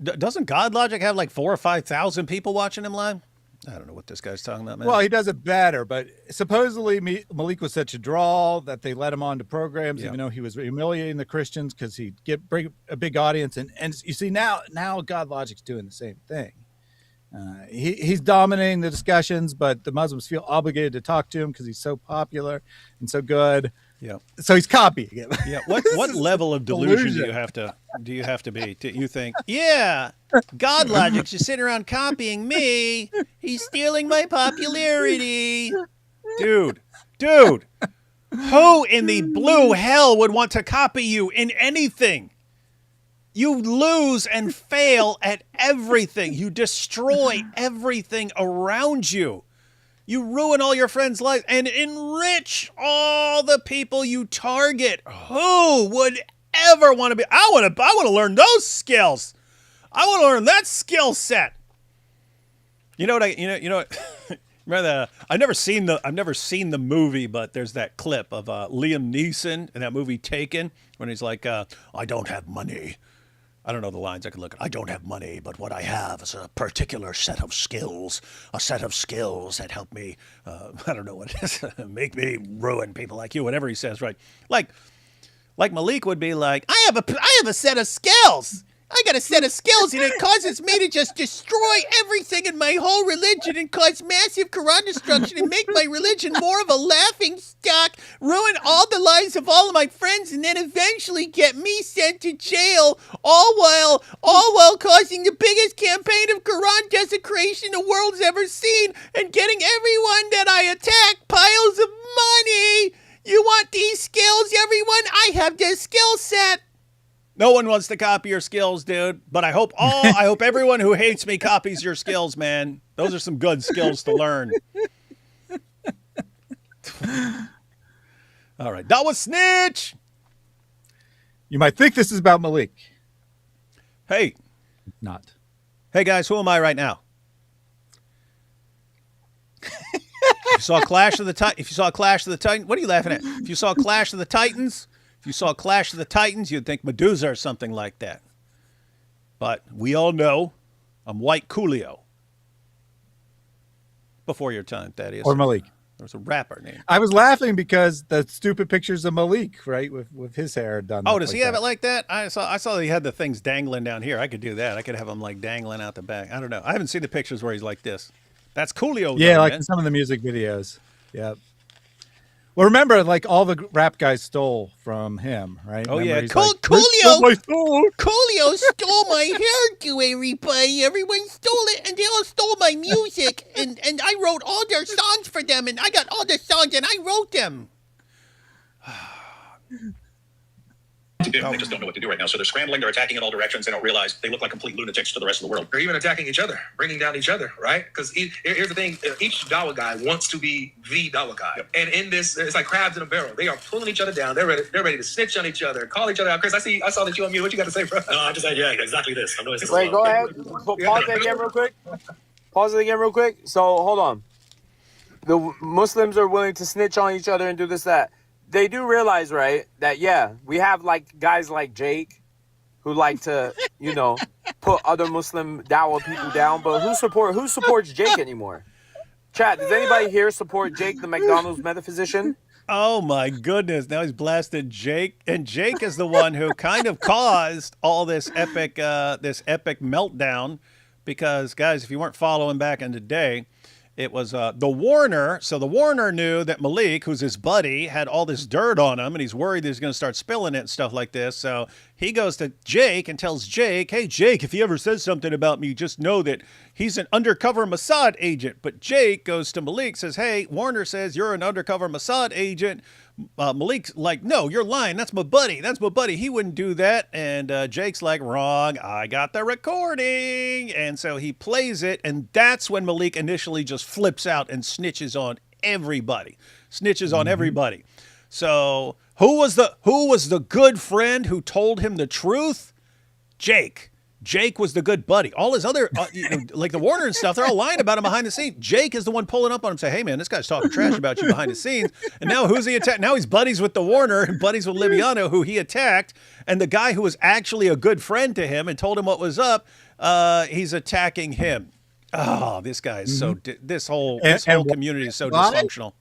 Doesn't God Logic have like 4,000 or 5,000 people watching him live? I don't know what this guy's talking about, man. Well, he does it better, but supposedly Maleek was such a draw that they let him on to programs, even though he was humiliating the Christians because he'd bring a big audience. And you see, now God Logic's doing the same thing. He's dominating the discussions, but the Muslims feel obligated to talk to him because he's so popular and so good. Yeah. So he's copying it. Yeah. What level of delusion do you have to be? You think, yeah, God Logic's just sitting around copying me. He's stealing my popularity. Dude. Who in the blue hell would want to copy you in anything? You lose and fail at everything. You destroy everything around you. You ruin all your friends' lives and enrich all the people you target. Who would ever want to be? I want to learn those skills. I want to learn that skill set. You know what? Remember I've never seen the movie, but there's that clip of Liam Neeson in that movie Taken when he's like, "I don't have money." I don't know the lines. I could look at. I don't have money, but what I have is a particular set of skills. A set of skills that help me. I don't know what it is. Make me ruin people like you. Whatever he says, right? Like Maleek would be like, I have a set of skills. I got a set of skills, and it causes me to just destroy everything in my whole religion and cause massive Quran destruction and make my religion more of a laughing stock, ruin all the lives of all of my friends, and then eventually get me sent to jail, all while causing the biggest campaign of Quran desecration the world's ever seen and getting everyone that I attack piles of money. You want these skills, everyone? I have this skill set. No one wants to copy your skills, dude. But I hope everyone who hates me copies your skills, man. Those are some good skills to learn. All right. That was Snitch. You might think this is about Maleek. Hey. Not. Hey, guys, who am I right now? If you saw Clash of the Titans, what are you laughing at? If you saw Clash of the Titans, you'd think Medusa or something like that. But we all know I'm White Coolio. Before your time, Thaddeus. Or Maleek. There was a rapper named. I was laughing because the stupid pictures of Maleek, right, with his hair done. Oh, does he have it like that? I saw he had the things dangling down here. I could do that. I could have him like dangling out the back. I don't know. I haven't seen the pictures where he's like this. That's Coolio. Yeah, though, like man. in some of the music videos. Yeah. Well, remember, like all the rap guys stole from him, right? Oh, remember, yeah. he's like, Coolio stole my hairdo, everybody. Everyone stole it, and they all stole my music. And I wrote all their songs for them, and I got all the songs, and I wrote them. They just don't know what to do right now. So they're scrambling, they're attacking in all directions. They don't realize they look like complete lunatics to the rest of the world. They're even attacking each other, bringing down each other, right? Because here's the thing: each Dawa guy wants to be the Dawa guy, and in this, it's like crabs in a barrel. They are pulling each other down. They're ready to snitch on each other, call each other out. Chris, I saw that you on mute. What you got to say, bro? No, I just said, yeah, exactly this. I'm noticing. Wait, go ahead. Pause it again real quick. So hold on. The Muslims are willing to snitch on each other and do this, that. They do realize, right, that, yeah, we have, like, guys like Jake who like to, put other Muslim Dawah people down, but who supports Jake anymore? Chat, does anybody here support Jake, the McDonald's metaphysician? Oh my goodness! Now he's blasted Jake, and Jake is the one who kind of caused all this epic meltdown. Because guys, if you weren't following back in the day, it was the Warner. So the Warner knew that Maleek, who's his buddy, had all this dirt on him, and he's worried that he's going to start spilling it and stuff like this. So he goes to Jake and tells Jake, "Hey, Jake, if he ever says something about me, just know that he's an undercover Mossad agent." But Jake goes to Maleek, says, "Hey, Warner says you're an undercover Mossad agent." Maleek's like, "No, you're lying. That's my buddy. That's my buddy. He wouldn't do that." And Jake's like, "Wrong. I got the recording." And so he plays it. And that's when Maleek initially just flips out and snitches on everybody. So who was the good friend who told him the truth? Jake. Jake was the good buddy. All his other, like the Warner and stuff, they're all lying about him behind the scenes. Jake is the one pulling up on him, saying, "Hey man, this guy's talking trash about you behind the scenes." And now who's he attacked? Now he's buddies with the Warner and buddies with Libiano, who he attacked. And the guy who was actually a good friend to him and told him what was up, he's attacking him. Oh, this guy is so. This whole community is so dysfunctional.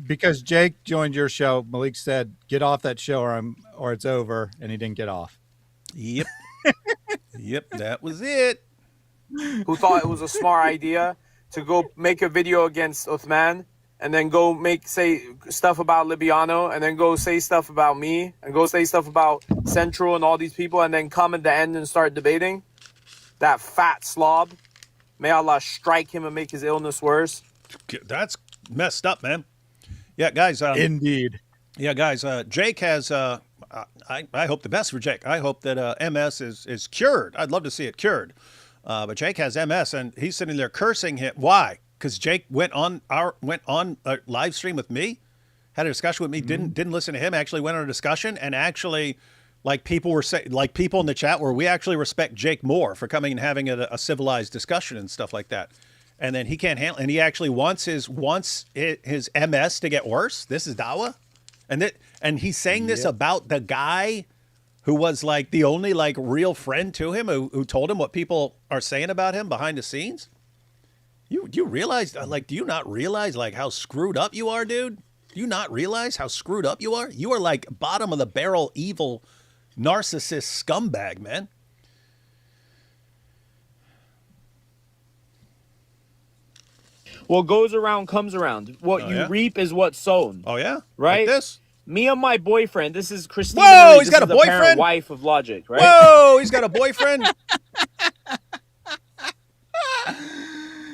Because Jake joined your show, Maleek said, "Get off that show, or it's over," and he didn't get off. Yep. Yep, that was it. Who thought it was a smart idea to go make a video against Uthman and then go say stuff about Libiano and then go say stuff about me and go say stuff about Central and all these people and then come at the end and start debating? That fat slob. May Allah strike him and make his illness worse. That's messed up, man. Yeah, guys. Indeed. Yeah, guys. Jake has... I hope the best for Jake. I hope that MS is cured. I'd love to see it cured. But Jake has MS, and he's sitting there cursing him. Why? Because Jake went on a live stream with me, had a discussion with me. Didn't listen to him. Actually went on a discussion, and actually, like people were saying, like people in the chat, where we actually respect Jake more for coming and having a civilized discussion and stuff like that. And then he can't handle, and he actually wants his MS to get worse. This is Dawa. And he's saying this about the guy who was like the only like real friend to him, who told him what people are saying about him behind the scenes. You realize, like, do you not realize like how screwed up you are, dude? Do you not realize how screwed up you are? You are like bottom of the barrel, evil, narcissist scumbag, man. What goes around comes around. What you reap is what's sown. Oh yeah, right. Like this. Me and my boyfriend. This is Christina. Whoa, Marie. he's got a boyfriend. Wife of Logic, right? Whoa, he's got a boyfriend.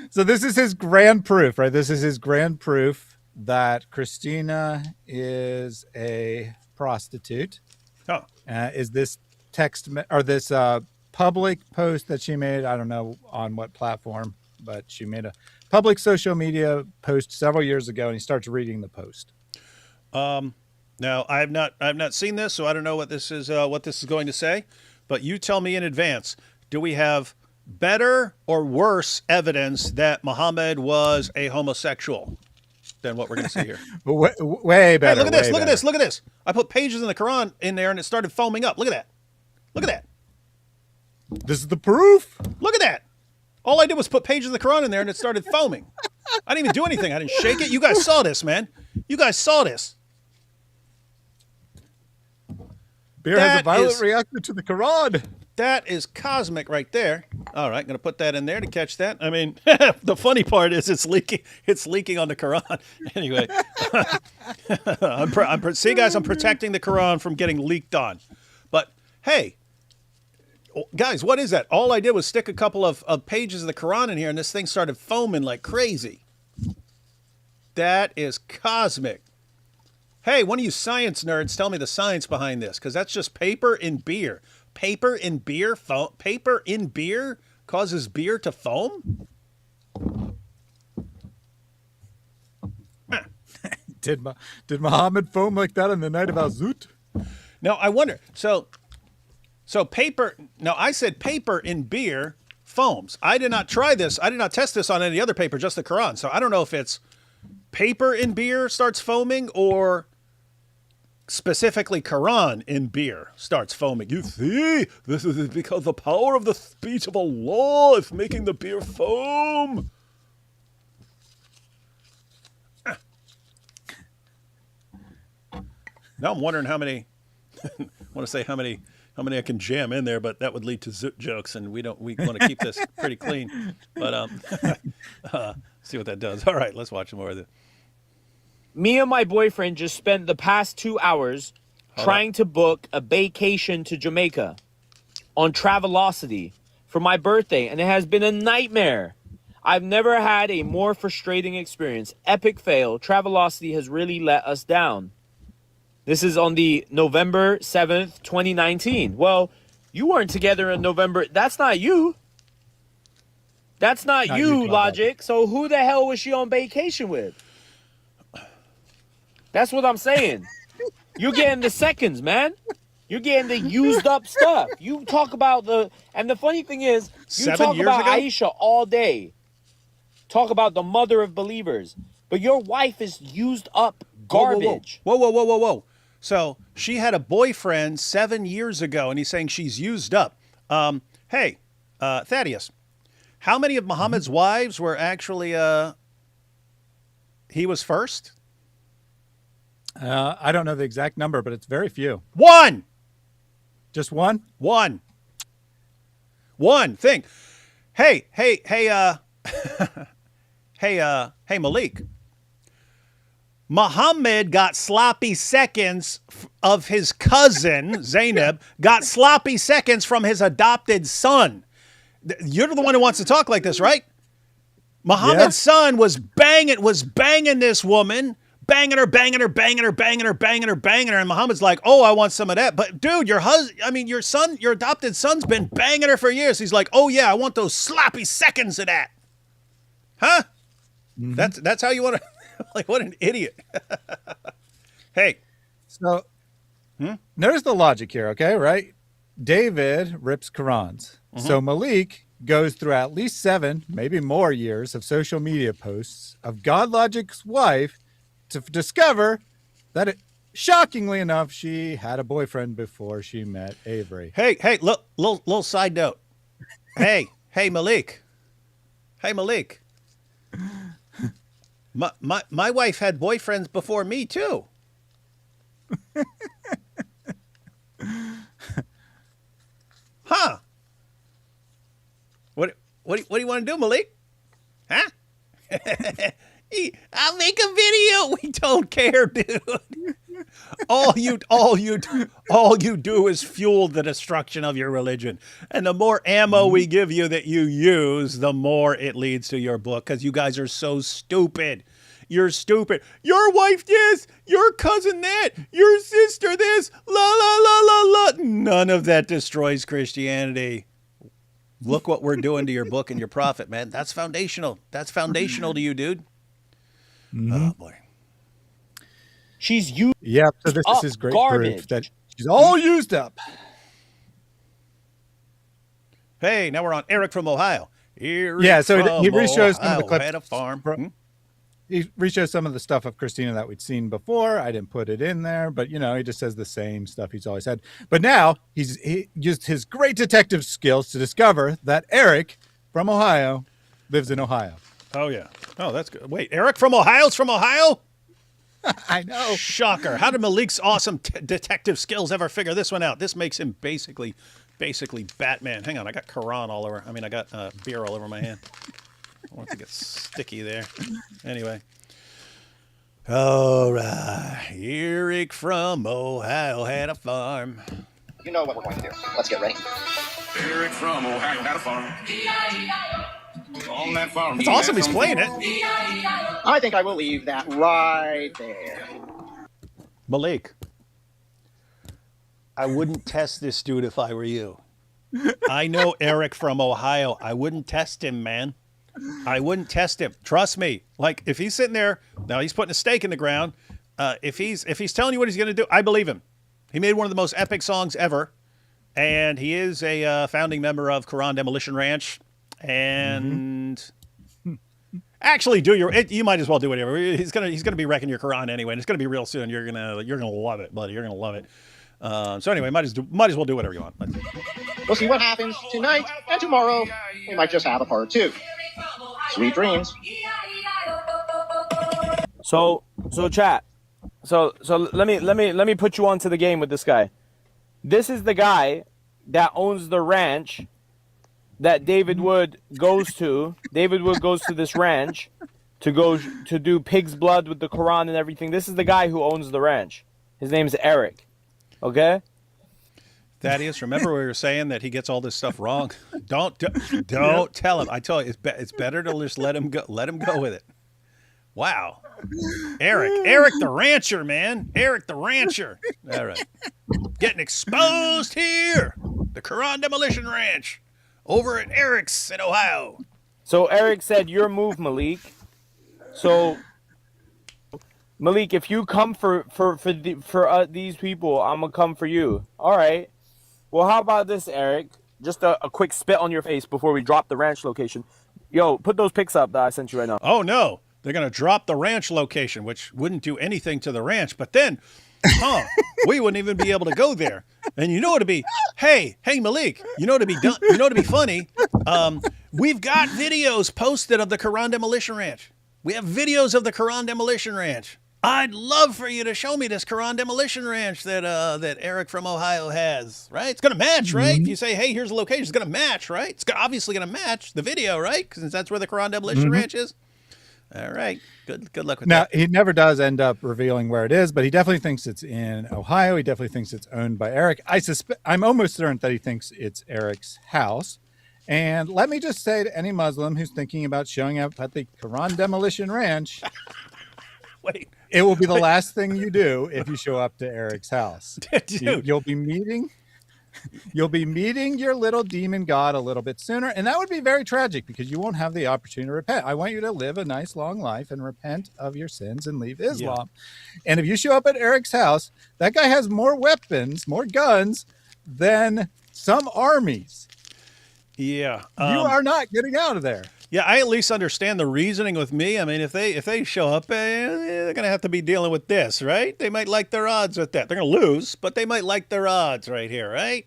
So this is his grand proof, right? This is his grand proof that Christina is a prostitute. Oh, is this text or this public post that she made? I don't know on what platform, but she made a public social media post several years ago, and he starts reading the post. Now I have not seen this, so I don't know what this is going to say. But you tell me in advance. Do we have better or worse evidence that Muhammad was a homosexual than what we're going to see here? Way better. Hey, look at this! Look at this! Look at this! I put pages in the Quran in there, and it started foaming up. Look at that! Look at that! This is the proof. Look at that! All I did was put pages of the Quran in there, and it started foaming. I didn't even do anything. I didn't shake it. You guys saw this, man. You guys saw this. Beer has a violent reaction to the Quran. That is cosmic right there. All right, going to put that in there to catch that. I mean, the funny part is it's leaking. It's leaking on the Quran. Anyway, see, guys, I'm protecting the Quran from getting leaked on. But hey, guys, what is that? All I did was stick a couple of pages of the Quran in here, and this thing started foaming like crazy. That is cosmic. Hey, one of you science nerds, tell me the science behind this, because that's just paper in beer. Paper in beer? Paper in beer causes beer to foam? Did Muhammad foam like that on the night of Azut? Now, I wonder, so paper, now I said paper in beer foams. I did not try this. I did not test this on any other paper, just the Quran. So I don't know if it's paper in beer starts foaming or specifically Quran in beer starts foaming. You see, this is because the power of the speech of Allah is making the beer foam. Now I'm wondering how many. I want to say how many I can jam in there, but that would lead to zoot jokes, and we want to keep this pretty clean. But see what that does. All right, let's watch some more of it. Me and my boyfriend just spent the past 2 hours trying to book a vacation to Jamaica on Travelocity for my birthday, and it has been a nightmare. I've never had a more frustrating experience. Epic fail. Travelocity has really let us down. This is on the November 7th, 2019. Well, you weren't together in November. That's not you. That's not you, Logic. So who the hell was she on vacation with? That's what I'm saying. You're getting the seconds, man. You're getting the used up stuff. You talk about and the funny thing is, you talk about Aisha all day. Talk about the mother of believers. But your wife is used up garbage. Whoa. So she had a boyfriend 7 years ago, and he's saying she's used up. Hey, Thaddeus, how many of Muhammad's wives were actually, he was first? I don't know the exact number, but it's very few. One! Just one? One. Think. Hey, Maleek. Muhammad got sloppy seconds of his cousin, Zainab, got sloppy seconds from his adopted son. You're the one who wants to talk like this, right? Muhammad's son was banging this woman, banging her, and Muhammad's like, oh, I want some of that. But dude, your adopted son's been banging her for years. He's like, oh yeah, I want those sloppy seconds of that. Huh? Mm-hmm. That's how you want to. Like, what an idiot. Hey. So, notice the logic here, okay, right? David rips Qurans. Mm-hmm. So Maleek goes through at least 7, maybe more years of social media posts of God Logic's wife to discover that, shockingly enough, she had a boyfriend before she met Avery. Hey, look, little side note. Hey, Maleek. Hey, Maleek. My wife had boyfriends before me too. Huh? What do you want to do, Maleek? Huh? I'll make a video. We don't care, dude. All you do is fuel the destruction of your religion. And the more ammo we give you that you use, the more it leads to your book, because you guys are so stupid. You're stupid. Your wife this, your cousin that, your sister this, la la la la la. None of that destroys Christianity. Look what we're doing to your book and your prophet, man. That's foundational. That's foundational to you, dude. Mm-hmm. Oh boy. She's used. Yeah, so this is great proof that she's all used up. Hey, now we're on Eric from Ohio. He re-shows some of the clips. Had a farm. He re-shows some of the stuff of Christina that we'd seen before. I didn't put it in there, but he just says the same stuff he's always said. But now he used his great detective skills to discover that Eric from Ohio lives in Ohio. Oh yeah. Oh, that's good. Wait, Eric from Ohio's from Ohio? I know. Shocker. How did Maleek's awesome detective skills ever figure this one out? This makes him basically Batman. Hang on, I got Quran all over. I got beer all over my hand. I want it to get sticky there. Anyway. All right. Eric from Ohio had a farm. You know what we're going to do. Let's get ready. Eric from Ohio had a farm. On that farm. It's awesome he's playing it. I think I will leave that right there. Maleek, I wouldn't test this dude if I were you. I know Eric from Ohio. I wouldn't test him, man. I wouldn't test him. Trust me. Like, if he's sitting there, now he's putting a stake in the ground. If he's telling you what he's going to do, I believe him. He made one of the most epic songs ever. And he is a founding member of Quran Demolition Ranch. And actually, you might as well do whatever. He's gonna be wrecking your Quran anyway, and it's gonna be real soon. You're gonna love it, buddy. You're gonna love it. So anyway, might as well do whatever you want. We'll see what happens tonight and tomorrow. We might just have a part 2. Sweet dreams. So chat. So let me put you onto the game with this guy. This is the guy that owns the ranch that David Wood goes to. David Wood goes to this ranch to go to do pig's blood with the Quran and everything. This is the guy who owns the ranch. His name's Eric. Okay? Thaddeus, remember we were saying that he gets all this stuff wrong? Don't tell him. I tell you, it's better to just let him go. Let him go with it. Wow. Eric the rancher, man. Eric the rancher. All right. Getting exposed here. The Quran Demolition Ranch over at Eric's in Ohio. So Eric said, your move, Maleek. So, Maleek, if you come for these people, I'm going to come for you. All right. Well, how about this, Eric? Just a quick spit on your face before we drop the ranch location. Yo, put those pics up that I sent you right now. Oh, no. They're going to drop the ranch location, which wouldn't do anything to the ranch. But then, we wouldn't even be able to go there. And you know what to be? Hey, Maleek, you know to be done. You know to be funny. We've got videos posted of the Quran Demolition Ranch. We have videos of the Quran Demolition Ranch. I'd love for you to show me this Quran Demolition Ranch that Eric from Ohio has, right? It's going to match, right? If you say, hey, here's the location, it's going to match, right? It's obviously going to match the video, right? Because that's where the Quran Demolition Ranch is. All right. Good luck with that. Now, he never does end up revealing where it is, but he definitely thinks it's in Ohio. He definitely thinks it's owned by Eric. I'm almost certain that he thinks it's Eric's house. And let me just say to any Muslim who's thinking about showing up at the Quran Demolition Ranch, it will be the last thing you do if you show up to Eric's house. You'll be meeting your little demon god a little bit sooner, and that would be very tragic because you won't have the opportunity to repent. I want you to live a nice long life and repent of your sins and leave Islam. Yeah. And if you show up at Eric's house, that guy has more weapons, more guns than some armies. Yeah. You are not getting out of there. Yeah, I at least understand the reasoning with me. I mean, if they show up, they're going to have to be dealing with this, right? They might like their odds with that. They're going to lose, but they might like their odds right here, right?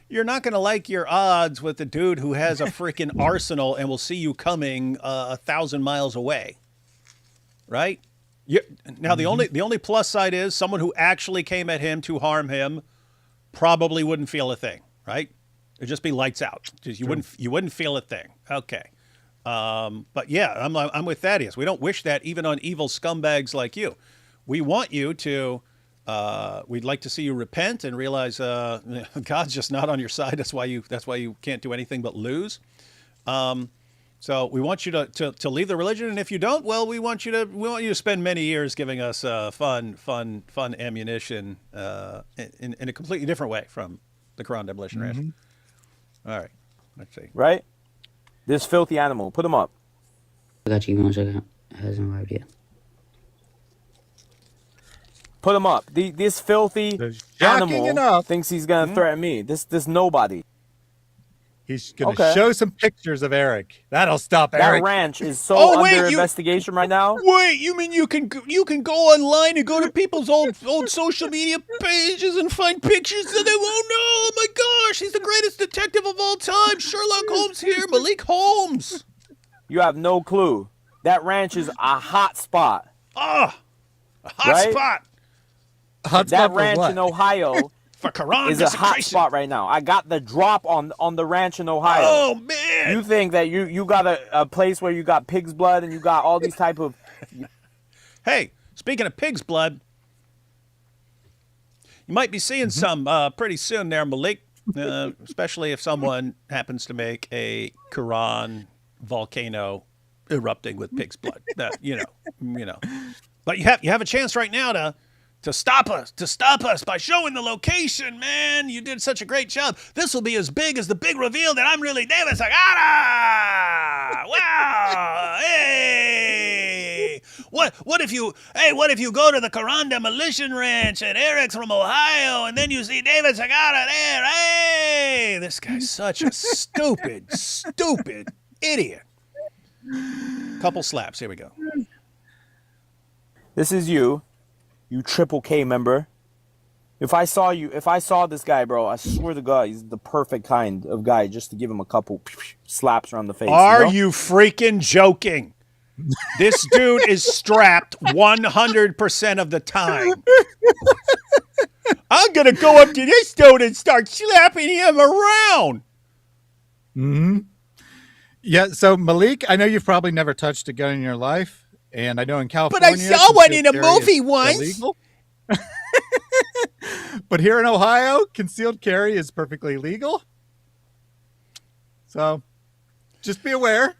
You're not going to like your odds with the dude who has a freaking arsenal and will see you coming 1,000 miles away, right? Now, the only plus side is someone who actually came at him to harm him probably wouldn't feel a thing, right? It'd just be lights out. You wouldn't feel a thing. Okay. But yeah, I'm with Thaddeus. We don't wish that even on evil scumbags like you. We want you to, we'd like to see you repent and realize God's just not on your side. That's why you can't do anything but lose. So we want you to leave the religion, and if you don't, well, we want you to spend many years giving us fun ammunition in a completely different way from the Quran Demolition Ranch. All right, let's see. Right? This filthy animal. Put him up. I got you. You want to check it out? It hasn't arrived yet. Put him up. This filthy animal thinks he's going to threaten me. This nobody. He's going to show some pictures of Eric. That'll stop Eric. That ranch is under investigation right now. Wait, you mean you can go online and go to people's old social media pages and find pictures and they won't know? Oh my gosh, he's the greatest detective of all time. Sherlock Holmes here, Maleek Holmes. You have no clue. That ranch is a hot spot. A hot spot. That ranch in Ohio for Quran is a hot spot right now. I got the drop on the ranch in Ohio. Oh man! You think that you got a place where you got pig's blood and you got all these type of... Hey, speaking of pig's blood, you might be seeing some pretty soon there, Maleek, especially if someone happens to make a Quran volcano erupting with pig's blood. You know. But you have a chance right now to stop us by showing the location, man. You did such a great job. This will be as big as the big reveal that I'm really David Sagara. Wow. Hey. What if you go to the Quran Demolition Ranch and Eric's from Ohio and then you see David Sagara there? Hey, this guy's such a stupid idiot. Couple slaps. Here we go. This is you Triple K member. If I saw this guy, bro, I swear to God, he's the perfect kind of guy just to give him a couple slaps around the face. Are you freaking joking? This dude is strapped 100% of the time. I'm going to go up to this dude and start slapping him around. Mm-hmm. Yeah, so Maleek, I know you've probably never touched a gun in your life, and I know in California, but I saw one in a movie once. Illegal. But here in Ohio, concealed carry is perfectly legal. So just be aware.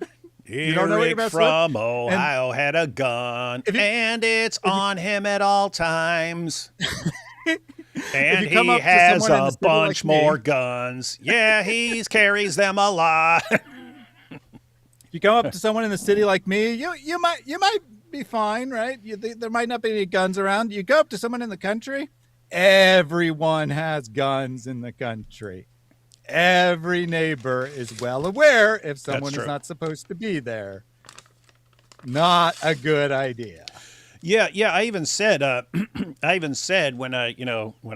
You don't know what you're messing from with. Ohio had a gun, and it's on him at all times. And he has a bunch more guns. Yeah, he carries them a lot. If you come up to someone in the city like me, you might be fine, right? There might not be any guns around. You go up to someone in the country, everyone has guns in the country. Every neighbor is well aware if someone is not supposed to be there. Not a good idea. Yeah. I even said, when I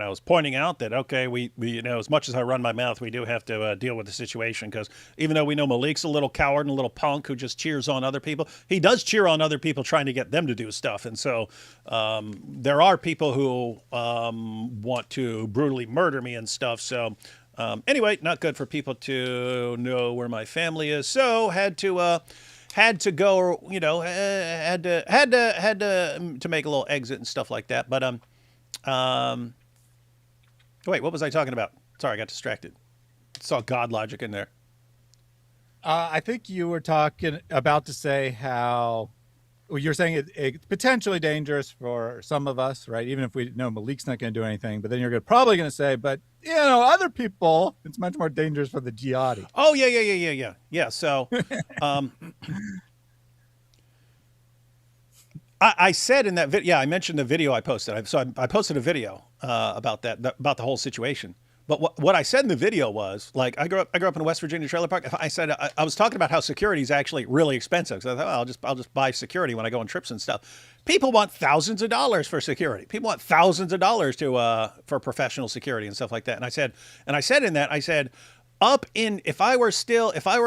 was pointing out that, okay, we as much as I run my mouth, we do have to deal with the situation, because even though we know Maleek's a little coward and a little punk who just cheers on other people, he does cheer on other people trying to get them to do stuff. And so there are people who want to brutally murder me and stuff. So anyway, not good for people to know where my family is. So had to go, had to make a little exit and stuff like that. But wait, what was I talking about? Sorry, I got distracted. Saw God logic in there. I think you were about to say how. Well, you're saying it's potentially dangerous for some of us, right? Even if we know Maleek's not going to do anything, but then you're probably going to say, but other people, it's much more dangerous for the jihadi. Oh yeah. So, I said in that video, I mentioned the video I posted. So I posted a video about about the whole situation. But what I said in the video was, like, I grew up in a West Virginia trailer park. I said I was talking about how security is actually really expensive. So I thought, I'll just buy security when I go on trips and stuff. People want thousands of dollars for security. People want thousands of dollars for professional security and stuff like that. And I said if I were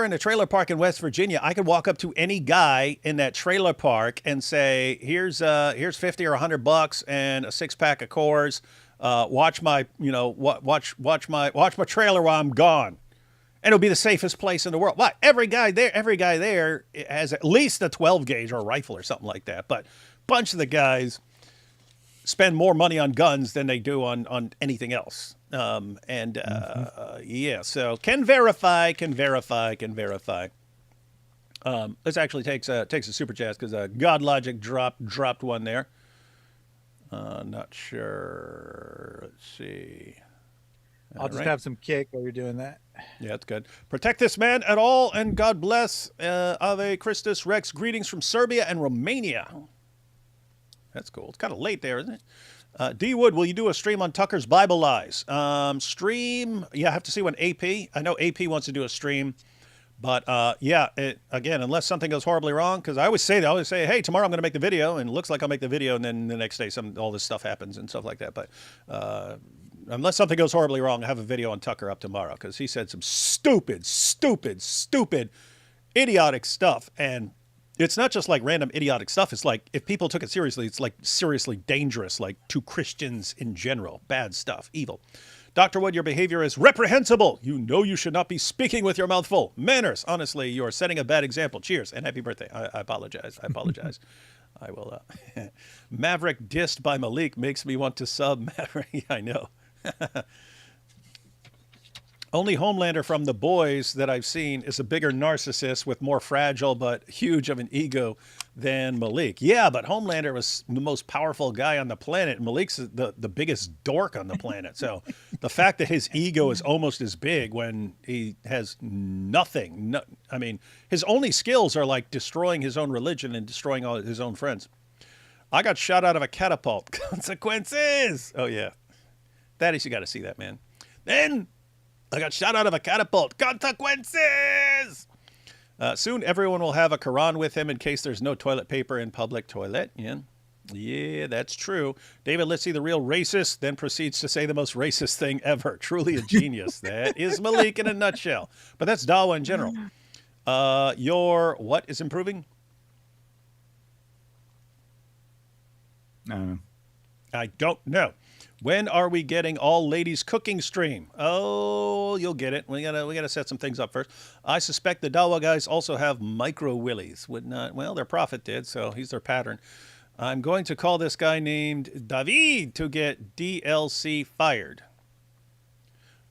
in a trailer park in West Virginia, I could walk up to any guy in that trailer park and say, here's $50 or $100 and a 6-pack of Coors. Watch my trailer while I'm gone, and it'll be the safest place in the world. What? Every guy there has at least a 12 gauge or a rifle or something like that. But a bunch of the guys spend more money on guns than they do on anything else. Yeah, so can verify. This actually takes a super chat because God Logic dropped one there. Not sure. Let's see. I'll just have some cake while you're doing that. Yeah, that's good. Protect this man at all, and God bless. Ave Christus Rex. Greetings from Serbia and Romania. That's cool. It's kind of late there, isn't it? D Wood, will you do a stream on Tucker's Bible Lies? Stream? Yeah, I have to see when AP. I know AP wants to do a stream. But again, unless something goes horribly wrong, because I always say, hey, tomorrow I'm going to make the video, and it looks like I'll make the video, and then the next day all this stuff happens and stuff like that. But unless something goes horribly wrong, I have a video on Tucker up tomorrow, because he said some stupid, idiotic stuff. And it's not just like random idiotic stuff. It's like, if people took it seriously, it's like seriously dangerous, like to Christians in general. Bad stuff, evil. Dr. Wood, your behavior is reprehensible. You know you should not be speaking with your mouth full. Manners. Honestly, you are setting a bad example. Cheers and happy birthday. I apologize. I will. Maverick dissed by Maleek makes me want to sub Maverick. I know. Only Homelander from the boys that I've seen is a bigger narcissist with more fragile but huge of an ego than Maleek. Yeah, but Homelander was the most powerful guy on the planet. Maleek's the biggest dork on the planet. So the fact that his ego is almost as big when he has nothing. I mean, his only skills are like destroying his own religion and destroying all his own friends. I got shot out of a catapult. Consequences. Oh, yeah. Thaddeus, you got to see that, man. Then I got shot out of a catapult. Consequences! Soon everyone will have a Quran with him in case there's no toilet paper in public toilet. Yeah, that's true. David, let's see the real racist, then proceeds to say the most racist thing ever. Truly a genius. That is Maleek in a nutshell. But that's Dawa in general. Your what is improving? I don't know. When are we getting all ladies cooking stream? Oh, you'll get it. We gotta set some things up first. I suspect the Dawa guys also have micro willies. Would not. Well, their prophet did, so he's their pattern. I'm going to call this guy named David to get DLC fired.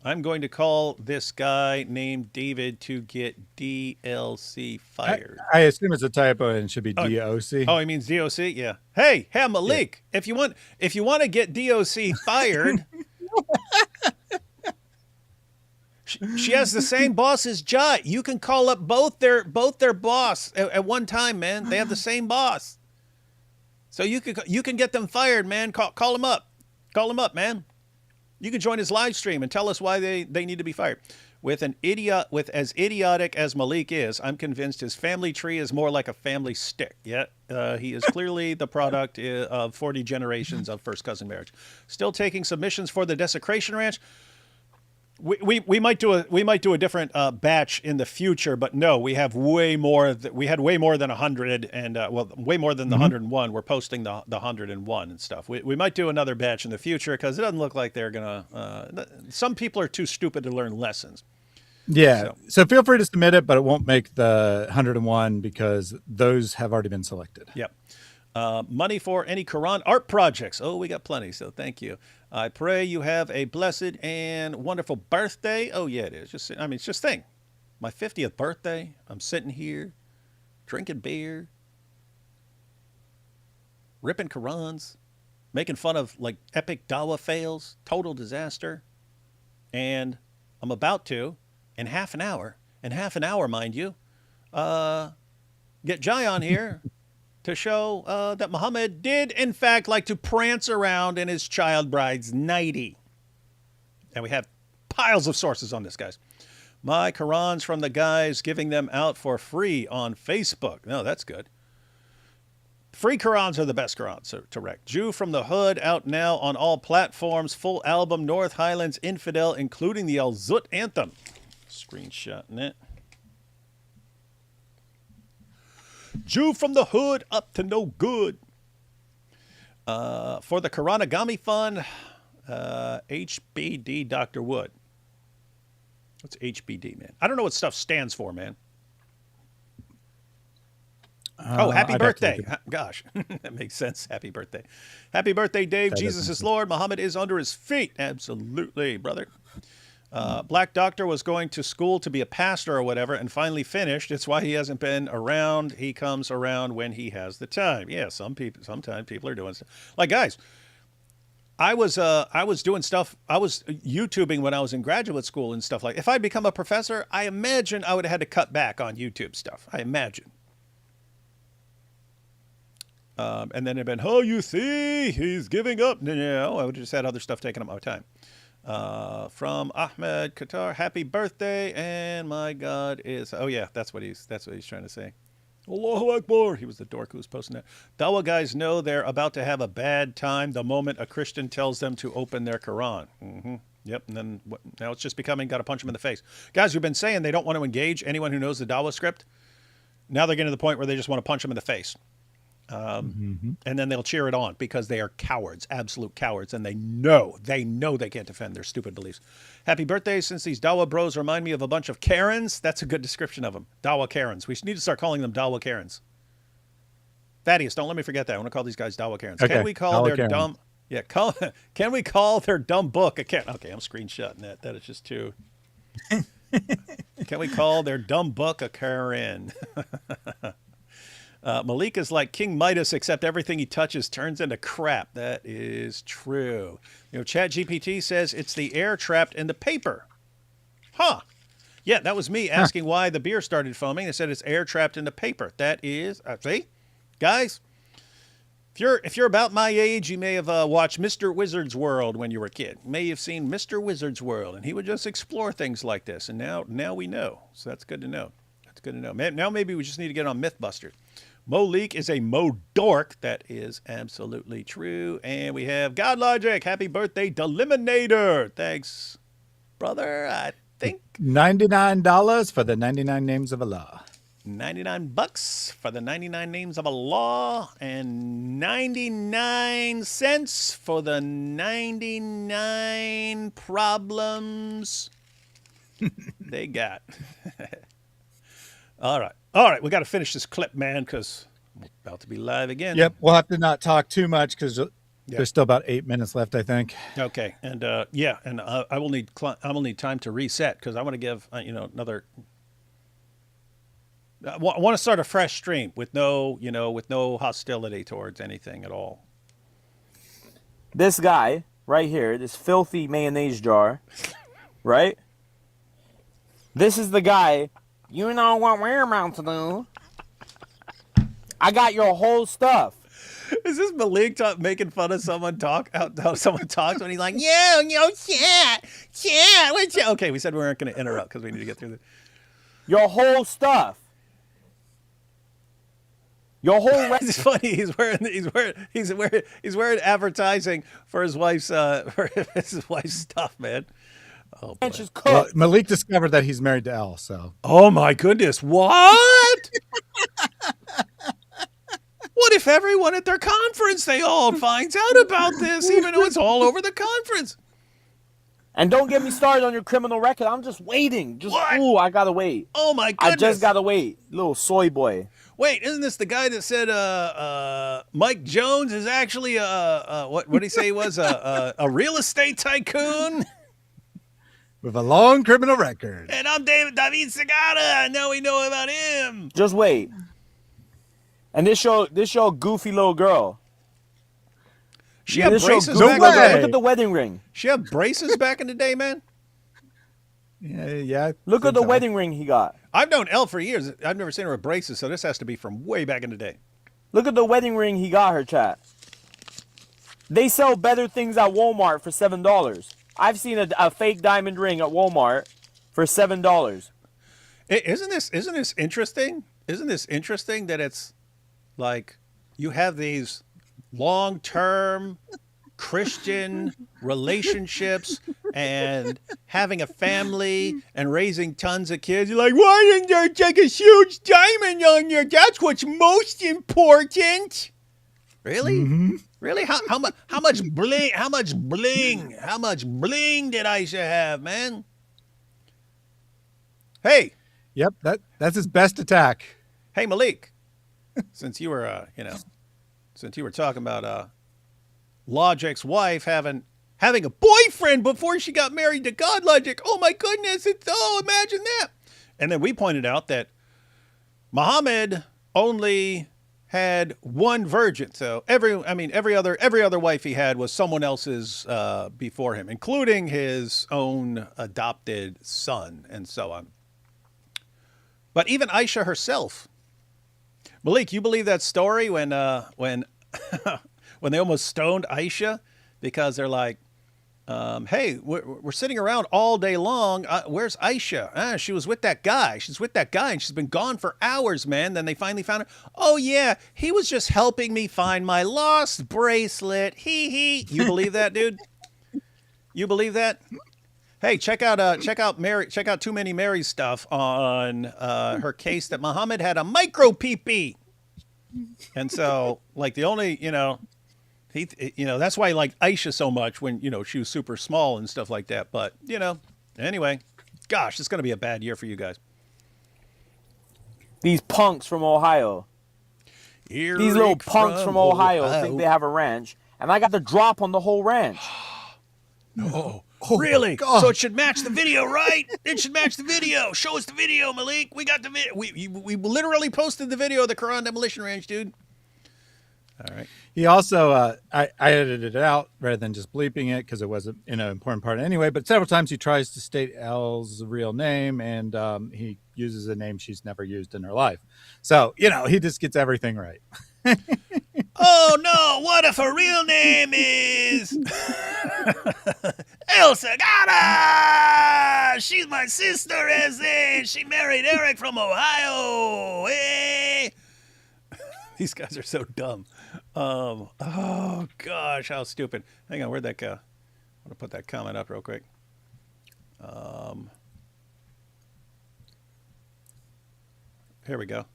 I'm going to call this guy named David to get DLC fired. I assume it's a typo and it should be DOC. Oh, he means DOC? Yeah. Hey, Maleek, yeah. if you want to get DOC fired, she has the same boss as Jai. You can call up both their boss at one time, man. They have the same boss. So you can get them fired, man. Call them up. Call them up, man. You can join his live stream and tell us why they need to be fired. With as idiotic as Maleek is, I'm convinced his family tree is more like a family stick. Yet he is clearly the product of 40 generations of first cousin marriage. Still taking submissions for the Desecration Ranch. We might do a different batch in the future, but no, we have way more. We had way more than 100, and way more than the 101. We're posting the 101 and stuff. We might do another batch in the future because it doesn't look like they're gonna. Some people are too stupid to learn lessons. Yeah, so feel free to submit it, but it won't make the 101 because those have already been selected. Yep. Money for any Quran art projects. Oh, we got plenty, so thank you. I pray you have a blessed and wonderful birthday. Oh, yeah, it is. It's just think. My 50th birthday, I'm sitting here drinking beer, ripping Qurans, making fun of like epic Dawa fails, total disaster. And I'm about to, in half an hour, mind you, get Jai on here to show that Muhammad did, in fact, like to prance around in his child bride's nightie. And we have piles of sources on this, guys. My Qurans from the guys giving them out for free on Facebook. No, that's good. Free Qurans are the best Qurans to wreck. Jew from the Hood out now on all platforms. Full album, North Highlands Infidel, including the Al Zut anthem. Screenshotting it. Jew from the Hood, up to no good. For the Koranagami Fund, HBD Dr. Wood. What's HBD, man? I don't know what stuff stands for, man. Happy birthday. Gosh, that makes sense. Happy birthday. Happy birthday, Dave. Jesus is Lord. Muhammad is under his feet. Absolutely, brother. Black Doctor was going to school to be a pastor or whatever and finally finished. It's why he hasn't been around. He comes around when he has the time. Yeah, sometimes people are doing stuff. Like, guys, I was doing stuff. I was YouTubing when I was in graduate school and stuff like. If I'd become a professor, I imagine I would have had to cut back on YouTube stuff. I imagine. And then it'd been, oh, you see, he's giving up. No, I would have just had other stuff taking up my time. From Ahmed Qatar, happy birthday, and my God is, oh yeah, that's what he's trying to say. Allahu Akbar. He was the dork who was posting that. Dawa guys know they're about to have a bad time the moment a Christian tells them to open their Quran. Yep, and then now it's just becoming, got to punch them in the face. Guys who've been saying they don't want to engage anyone who knows the Dawa script, now they're getting to the point where they just want to punch them in the face. And then they'll cheer it on because they are cowards, absolute cowards, and they know they can't defend their stupid beliefs. Happy birthday. Since these Dawa bros remind me of a bunch of Karens, that's a good description of them. Dawa Karens. We need to start calling them Dawa Karens. Thaddeus, don't let me forget that. I want to call these guys Dawa Karens. Okay. Can we call their dumb... Yeah, can we call their dumb book a Karen? Okay, I'm screenshotting that. That is just too... Can we call their dumb book a Karen? Maleek is like King Midas, except everything he touches turns into crap. That is true. You know, ChatGPT says it's the air trapped in the paper. Huh. Yeah, that was me asking why the beer started foaming. They said it's air trapped in the paper. That is, see? Guys, if you're about my age, you may have watched Mr. Wizard's World when you were a kid. You may have seen Mr. Wizard's World, and he would just explore things like this. And now we know. So that's good to know. That's good to know. Now maybe we just need to get on Mythbusters. Maleek is a Mo dork. That is absolutely true. And we have God Logic. Happy birthday, Deliminator. Thanks, brother. I think $99 for the 99 names of Allah. $99 for the 99 names of Allah and 99 cents for the 99 problems they got. All right. We got to finish this clip, man, because we're about to be live again. Yep. We'll have to not talk too much because there's still about 8 minutes left, I think. Okay. And I will need time to reset because I want to give another. I want to start a fresh stream with no hostility towards anything at all. This guy right here, this filthy mayonnaise jar, right? This is the guy. You know what we're about to do. I got your whole stuff. Is this Maleek making fun of someone how someone talks when he's like, chat. Okay, we said we weren't going to interrupt because we need to get through this. Your whole stuff. Your whole. It's funny. He's wearing advertising for his wife's stuff, man. Oh, boy. Well, Maleek discovered that he's married to Elle, so. Oh my goodness! What? What if everyone at their conference they all finds out about this, even though it's all over the conference? And don't get me started on your criminal record. I'm just waiting. Ooh, I gotta wait. Oh my goodness! I just gotta wait. Little soy boy. Wait, isn't this the guy that said Mike Jones is actually what did he say he was a real estate tycoon with a long criminal record? And I'm David Segata. Now we know about him. Just wait. And this your goofy little girl. She had braces back in the day. Look at the wedding ring. She had braces back in the day, man. Yeah. Look at the wedding ring he got. I've known Elle for years. I've never seen her with braces, so this has to be from way back in the day. Look at the wedding ring he got her, chat. They sell better things at Walmart for $7. I've seen a fake diamond ring at Walmart for $7. Isn't this interesting? Isn't this interesting that it's like you have these long-term Christian relationships and having a family and raising tons of kids. You're like, why isn't there like a huge diamond on your? That's what's most important. Really? Mm-hmm. Really? How much bling did Aisha have, man? Hey. Yep, that's his best attack. Hey, Maleek. Since you were talking about Logic's wife having a boyfriend before she got married to God Logic. Oh my goodness, imagine that. And then we pointed out that Muhammad only had one virgin. So every other wife he had was someone else's before him, including his own adopted son and so on. But even Aisha herself. Maleek, you believe that story when when they almost stoned Aisha because they're like, hey, we're sitting around all day long. Where's Aisha? She was with that guy. She's with that guy, and she's been gone for hours, man. Then they finally found her. Oh, yeah, he was just helping me find my lost bracelet. Hee. You believe that, dude? You believe that? Hey, check out Too Many Mary's stuff on her case that Muhammad had a micro pee-pee. And so, like, the only, that's why he liked Aisha so much when, she was super small and stuff like that. But, anyway, gosh, it's going to be a bad year for you guys. These punks from Ohio. These little punks from Ohio think they have a ranch, and I got the drop on the whole ranch. No. Oh, really? So it should match the video, right? It should match the video. Show us the video, Maleek. We got the video. We literally posted the video of the Quran Demolition Ranch, dude. All right. He also, I edited it out rather than just bleeping it because it wasn't an important part anyway. But several times he tries to state Elle's real name, and he uses a name she's never used in her life. So, he just gets everything right. Oh no, what if her real name is El Segata? She's my sister, she married Eric from Ohio. Hey. These guys are so dumb. Oh gosh, how stupid. Hang on, where'd that go? I'm gonna put that comment up real quick. Here we go.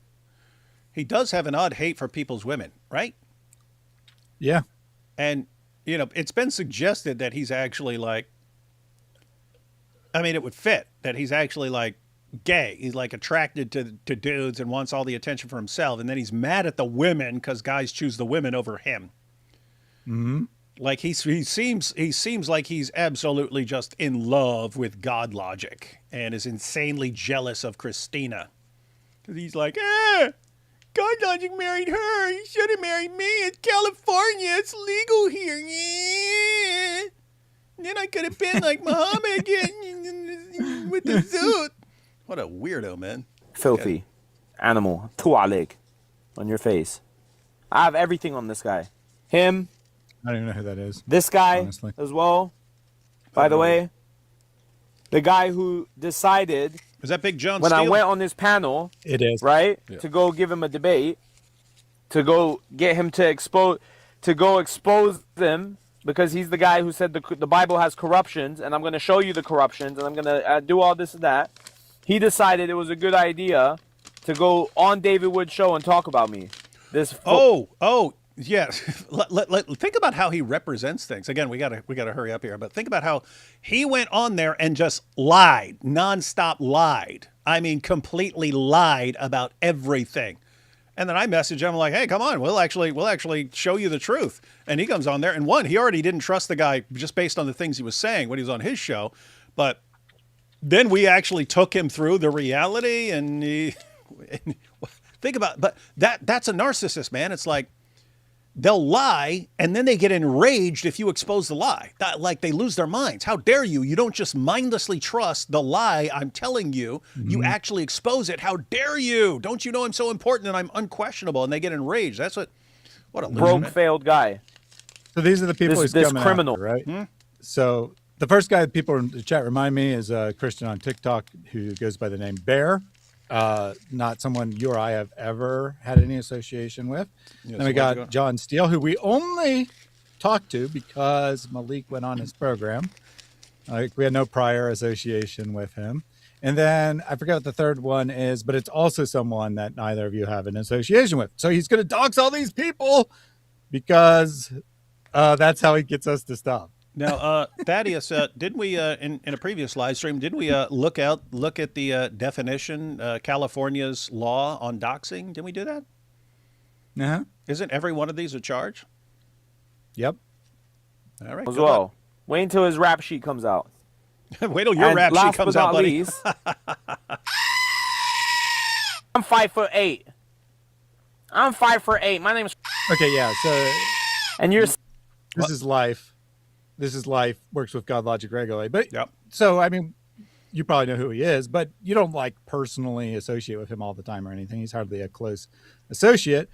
He does have an odd hate for people's women, right? Yeah. And, it's been suggested that he's actually like, I mean, it would fit that he's actually like gay. He's like attracted to dudes and wants all the attention for himself. And then he's mad at the women because guys choose the women over him. Mm-hmm. Like he seems like he's absolutely just in love with God logic and is insanely jealous of Christina. Because he's like, God logic married her. He should have married me. It's California. It's legal here. Yeah. And then I could have been like Muhammad with the zoot. What a weirdo, man. Filthy animal. Tualik on your face. I have everything on this guy. Him. I don't even know who that is. This guy honestly. as well. By the way, the guy who decided is that Big John when Steele? I went on this panel, it is right yeah. to go give him a debate, to go get him to expose them because he's the guy who said the Bible has corruptions and I'm going to show you the corruptions and I'm going to do all this and that. He decided it was a good idea to go on David Wood's show and talk about me. Yeah. Think about how he represents things. Again, we gotta hurry up here. But think about how he went on there and just lied, nonstop lied. I mean, completely lied about everything. And then I message him like, "Hey, come on, we'll actually show you the truth." And he comes on there, and he already didn't trust the guy just based on the things he was saying when he was on his show. But then we actually took him through the reality, and think about. But that's a narcissist, man. It's like, they'll lie, and then they get enraged if you expose the lie. Like they lose their minds. How dare you? You don't just mindlessly trust the lie I'm telling you. Mm-hmm. You actually expose it. How dare you? Don't you know I'm so important and I'm unquestionable? And they get enraged. That's what a loser, broke, man. failed guy. So these are the people he's coming criminal, after, right? Hmm? So the first guy that people in the chat remind me is a Christian on TikTok who goes by the name Bear. Not someone you or I have ever had any association with. Yeah, then we got John Steele, who we only talked to because Maleek went on his program. We had no prior association with him. And then I forget what the third one is, but it's also someone that neither of you have an association with. So he's going to dox all these people because that's how he gets us to stop. Now, Thaddeus, didn't we in a previous live stream? Didn't we look at the definition, California's law on doxing? Didn't we do that? Uh-huh. Isn't every one of these a charge? Yep. All right. As well. Wait until his rap sheet comes out. Wait till your rap sheet comes out, buddy. Least, I'm 5'8". I'm 5'8". My name's. Okay, yeah. So, and you're. This is life. This is life. Works with God logic regularly, but yep. So I mean, you probably know who he is, but you don't like personally associate with him all the time or anything. He's hardly a close associate.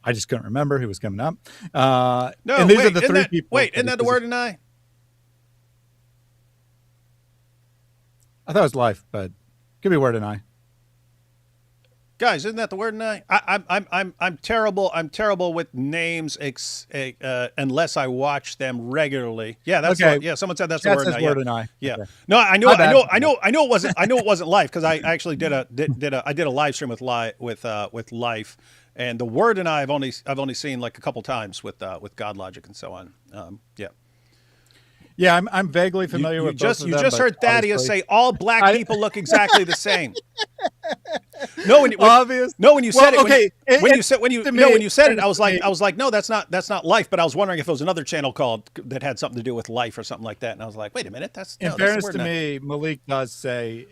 I just couldn't remember who was coming up. No, and these are the three people. Wait, isn't that the word and I? I thought it was life, but could be word and I. Guys, isn't that the word and I? I'm terrible. I'm terrible with names unless I watch them regularly. Yeah, that's okay. Yeah, someone said that's the word and I. Word and I. Yeah. Okay. No, I know it wasn't. I know it wasn't life because I actually did a live stream with life, and the word and I I've only seen like a couple times with God logic and so on. Yeah. Yeah, I'm vaguely familiar with both of them. You just heard Thaddeus say all black people look exactly the same. When you said it, I was like, no, that's not life. But I was wondering if it was another channel called that had something to do with life or something like that. And I was like, wait a minute, in fairness to me, Maleek does say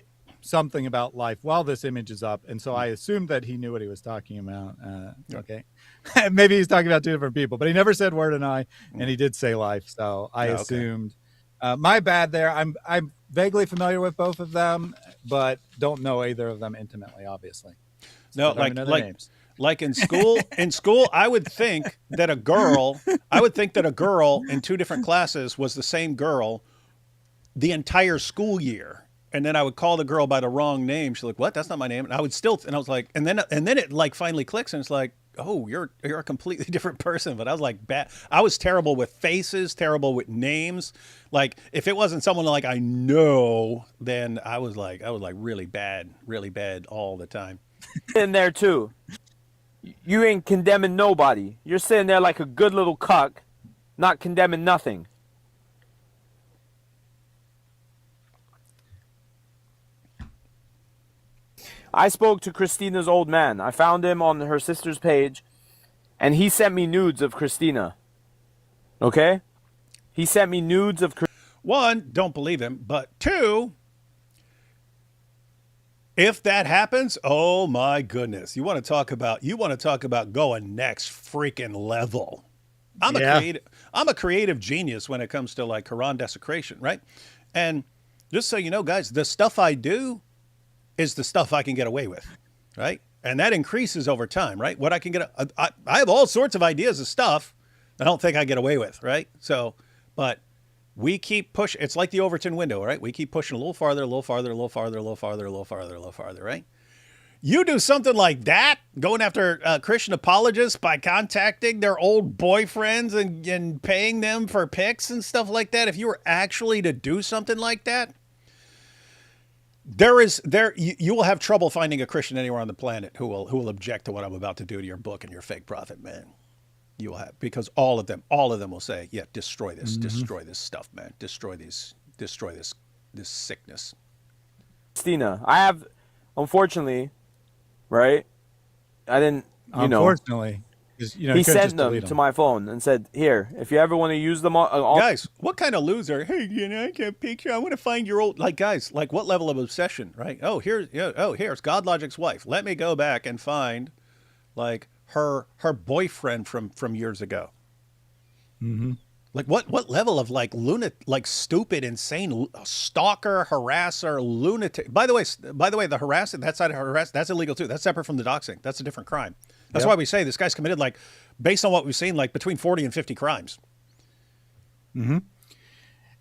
something about life while this image is up, and so I assumed that he knew what he was talking about. Okay, maybe he's talking about two different people, but he never said word and I, and he did say life, so I assumed. My bad there. I'm vaguely familiar with both of them, but don't know either of them intimately, obviously. No, like in school, I would think that a girl in two different classes was the same girl the entire school year. And then I would call the girl by the wrong name. She's like, "What? That's not my name." And I was like, and then it like finally clicks, and it's like, "Oh, you're a completely different person." But I was like, bad. I was terrible with faces, terrible with names. Like if it wasn't someone like I know, then I was like really bad all the time. in there too. You ain't condemning nobody. You're sitting there like a good little cuck, not condemning nothing. I spoke to Christina's old man. I found him on her sister's page, and he sent me nudes of Christina. Okay? He sent me nudes of... One, don't believe him, but two, if that happens, oh my goodness. You want to talk about going next freaking level. I'm a creative genius when it comes to like Quran desecration, right? And just so you know, guys, the stuff I do is the stuff I can get away with, right? And that increases over time, right? What I can get, I have all sorts of ideas of stuff I don't think I get away with, right? So, but we keep pushing. It's like the Overton window, right? We keep pushing a little farther, a little farther, a little farther, a little farther, a little farther, a little farther, right? You do something like that, going after Christian apologists by contacting their old boyfriends and paying them for pics and stuff like that. If you were actually to do something like that, you will have trouble finding a Christian anywhere on the planet who will object to what I'm about to do to your book and your fake prophet, man. You will have, because all of them will say, yeah, destroy this stuff, man. Destroy this sickness. Christina, I have, unfortunately, right? I didn't, unfortunately, he sent them to my phone and said, here, if you ever want to use them all. Guys, what kind of loser? Hey, I get a picture. I want to find your old, like, guys, like what level of obsession, right? Oh, here's God Logic's wife. Let me go back and find like her boyfriend from years ago. Mm-hmm. Like what level of like stupid, insane stalker, harasser, lunatic. By the way, the harassing, that side of harass, that's illegal too. That's separate from the doxing. That's a different crime. That's why we say this guy's committed, like, based on what we've seen, like between 40 and 50 crimes. Mm-hmm.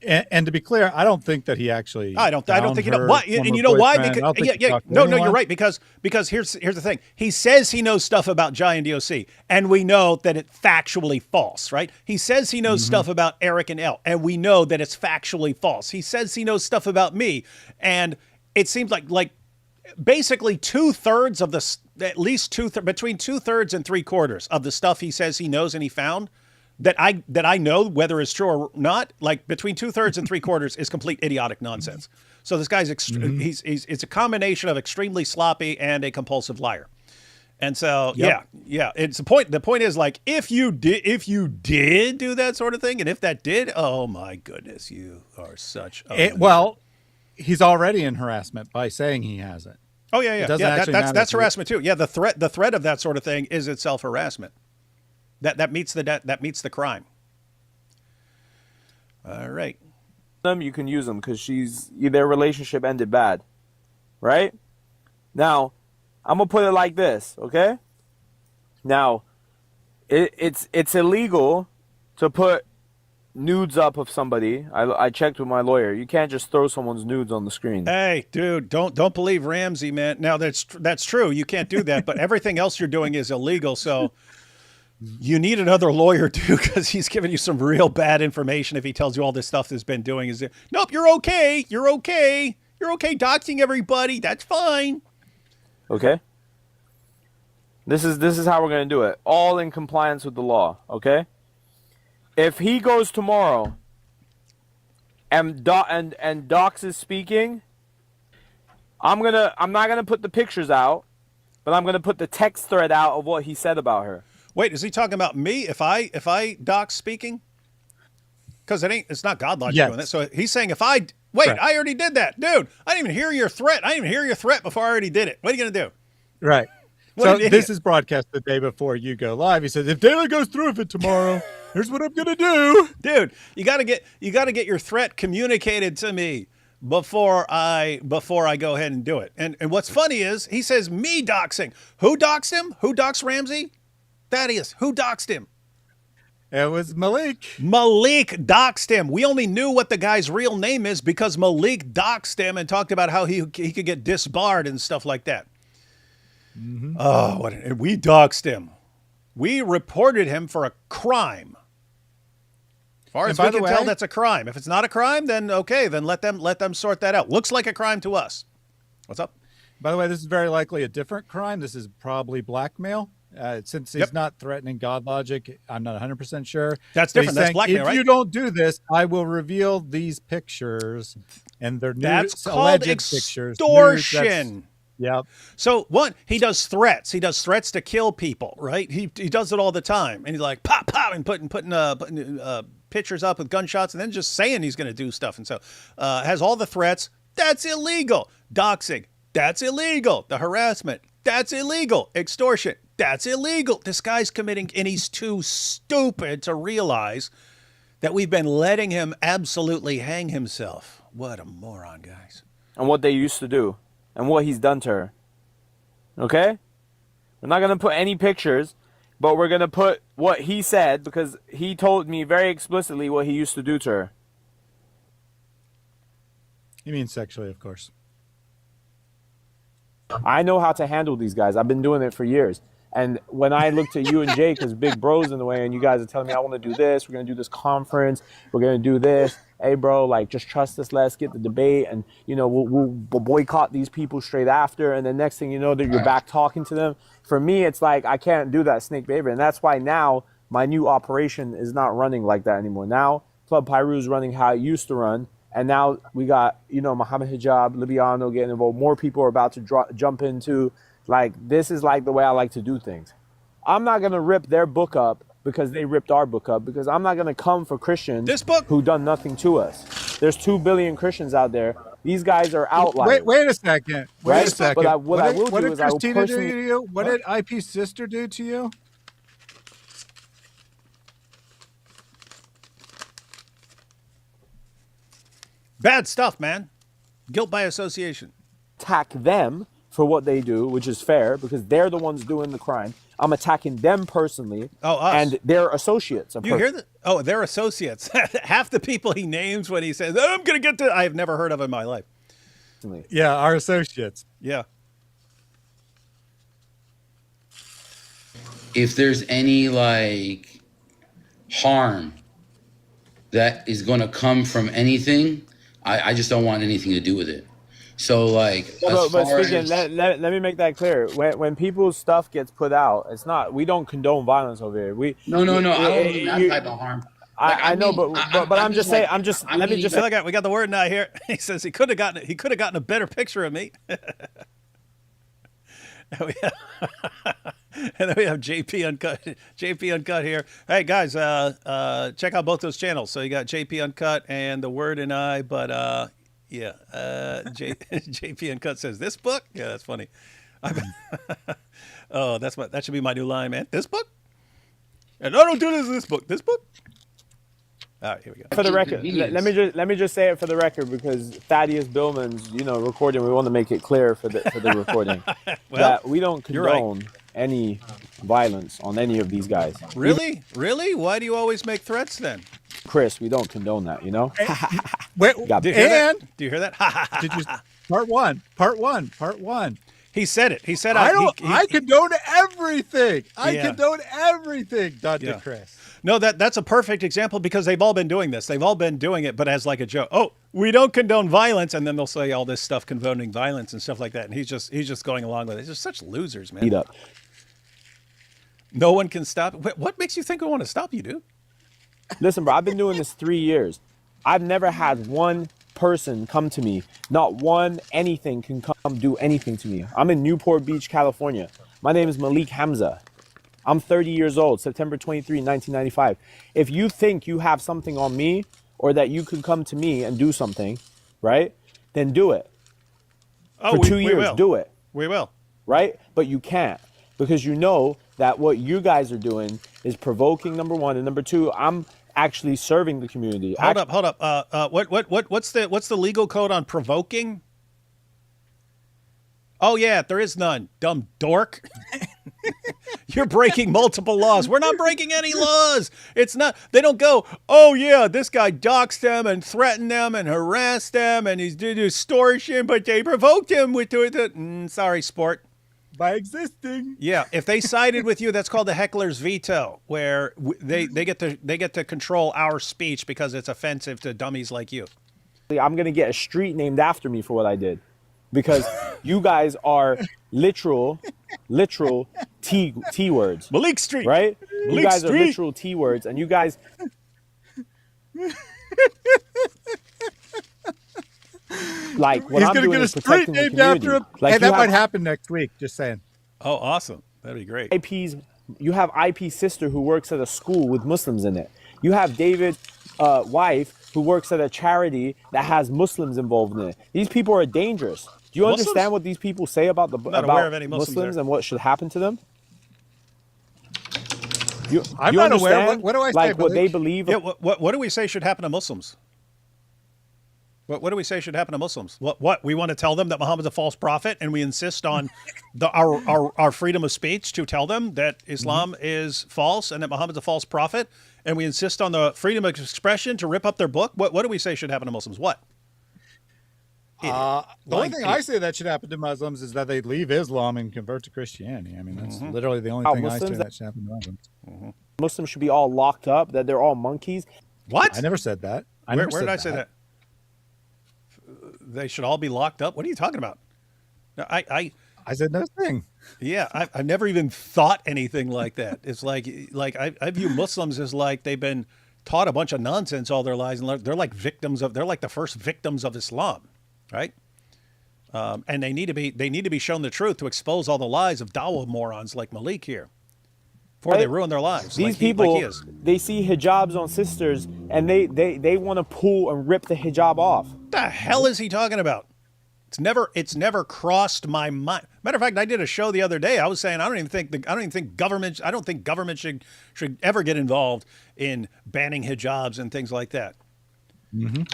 And to be clear, I don't think that he actually. I don't think he knows. What? And you know why? Because no, you're right. Because here's the thing. He says he knows stuff about Jai and DOC, and we know that it's factually false, right? He says he knows stuff about Eric and Elle, and we know that it's factually false. He says he knows stuff about me, and it seems like basically 2/3 of the, at least between 2/3 and 3/4 of the stuff he says he knows and he found that I know, whether it's true or not, like between 2/3 and 3/4 is complete idiotic nonsense. So this guy's it's a combination of extremely sloppy and a compulsive liar. And so yeah, it's the point. The point is, like, if you did do that sort of thing, and if that did, oh my goodness, you are such a well, he's already in harassment by saying he hasn't. Oh yeah. That's harassment too. Yeah, the threat of that sort of thing is itself harassment. That meets the crime. All right. You can use them because their relationship ended bad, right? Now, I'm gonna put it like this, okay? Now, it's illegal to put nudes up of somebody. I checked with my lawyer. You can't just throw someone's nudes on the screen. Hey, dude, don't believe Ramsey, man. Now that's true. You can't do that, but everything else you're doing is illegal. So you need another lawyer too, because he's giving you some real bad information if he tells you all this stuff that's been doing. Nope, you're okay. You're okay. You're okay doxing everybody. That's fine. Okay. This is how we're gonna do it. All in compliance with the law. Okay. If he goes tomorrow and Dox is speaking, I'm not gonna put the pictures out, but I'm gonna put the text thread out of what he said about her. Wait, is he talking about me if I Dox speaking? Because it's not God Logic doing that. So he's saying I already did that, dude. I didn't even hear your threat. I didn't even hear your threat before I already did it. What are you gonna do? Right. So this is broadcast the day before you go live. He says, if Taylor goes through with it tomorrow, here's what I'm gonna do. Dude, you gotta get your threat communicated to me before I go ahead and do it. And what's funny is he says me doxing. Who doxed him? Who doxed Ramsey? Thaddeus. Who doxed him? It was Maleek. Maleek doxed him. We only knew what the guy's real name is because Maleek doxed him and talked about how he could get disbarred and stuff like that. Mm-hmm. Oh, we doxed him. We reported him for a crime. As far as we can tell, that's a crime. If it's not a crime, then okay, then let them sort that out. Looks like a crime to us. What's up? By the way, this is very likely a different crime. This is probably blackmail. Since he's not threatening God logic, I'm not 100% sure. That's But different. he's That's saying, blackmail, if right? you don't do this, I will reveal these pictures and their new That's called alleged pictures. extortion. Yep. So one, he does threats. He does threats to kill people, right? He does it all the time, and he's like pop pop and putting pictures up with gunshots, and then just saying he's going to do stuff. And so has all the threats. That's illegal. Doxing. That's illegal. The harassment. That's illegal. Extortion. That's illegal. This guy's committing, and he's too stupid to realize that we've been letting him absolutely hang himself. What a moron, guys. And what they used to do and what he's done to her. Okay? We're not going to put any pictures, but we're going to put what he said because he told me very explicitly what he used to do to her. You mean sexually, of course. I know how to handle these guys. I've been doing it for years. And when I looked at you and Jake as big bros in the way, and you guys are telling me, I want to do this, we're going to do this conference, we're going to do this. Hey, bro, like, just trust us. Let's get the debate. And, you know, we'll boycott these people straight after. And the next thing you know, that you're back talking to them. For me, it's like, I can't do that snake behavior. And that's why now my new operation is not running like that anymore. Now, Club Pyru is running how it used to run. And now we got, you know, Mohammed Hijab, Libiano getting involved. More people are about to jump into. Like, this is like the way I like to do things. I'm not going to rip their book up because they ripped our book up, because I'm not going to come for Christians who done nothing to us. There's 2 billion Christians out there. These guys are outliers. Wait a second. Wait a second. But what I will do is Christina do to you? What did IP's sister do to you? Bad stuff, man. Guilt by association. Attack them for what they do, which is fair because they're the ones doing the crime. I'm attacking them personally. Oh, us. And their associates. You hear that? Oh, they're associates. Half the people he names when he says, I'm going to get to, I've never heard of in my life. Yeah, our associates. Yeah. If there's any like harm that is going to come from anything, I just don't want anything to do with it. So like, but speaking, let me make that clear. When people's stuff gets put out, it's not, we don't condone violence over here. No. I don't mean that type of harm. I know, but I'm just saying. Let me just. We got the word now here. He says he could have gotten a better picture of me. And then we have JP Uncut here. Hey guys, check out both those channels. So you got JP Uncut and The Word and I, but JP Uncut says this book. Yeah, that's funny. Oh, that should be my new line, man. This book? And I don't do this book. This book? All right, here we go. For the record, let me just say it for the record, because Thaddeus Billman's, recording. We want to make it clear for the recording that we don't condone any violence on any of these guys. Really? Why do you always make threats then? Chris, we don't condone that. Wait, do you hear that? Did you? Part one. He said it. He said I condone everything. I condone everything done to Chris. No, that's a perfect example, because they've all been doing this. They've all been doing it, but as like a joke. Oh, we don't condone violence, and then they'll say all this stuff condoning violence and stuff like that. And he's just going along with it. They're just such losers, man. Eat up. No one can stop. What makes you think we want to stop you, dude? Listen, bro, I've been doing this 3 years. I've never had one person come to me. Not one anything can come do anything to me. I'm in Newport Beach, California. My name is Maleek Hamza. I'm 30 years old, September 23, 1995. If you think you have something on me, or that you could come to me and do something, right, then do it. Oh, For 2 years, do it. We will. Right? But you can't, because you know that what you guys are doing is provoking, number one, and number two, I'm actually serving the community. Hold up. What's the legal code on provoking? Oh yeah, there is none. Dumb dork. You're breaking multiple laws. We're not breaking any laws. It's not. They don't go, oh yeah, this guy doxed them and threatened them and harassed them and he's did extortion, but they provoked him with it. Sorry, sport. By existing. Yeah, if they sided with you, that's called the heckler's veto, where they get to control our speech because it's offensive to dummies like you. I'm gonna get a street named after me for what I did, because You guys are literal T words. Maleek Street. Right? Maleek You guys Street. are literal T words, and you guys. Like what He's I'm gonna doing get a is street protecting the named community. after him. Like Hey, you that might have happen next week. Just saying. Oh, awesome. That'd be great. IP's. You have IP's sister who works at a school with Muslims in it. You have David's wife who works at a charity that has Muslims involved in it. These people are dangerous. Do you Muslims? understand what these people say about the Not aware about of any Muslims there. and what should happen to them? I'm you not aware. understand? What do I say? Like what Maleek? they believe. Yeah, what do we say should happen to Muslims? What do we say should happen to Muslims? What we want to tell them that Muhammad's a false prophet, and we insist on our freedom of speech to tell them that Islam is false and that Muhammad's a false prophet, and we insist on the freedom of expression to rip up their book. What do we say should happen to Muslims? What? The only thing I say that should happen to Muslims is that they leave Islam and convert to Christianity. I mean, that's literally the only thing I say that should happen to Muslims. Muslims should be all locked up. That they're all monkeys. What? I never said that. Where did I say that? They should all be locked up? What are you talking about? No, I said no thing. Yeah, I've never even thought anything like that. It's like I view Muslims as like they've been taught a bunch of nonsense all their lives, and they're like they're like the first victims of Islam, right? And they need to be shown the truth to expose all the lies of dawah morons like Maleek here, before they ruin their lives. These like people, he is. they see hijabs on sisters, and they want to pull and rip the hijab off. What the hell is he talking about? It's never crossed my mind. Matter of fact, I did a show the other day. I was saying I don't think government should ever get involved in banning hijabs and things like that. Mm-hmm.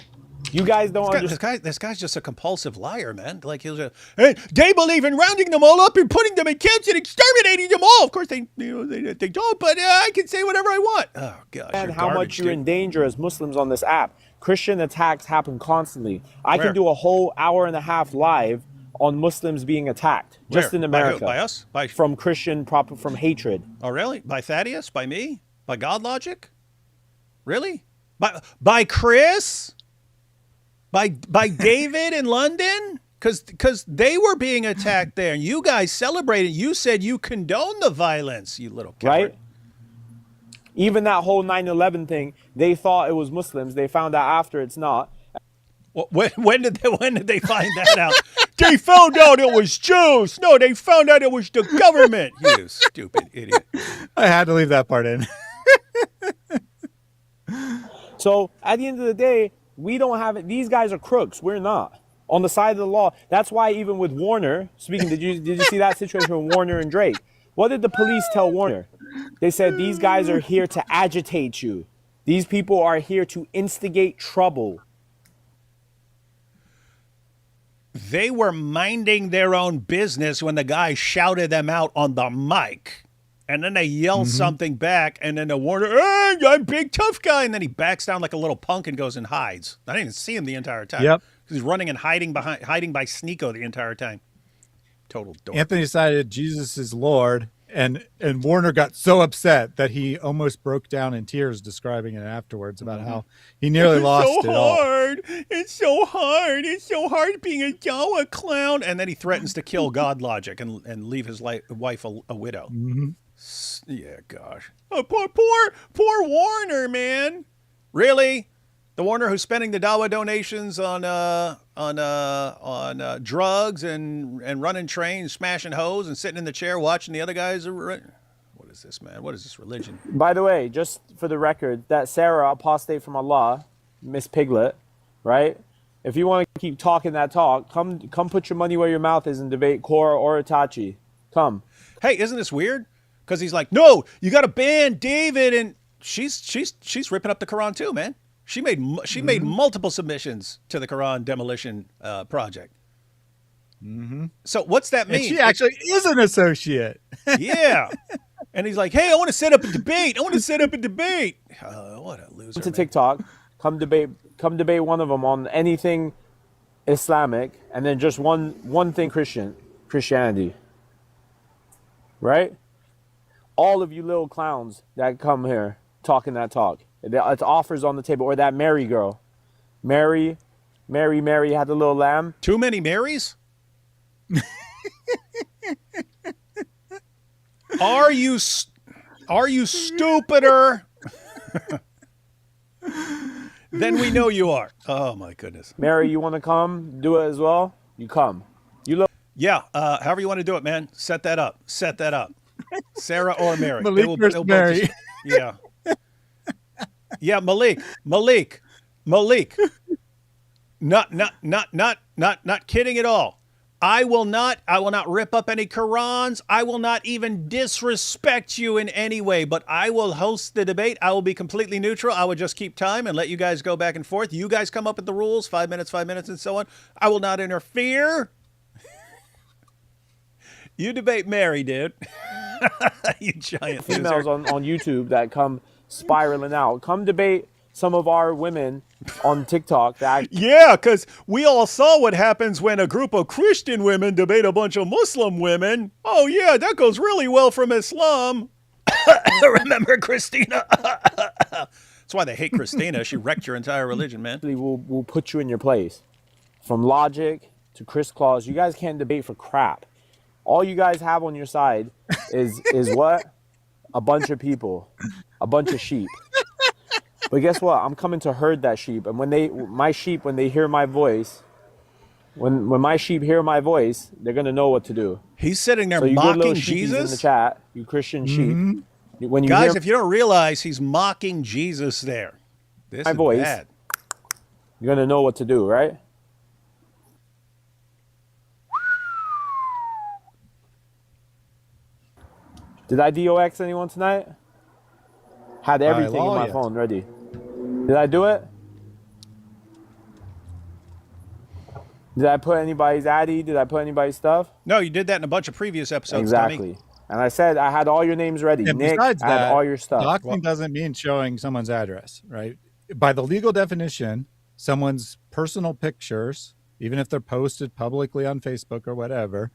You guys don't understand. This guy's just a compulsive liar, man. Like he'll just, hey, they believe in rounding them all up and putting them in camps and exterminating them all. Of course, they don't, but I can say whatever I want. Oh gosh, And you're how garbage, much you're dude. in danger as Muslims on this app. Christian attacks happen constantly. I Where? can do a whole hour and a half live on Muslims being attacked just Where? in By who? America. By us? By from from hatred. Oh, really? By Thaddeus? By me? By God Logic? Really? By Chris? By David in London? Because they were being attacked there, and you guys celebrated. You said you condone the violence, you little coward. Right? Even that whole 9/11 thing, they thought it was Muslims. They found out after it's not. Well, when did they find that out? They found out it was Jews. No, they found out it was the government. You stupid idiot. I had to leave that part in. So at the end of the day, we don't have it. These guys are crooks. We're not on the side of the law. That's why even with Warner, speaking, did you see that situation with Warner and Drake? What did the police tell Warner? They said these guys are here to agitate you. These people are here to instigate trouble. They were minding their own business when the guy shouted them out on the mic. And then they yell something back, and then the Warner, hey, I'm big tough guy. And then he backs down like a little punk and goes and hides. I didn't even see him the entire time. Yep. He's running and hiding by Sneeko the entire time. Total dork. Anthony decided Jesus is Lord, and Warner got so upset that he almost broke down in tears describing it afterwards about how he nearly lost it all. It's so hard. It's so hard being a Jawa clown. And then he threatens to kill God Logic and leave his wife a widow. Mm-hmm. Yeah, gosh. Oh, poor Warner, man. Really? The Warner who's spending the Dawa donations on drugs and running trains, smashing hoes, and sitting in the chair watching the other guys. What is this, man? What is this religion? By the way, just for the record, that Sarah, apostate from Allah, Miss Piglet, right? If you want to keep talking that talk, come put your money where your mouth is and debate Korah or Itachi. Come. Hey, isn't this weird? Because he's like, no, you got to ban David, and she's ripping up the Quran too, man. She made multiple submissions to the Quran demolition project. Mm-hmm. So what's that mean? And she actually is an associate. Yeah. And he's like, hey, I want to set up a debate. What a loser. To man. TikTok, come debate one of them on anything Islamic, and then just one thing Christianity. Right? All of you little clowns that come here talking that talk. It's offers on the table. Or that Mary girl. Mary had the little lamb. Too many Marys? Are you stupider than we know you are? Oh my goodness. Mary, you want to come do it as well? You come. You look. Yeah, however you want to do it, man. Set that up. Set that up. Sarah or Mary. Maleek versus Mary. Yeah. Yeah, Maleek. Not kidding at all. I will not rip up any Qurans. I will not even disrespect you in any way, but I will host the debate. I will be completely neutral. I will just keep time and let you guys go back and forth. You guys come up with the rules, 5 minutes, and so on. I will not interfere. You debate Mary, dude. You giant females loser. on YouTube that come spiraling out. Come debate some of our women on TikTok. Yeah, because we all saw what happens when a group of Christian women debate a bunch of Muslim women. Oh, yeah, that goes really well from Islam. Remember Christina? That's why they hate Christina. She wrecked your entire religion, man. We'll put you in your place. From Logic to Chris Claus, you guys can't debate for crap. All you guys have on your side is what? A bunch of people, a bunch of sheep. But guess what? I'm coming to herd that sheep. And when they hear my voice, when my sheep hear my voice, they're gonna know what to do. He's sitting there so you mocking good little Jesus in the chat, you Christian sheep. When you guys, hear if you don't realize, he's mocking Jesus there. This my is voice, bad. You're gonna know what to do, right? Did I DOX anyone tonight? Had everything in my phone ready. Did I do it? Did I put anybody's Addy? Did I put anybody's stuff? No, you did that in a bunch of previous episodes. Exactly. Tommy. And I said I had all your names ready. And Nick, besides I had that, all your stuff. doxing doesn't mean showing someone's address, right? By the legal definition, someone's personal pictures, even if they're posted publicly on Facebook or whatever,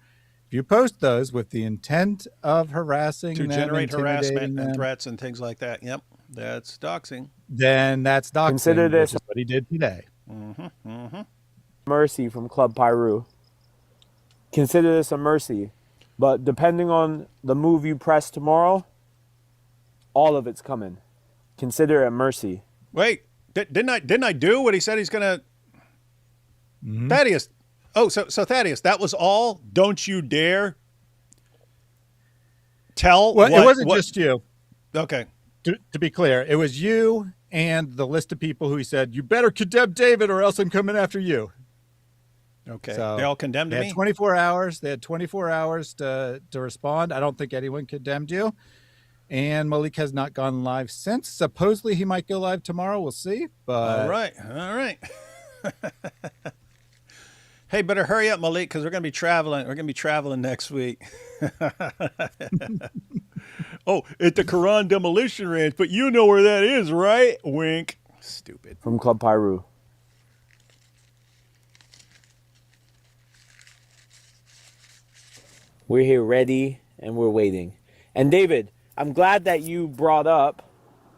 if you post those with the intent of harassing to them, generate harassment them, and threats and things like that. Yep, that's doxing. Then that's doxing. Consider this what he did today. Mercy from Club Pyru. Consider this a mercy, but depending on the move you press tomorrow, all of it's coming. Consider it a mercy. Wait, didn't I do what he said he's gonna? Thaddeus. Oh, so Thaddeus, that was all? Don't you dare tell. Well, it wasn't just you. Okay. To be clear, it was you and the list of people who he said, you better condemn David or else I'm coming after you. Okay. So they all condemned they me? had 24 hours. They had 24 hours to respond. I don't think anyone condemned you. And Maleek has not gone live since. Supposedly he might go live tomorrow. We'll see. But All right. Hey, better hurry up, Maleek, because we're going to be traveling. We're going to be traveling next week. Oh, at the Quran Demolition Ranch, but you know where that is, right? Wink. Stupid. From Club Pyru. We're here ready and we're waiting. And David, I'm glad that you brought up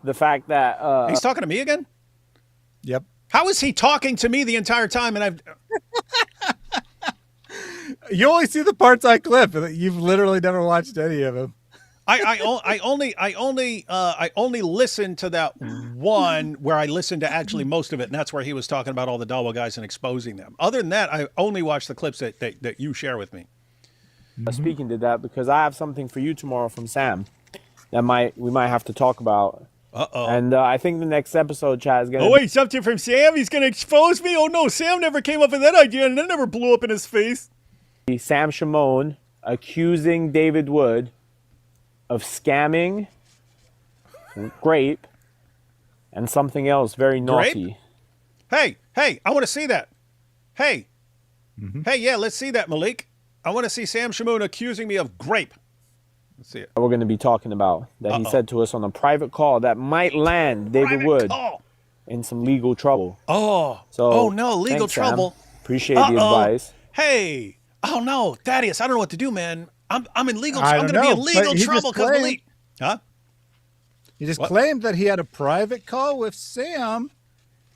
the fact that he's talking to me again? Yep. How is he talking to me the entire time? And I've you only see the parts I clip. You've literally never watched any of them. I only listened to that one where I listened to actually most of it, and that's where he was talking about all the Dawa guys and exposing them. Other than that, I only watch the clips that you share with me. Speaking to that, because I have something for you tomorrow from Sam that we might have to talk about. Uh-oh. And I think the next episode, Chad, is going to... Oh, wait, something from Sam? He's going to expose me? Oh, no, Sam never came up with that idea, and that never blew up in his face. Sam Shimon accusing David Wood of scamming, grape, and something else very naughty. Hey, I want to see that. Hey, yeah, let's see that, Maleek. I want to see Sam Shimon accusing me of grape. Let's see it. We're going to be talking about that he said to us on a private call that might land David Wood in some legal trouble. Oh no, legal thanks, trouble. Sam. Appreciate the advice. Hey, oh no, Thaddeus, I don't know what to do, man. I'm in legal. I'm going to be in legal trouble because Maleek. Huh? He just claimed that he had a private call with Sam,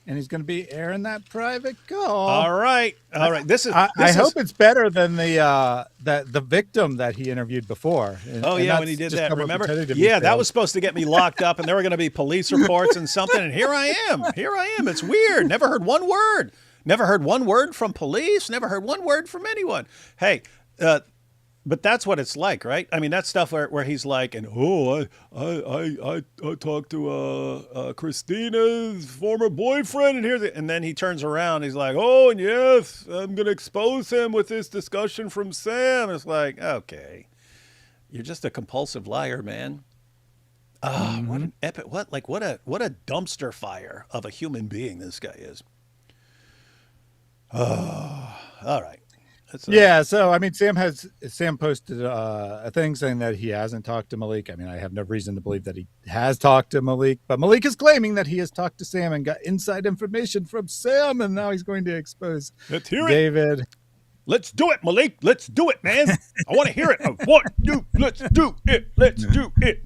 and he's going to be airing that private call. All right. I hope it's better than the victim that he interviewed before. When he did that, remember? Yeah, that was supposed to get me locked up, and there were going to be police reports and something. And here I am. It's weird. Never heard one word. Never heard one word from police. Never heard one word from anyone. Hey, but that's what it's like, right? I mean, that's stuff where he's like, and I talked to Christina's former boyfriend, and then he turns around, he's like, oh, and yes, I'm gonna expose him with this discussion from Sam. It's like, okay, you're just a compulsive liar, man. What an epic, what a dumpster fire of a human being this guy is. Oh, all right. So I mean, Sam posted a thing saying that he hasn't talked to Maleek. I mean, I have no reason to believe that he has talked to Maleek, but Maleek is claiming that he has talked to Sam and got inside information from Sam, and now he's going to expose David. Let's do it, Maleek. Let's do it, man. I want to hear it. Let's do it. Let's do it.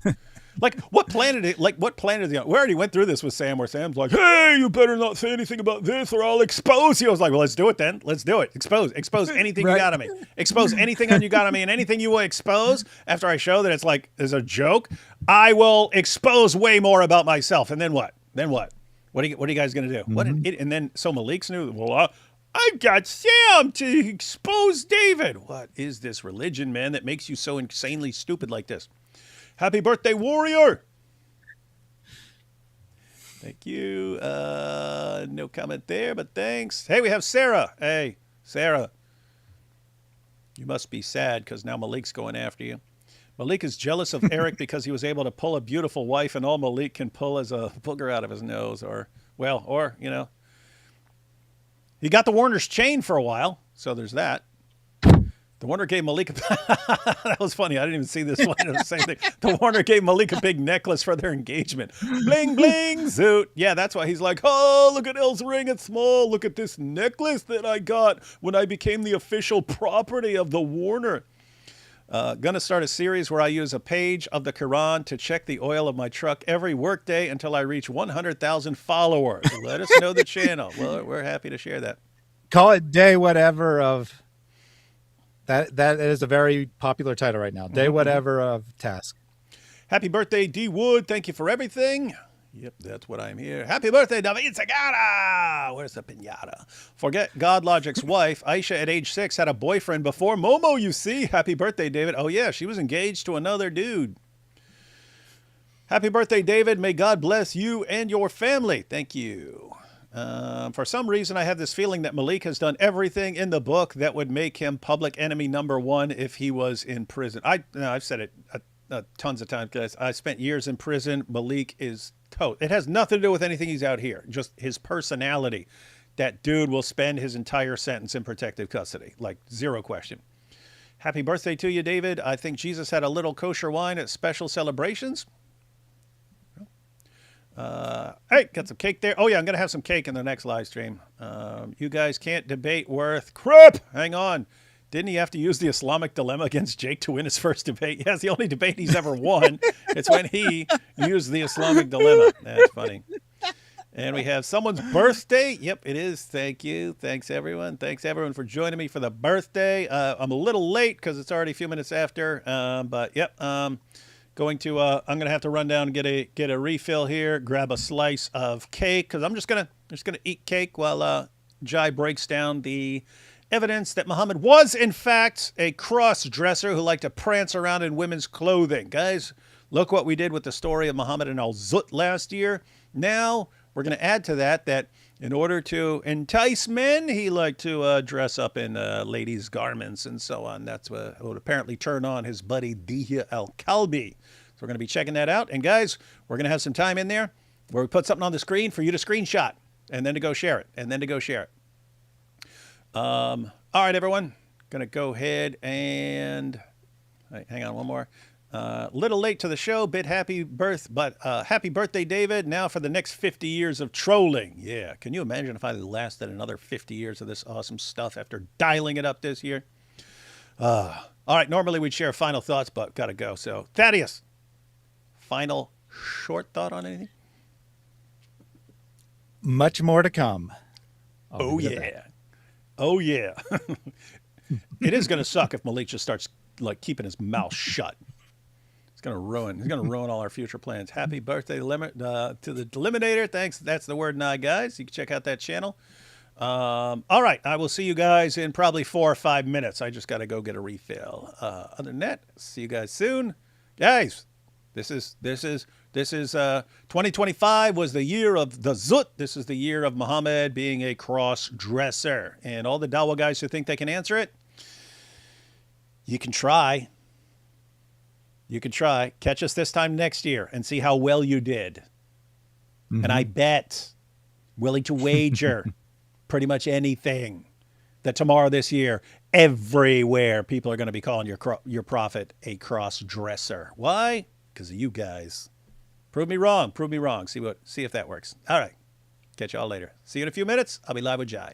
Like, what planet is he on? We already went through this with Sam, where Sam's like, hey, you better not say anything about this or I'll expose you. I was like, well, let's do it then. Let's do it. Expose anything you got on me. Expose anything on you got on me, and anything you will expose after I show that it's like, there's a joke, I will expose way more about myself. And then what? What are you guys going to do? And then, so Maleek's new, well, I got Sam to expose David. What is this religion, man, that makes you so insanely stupid like this? Happy birthday, warrior. Thank you. No comment there, but thanks. Hey, we have Sarah. Hey, Sarah. You must be sad because now Maleek's going after you. Maleek is jealous of Eric because he was able to pull a beautiful wife, and all Maleek can pull is a booger out of his nose, or, he got the Warner's chain for a while, so there's that. The Warner gave Maleek that was funny. I didn't even see this one. It was the same thing. The Warner gave Maleek a big necklace for their engagement. Bling, bling, zoot. Yeah, that's why he's like, oh, look at Elle's ring. It's small. Look at this necklace that I got when I became the official property of the Warner. Gonna start a series where I use a page of the Quran to check the oil of my truck every workday until I reach 100,000 followers. Let us know the channel. Well, we're happy to share that. Call it day whatever of... That is a very popular title right now. Day whatever of task. Happy birthday, D Wood. Thank you for everything. Yep, that's what I'm here. Happy birthday, David Sagara. Where's the pinata? Forget God Logic's wife. Aisha at age 6 had a boyfriend before Momo, you see. Happy birthday, David. Oh, yeah, she was engaged to another dude. Happy birthday, David. May God bless you and your family. Thank you. For some reason, I have this feeling that Maleek has done everything in the book that would make him public enemy #1 if he was in prison. I've said it tons of times, guys. I spent years in prison. Maleek is it has nothing to do with anything he's out here. Just his personality. That dude will spend his entire sentence in protective custody. Like, zero question. Happy birthday to you, David. I think Jesus had a little kosher wine at special celebrations. Hey, got some cake there. Oh, yeah, I'm going to have some cake in the next live stream. You guys can't debate worth crap. Hang on. Didn't he have to use the Islamic dilemma against Jake to win his first debate? Yeah, it's the only debate he's ever won. It's when he used the Islamic dilemma. That's funny. And we have someone's birthday. Yep, it is. Thank you. Thanks, everyone. Thanks, everyone, for joining me for the birthday. I'm a little late because it's already a few minutes after. But, yep, I'm going to have to run down and get a refill here, grab a slice of cake, because I'm just gonna eat cake while Jai breaks down the evidence that Muhammad was, in fact, a cross-dresser who liked to prance around in women's clothing. Guys, look what we did with the story of Muhammad and Al-Zut last year. Now, we're going to add to that in order to entice men, he liked to dress up in ladies' garments and so on. That's what would apparently turn on his buddy Dihya Al-Kalbi. So we're going to be checking that out. And guys, we're going to have some time in there where we put something on the screen for you to screenshot and then to go share it. All right, everyone. Going to go ahead and hang on one more. Little late to the show, happy birthday, David. Now for the next 50 years of trolling. Yeah, can you imagine if I lasted another 50 years of this awesome stuff after dialing it up this year? All right, normally we'd share final thoughts, but gotta go. So, Thaddeus, final short thought on anything? Much more to come. Oh, yeah. Oh, yeah. It is going to suck if Maleek just starts like keeping his mouth shut. It's going to ruin. He's going to ruin all our future plans. Happy birthday to the Eliminator. Thanks. That's the word now, guys. You can check out that channel. All right. I will see you guys in probably 4 or 5 minutes. I just got to go get a refill. Other than that, see you guys soon. Guys, this is 2025 was the year of the Zut. This is the year of Muhammad being a cross-dresser. And all the Dawa guys who think they can answer it, you can try. You can try. Catch us this time next year and see how well you did. Mm-hmm. And I bet, willing to wager pretty much anything, that tomorrow this year, everywhere people are going to be calling your prophet a cross-dresser. Why? Because of you guys. Prove me wrong. Prove me wrong. See if that works. All right. Catch y'all later. See you in a few minutes. I'll be live with Jai.